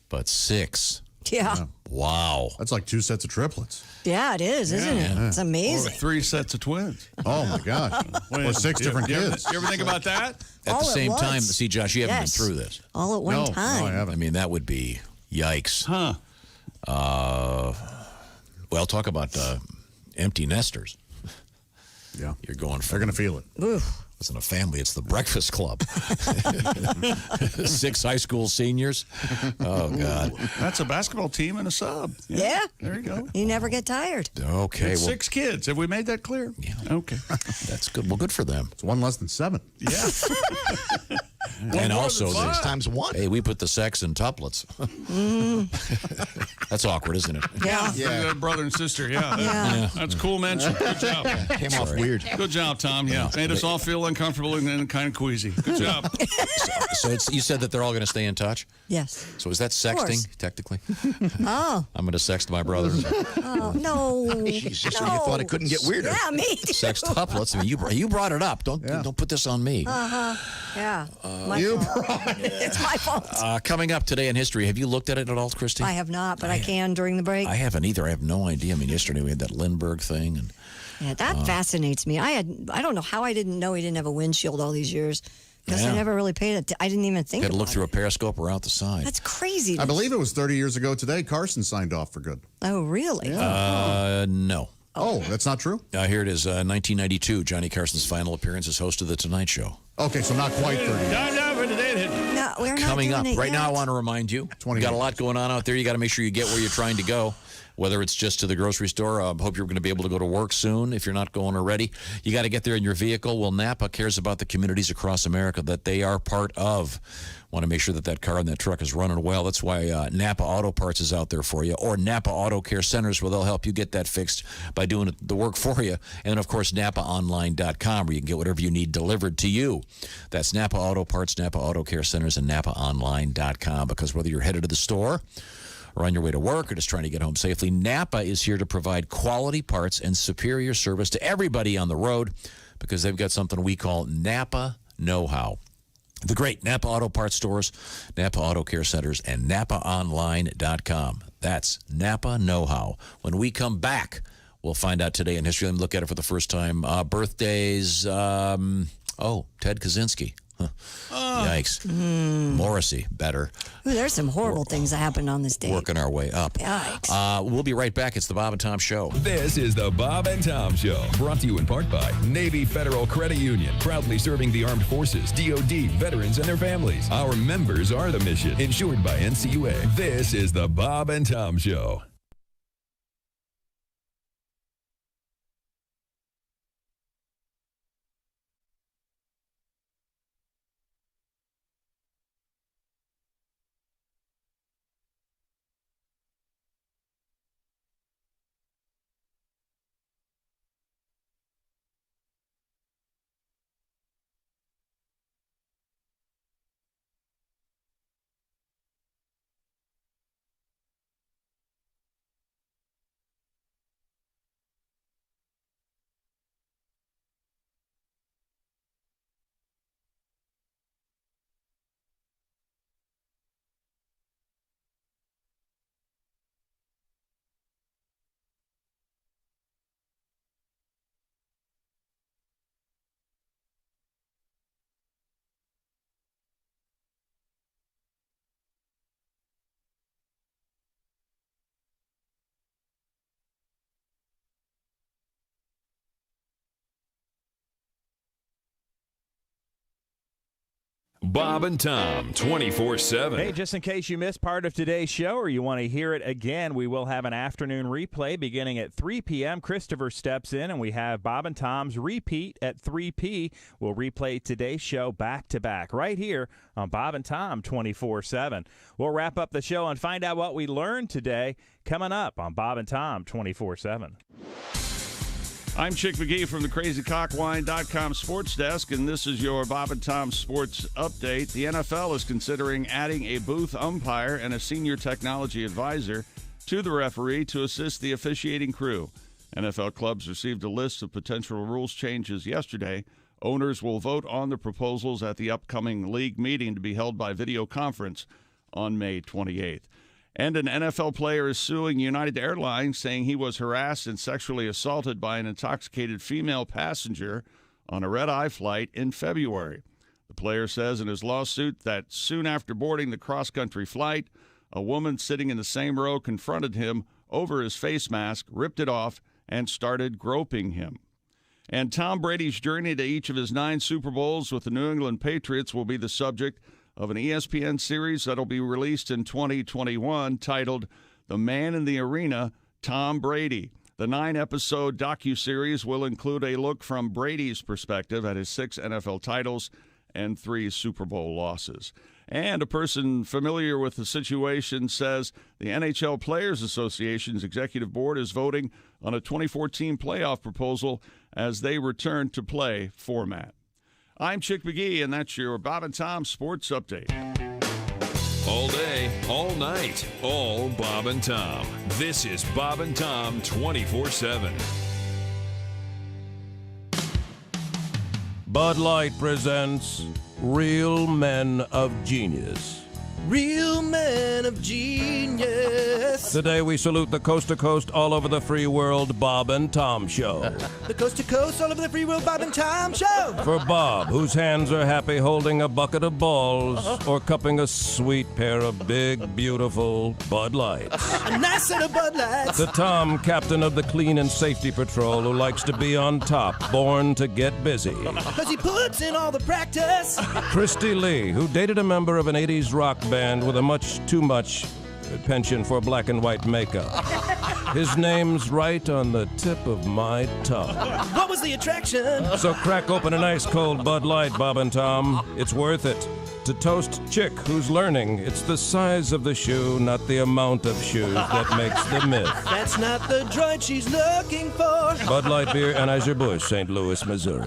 but 6. Yeah. Wow. That's like 2 sets of triplets. Yeah, it is, isn't it? It's Or amazing. 3 sets of twins. Oh, my gosh. Or 6 different kids. You ever think about that? At All the at same once. time, see, Josh, you haven't Yes. been through this. All at one No, time. I haven't. I mean, that would be yikes. Huh. Well, talk about empty nesters. Yeah. You're going for. They're going to feel it. Oof. It's not a family, it's the Breakfast Club. 6 high school seniors. Oh, God. That's a basketball team and a sub. Yeah. There you go. You never get tired. Okay. It's Well, 6 kids. Have we made that clear? Yeah. Okay. that's good. Well, good for them. It's 1 less than 7. Yeah. And also, than 5. Times 1. hey, we put the sex in tuplets. That's awkward, isn't it? Yeah. Yeah. Brother and sister. Yeah. Yeah. That's a cool mention. Good job. Came off weird. Good job, Tom. Yeah. Made us all feel uncomfortable and kind of queasy. Good job. So you said that they're all going to stay in touch? Yes. So is that course. sexting, technically? Oh. I'm going to sext my brother. Oh, no. Jesus, so you thought it couldn't get weirder. Yeah, me too. Sextuplets. I mean, you brought it up. Don't put this on me. Yeah. My You fault. brought it. It's my fault. Coming up today in history, have you looked at it at all, Christy? I have not, but I can during the break. I haven't either. I have no idea. I mean, yesterday we had that Lindbergh thing, and Yeah, that fascinates me. I don't know how I didn't know he didn't have a windshield all these years because I Yeah. never really paid it. I didn't even think had to about look through it. a periscope or out the side. That's crazy. I believe it was 30 years ago today. Carson signed off for good. Oh, really? No. Oh, that's not true? Here it is, 1992. Johnny Carson's final appearance as host of The Tonight Show. Okay, so not quite 30 years. No, we're not Coming doing up. it Right now, I yet. want to remind you, you got a lot going on out there. You got to make sure you get where you're trying to go, whether it's just to the grocery store. I hope you're going to be able to go to work soon if you're not going already. You got to get there in your vehicle. Well, Napa cares about the communities across America that they are part of. Want to make sure that that car and that truck is running well. That's why Napa Auto Parts is out there for you, or Napa Auto Care Centers, where they'll help you get that fixed by doing the work for you. And then, of course, NapaOnline.com, where you can get whatever you need delivered to you. That's Napa Auto Parts, Napa Auto Care Centers, and NapaOnline.com. Because whether you're headed to the store or on your way to work or just trying to get home safely, Napa is here to provide quality parts and superior service to everybody on the road, because they've got something we call Napa Know-How. The great Napa Auto Parts stores, Napa Auto Care Centers, and NapaOnline.com. That's Napa Know-How. When we come back, we'll find out today in history. Let me look at it for the first time. Birthdays, Ted Kaczynski. Huh. Yikes. Morrissey, better. Ooh, there's some horrible things that happened on this day. Working our way up. Yikes. We'll be right back. It's the Bob and Tom Show. This is the Bob and Tom Show, brought to you in part by Navy Federal Credit Union, proudly serving the armed forces, DoD, veterans, and their families. Our members are the mission, insured by NCUA. This is the Bob and Tom Show. Bob and Tom, 24/7. Hey, just in case you missed part of today's show or you want to hear it again, we will have an afternoon replay beginning at 3 p.m. Christopher steps in, and we have Bob and Tom's repeat at 3 p. We'll replay today's show back-to-back right here on Bob and Tom 24/7. We'll wrap up the show and find out what we learned today coming up on Bob and Tom 24/7. I'm Chick McGee from the CrazyCockwine.com Sports Desk, and this is your Bob and Tom Sports Update. The NFL is considering adding a booth umpire and a senior technology advisor to the referee to assist the officiating crew. NFL clubs received a list of potential rules changes yesterday. Owners will vote on the proposals at the upcoming league meeting to be held by video conference on May 28th. And an NFL player is suing United Airlines, saying he was harassed and sexually assaulted by an intoxicated female passenger on a red-eye flight in February. The player says in his lawsuit that soon after boarding the cross-country flight, a woman sitting in the same row confronted him over his face mask, ripped it off, and started groping him. And Tom Brady's journey to each of his 9 Super Bowls with the New England Patriots will be the subject of an ESPN series that'll be released in 2021 titled The Man in the Arena, Tom Brady. The 9-episode docuseries will include a look from Brady's perspective at his 6 NFL titles and 3 Super Bowl losses. And a person familiar with the situation says the NHL Players Association's executive board is voting on a 2014 playoff proposal as they return to play format. I'm Chick McGee, and that's your Bob and Tom Sports Update. All day, all night, all Bob and Tom. This is Bob and Tom 24/7. Bud Light presents Real Men of Genius. Real men of genius. Today we salute the coast-to-coast, all over the free world Bob and Tom Show. The coast-to-coast, all over the free world Bob and Tom Show. For Bob, whose hands are happy holding a bucket of balls or cupping a sweet pair of big, beautiful Bud Lights. A nice set of Bud Lights. The Tom, captain of the Clean and Safety Patrol, who likes to be on top, born to get busy. Because he puts in all the practice. Christy Lee, who dated a member of an 80s rock band with a much too much penchant for black and white makeup. His name's right on the tip of my tongue. What was the attraction? So crack open an ice cold Bud Light, Bob and Tom. It's worth it. To toast Chick, who's learning it's the size of the shoe, not the amount of shoes that makes the myth. That's not the droid she's looking for. Bud Light Beer, Anheuser-Busch, St. Louis, Missouri.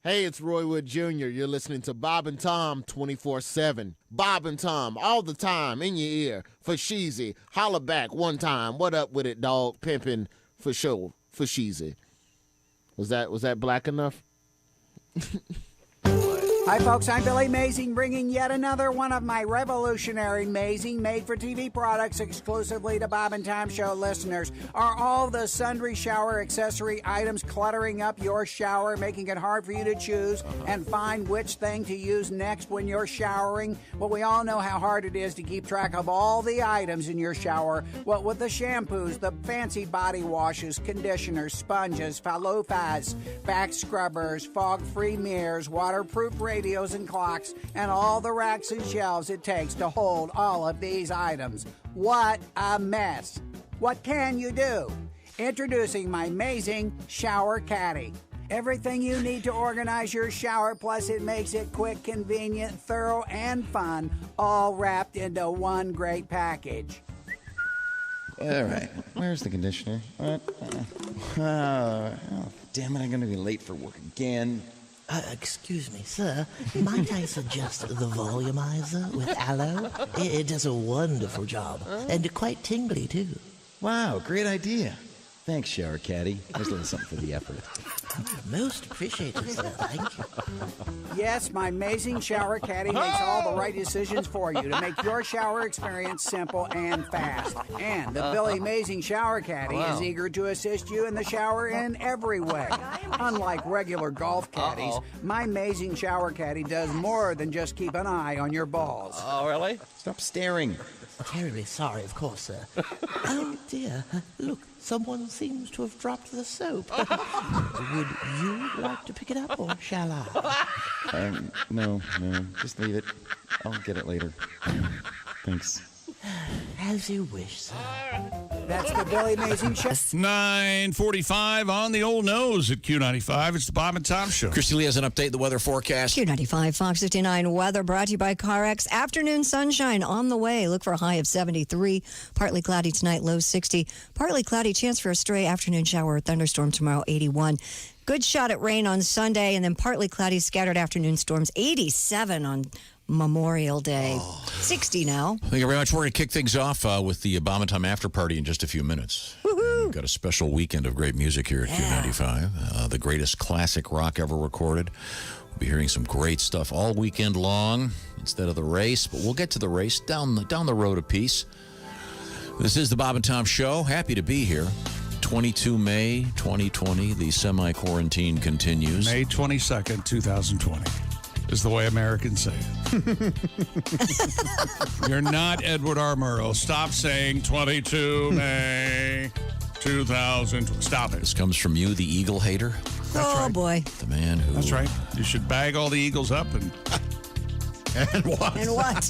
Hey, it's Roy Wood Jr. You're listening to Bob and Tom 24/7. Bob and Tom, all the time, in your ear. For Sheezy, holla back one time. What up with it, dog? Pimpin' for sure. For Sheezy. Was that black enough? Hi, folks. I'm Billy Mazing, bringing yet another one of my revolutionary, amazing, made-for-TV products exclusively to Bob and Tom Show listeners. Are all the sundry shower accessory items cluttering up your shower, making it hard for you to choose and find which thing to use next when you're showering? Well, we all know how hard it is to keep track of all the items in your shower. What with the shampoos, the fancy body washes, conditioners, sponges, falofas, back scrubbers, fog-free mirrors, waterproof radios and clocks, and all the racks and shelves it takes to hold all of these items. What a mess. What can you do? Introducing my amazing shower caddy. Everything you need to organize your shower, plus it makes it quick, convenient, thorough, and fun, all wrapped into one great package. All right, where's the conditioner? What? Damn it, I'm going to be late for work again. Excuse me, sir. Might I suggest the volumizer with aloe? It does a wonderful job, and quite tingly, too. Wow, great idea. Thanks, Shower Caddy. There's a little something for the effort. Most appreciated, sir. Thank you. Yes, my amazing shower caddy makes all the right decisions for you to make your shower experience simple and fast. And the Billy Amazing Shower Caddy is eager to assist you in the shower in every way. Unlike regular golf caddies, my amazing shower caddy does more than just keep an eye on your balls. Oh, really? Stop staring. Terribly sorry, of course, sir. Oh, dear. Look, someone seems to have dropped the soap. Would you like to pick it up, or shall I? No. Just leave it. I'll get it later. Thanks. As you wish, sir. That's the Billy Amazing Show. 9:45 on the old nose at Q95. It's the Bob and Tom Show. Christy Lee has an update, the weather forecast. Q95, Fox 59 weather brought to you by CarX. Afternoon sunshine on the way. Look for a high of 73. Partly cloudy tonight, low 60. Partly cloudy, chance for a stray afternoon shower or thunderstorm tomorrow, 81. Good shot at rain on Sunday, and then partly cloudy, scattered afternoon storms, 87 on Memorial Day. 60 now. Thank you very much. We're going to kick things off with the Bomb and Tom After Party in just a few minutes. We've got a special weekend of great music here at Q95. The greatest classic rock ever recorded. We'll be hearing some great stuff all weekend long instead of the race, but we'll get to the race down the road a piece. This is the Bob and Tom Show. Happy to be here. 22 May 2020. The semi-quarantine continues. May 22nd, 2020. Is the way Americans say it. You're not Edward R. Murrow. Stop saying 22 May 2000. Stop it. This comes from you, the eagle hater. Boy. The man who... That's right. You should bag all the eagles up and... And what? And what?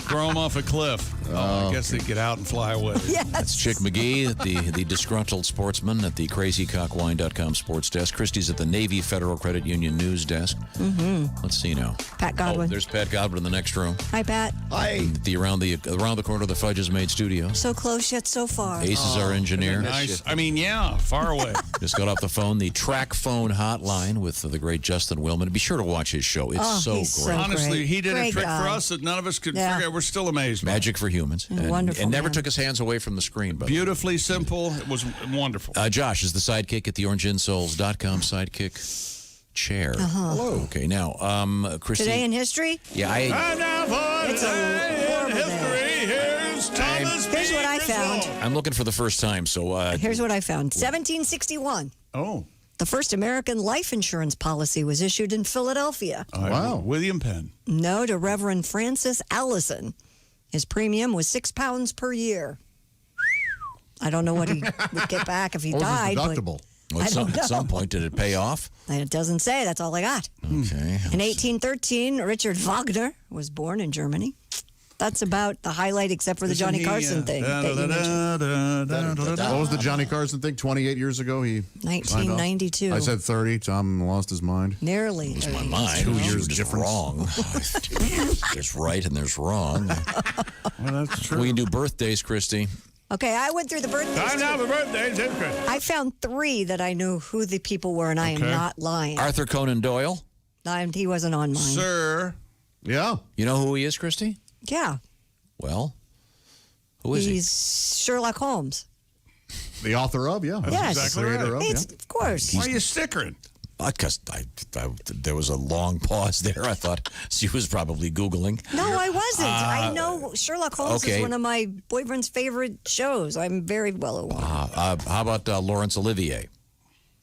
Throw them off a cliff. I guess they get out and fly away. Yes. That's Chick McGee, the disgruntled sportsman at the crazycockwine.com sports desk. Christie's at the Navy Federal Credit Union news desk. Mm-hmm. Let's see now. Pat Godwin. Oh, there's Pat Godwin in the next room. Hi, Pat. Hi. Around the corner of the Fudge is Made studio. So close yet so far. Ace is our engineer. Nice. I mean, yeah, far away. Just got off the phone, the track phone hotline with the great Justin Willman. Be sure to watch his show. It's so he's great. so Honestly, he did Great a trick guy. for us that none of us could figure out. We're still amazed. Magic for humans. Wonderful, and never man. took his hands away from the screen. But Beautifully simple. It was wonderful. Josh is the sidekick at the orangeinsoles.com sidekick chair. Hello. Okay, now, Christy. Today in history? Yeah, And now for It's a today in horrible history, here's Thomas Here's what I found. I'm looking for the first time, so... Here's what I found. 1761. Oh. The first American life insurance policy was issued in Philadelphia. Wow. William Penn. No, to Reverend Francis Allison. His premium was £6 per year. I don't know what he would get back if he died. What was his deductible? Well, at some point, did it pay off? It doesn't say. That's all I got. Okay. In 1813, Richard Wagner was born in Germany. That's about the highlight, except for the Johnny Carson thing. That you mentioned. What was the Johnny Carson thing? 28 years ago, he 1992. I said 30. Tom lost his mind. Nearly. Lose my mind. 2 years Just difference. wrong. There's right and there's wrong. Well, that's true. We can do birthdays, Christy. Okay, I went through the birthdays. Time now for birthdays. I found 3 that I knew who the people were, and I am not lying. Arthur Conan Doyle. And he wasn't on mine. Sir. Yeah. You know who he is, Christy? Yeah. Well, who is he? He's Sherlock Holmes. The author of, yeah. Yes. exactly right. Creator of, It's, of course. Why are you stickering? Because there was a long pause there. I thought she was probably Googling. No, I wasn't. I know Sherlock Holmes okay. is one of my boyfriend's favorite shows. I'm very well aware. How about Laurence Olivier?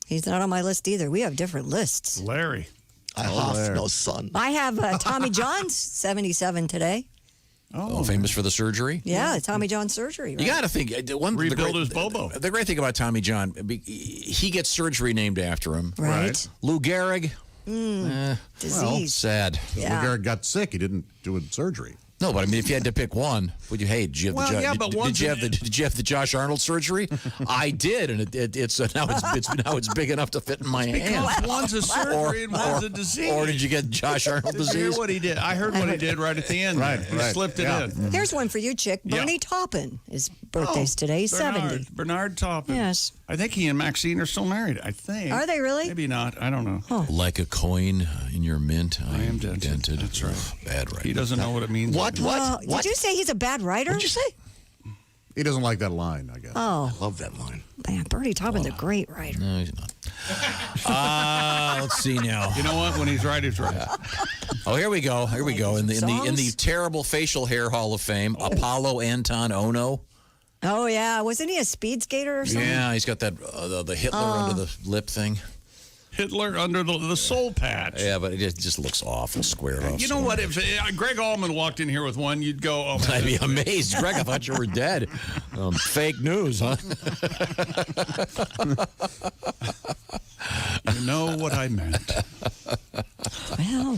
He's not on my list either. We have different lists. Larry. I have no son. I have Tommy John's 77 today. Oh, famous for the surgery? Yeah, Tommy John surgery. Right? You got to think. Rebuild his Bobo. The great thing about Tommy John, he gets surgery named after him. Right. Lou Gehrig. Disease. Well, sad. Yeah. Lou Gehrig got sick. He didn't do a surgery. No, but I mean, if you had to pick one, would you? Hey, did you have did you have the Josh Arnold surgery? I did, and it's now it's big enough to fit in my hand. Because one's a surgery and one's a disease. Or did you get Josh Arnold Did you hear disease? what he did? I heard what he did right at the end. Right, He right. slipped it in. Here's one for you, Chick. Bernie Taupin. His birthday's today. He's 70. Bernard Taupin. Yes. I think he and Maxine are still married. I think. Are they really? Maybe not. I don't know. Like a coin in your mint, I am dented. That's right. Bad writing. He doesn't know what it means. What? Did you say he's a bad writer? What'd you say? He doesn't like that line, I guess. Oh. I love that line. Man, Bernie Taupin's a great writer. No, he's not. Let's see now. You know what? When he's right, he's right. Oh, here we go. Here we go. In the terrible facial hair Hall of Fame, Apollo Anton Ono. Oh, yeah. Wasn't he a speed skater or something? Yeah, he's got that the Hitler under the lip thing. Hitler under the soul patch. Yeah, but it just looks awful, squared off. You know what? If Greg Allman walked in here with one, you'd go, oh, I'd be amazed. Greg, I thought you were dead. Fake news, huh? You know what I meant.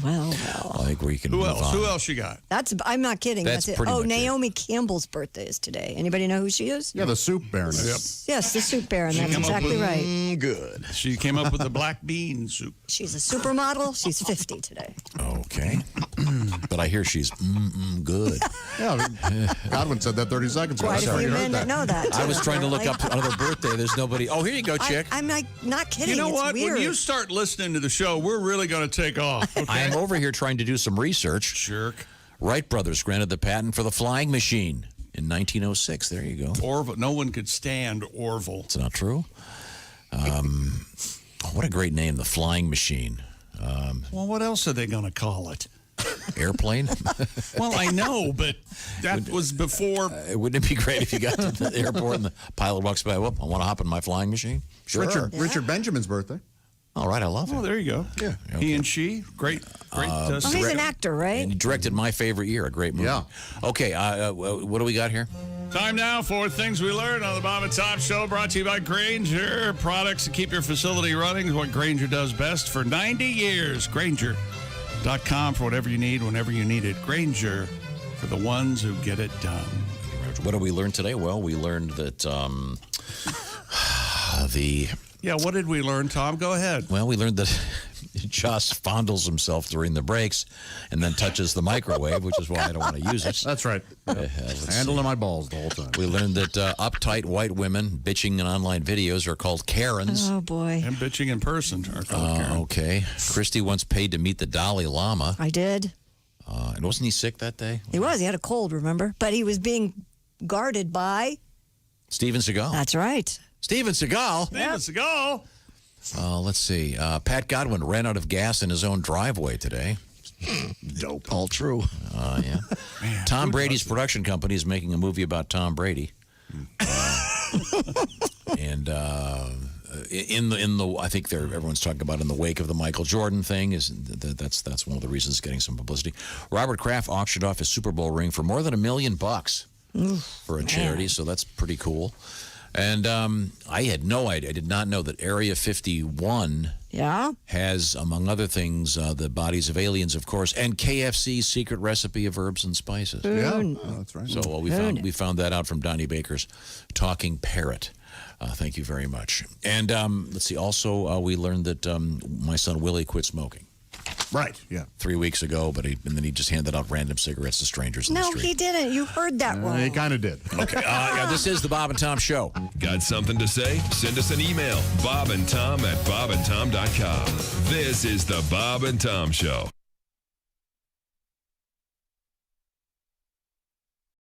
Well. I think we can Who move else? on. Who else you got? I'm not kidding. That's That's it. pretty Oh, much it. Naomi Campbell's birthday is today. Anybody know who she is? Yeah, the soup baroness. Yes, the soup baron. She That's came up exactly with- right. Good. She came up with the black bean soup. She's a supermodel. She's 50 today. Okay. But I hear she's good. Yeah, Godwin said that 30 seconds ago. Quite a Sorry, few you heard men that know that. I was too, trying to look apparently. up another birthday. There's nobody. Oh, here you go, chick. I'm not kidding. You know It's what? Weird. When you start listening to the show, we're really going to take off. Okay? I am over here trying to do some research. Jerk. Wright brothers granted the patent for the flying machine in 1906. There you go. Orville. No one could stand Orville. It's not true. What a great name, the flying machine. Well, what else are they going to call it? Airplane? Well, I know, but that was before. Wouldn't it be great if you got to the airport and the pilot walks by, well, I want to hop in my flying machine? Sure. Richard Benjamin's birthday. All right, I love it. Oh, there you go. Yeah. He and she. Great. Oh, he's an actor, right? And he directed My Favorite Year, a great movie. Yeah. Okay, what do we got here? Time now for Things We Learned on the Bob and Tom Show, brought to you by Granger. Products to keep your facility running is what Granger does best for 90 years. Granger.com for whatever you need, whenever you need it. Granger for the ones who get it done. What did we learn today? Well, we learned that Yeah, what did we learn, Tom? Go ahead. Well, we learned that Joss fondles himself during the breaks and then touches the microwave, which is why I don't want to use it. That's right. Handling my balls the whole time. We learned that uptight white women bitching in online videos are called Karens. Oh, boy. And bitching in person are called Karen. Okay. Christy once paid to meet the Dalai Lama. I did. And wasn't he sick that day? He was. He had a cold, remember? But he was being guarded by... Steven Seagal. That's right. Steven Seagal? Steven Seagal. Let's see. Pat Godwin ran out of gas in his own driveway today. Dope. All true. Yeah. Man, Tom Brady's production company is making a movie about Tom Brady. And in the I think everyone's talking about in the wake of the Michael Jordan thing that's one of the reasons it's getting some publicity. Robert Kraft auctioned off his Super Bowl ring for more than $1 million for a charity, so that's pretty cool. And I had no idea. I did not know that Area 51 has, among other things, the bodies of aliens, of course, and KFC's secret recipe of herbs and spices. Yeah, that's right. So we found that out from Donnie Baker's Talking Parrot. Thank you very much. And let's see. Also, we learned that my son Willie quit smoking. Right, yeah. 3 weeks ago, and then he just handed out random cigarettes to strangers in the No, street. he didn't. You heard that wrong. He kind of did. Okay. Yeah, this is the Bob and Tom Show. Got something to say? Send us an email, bobandtom@bobandtom.com. This is the Bob and Tom Show.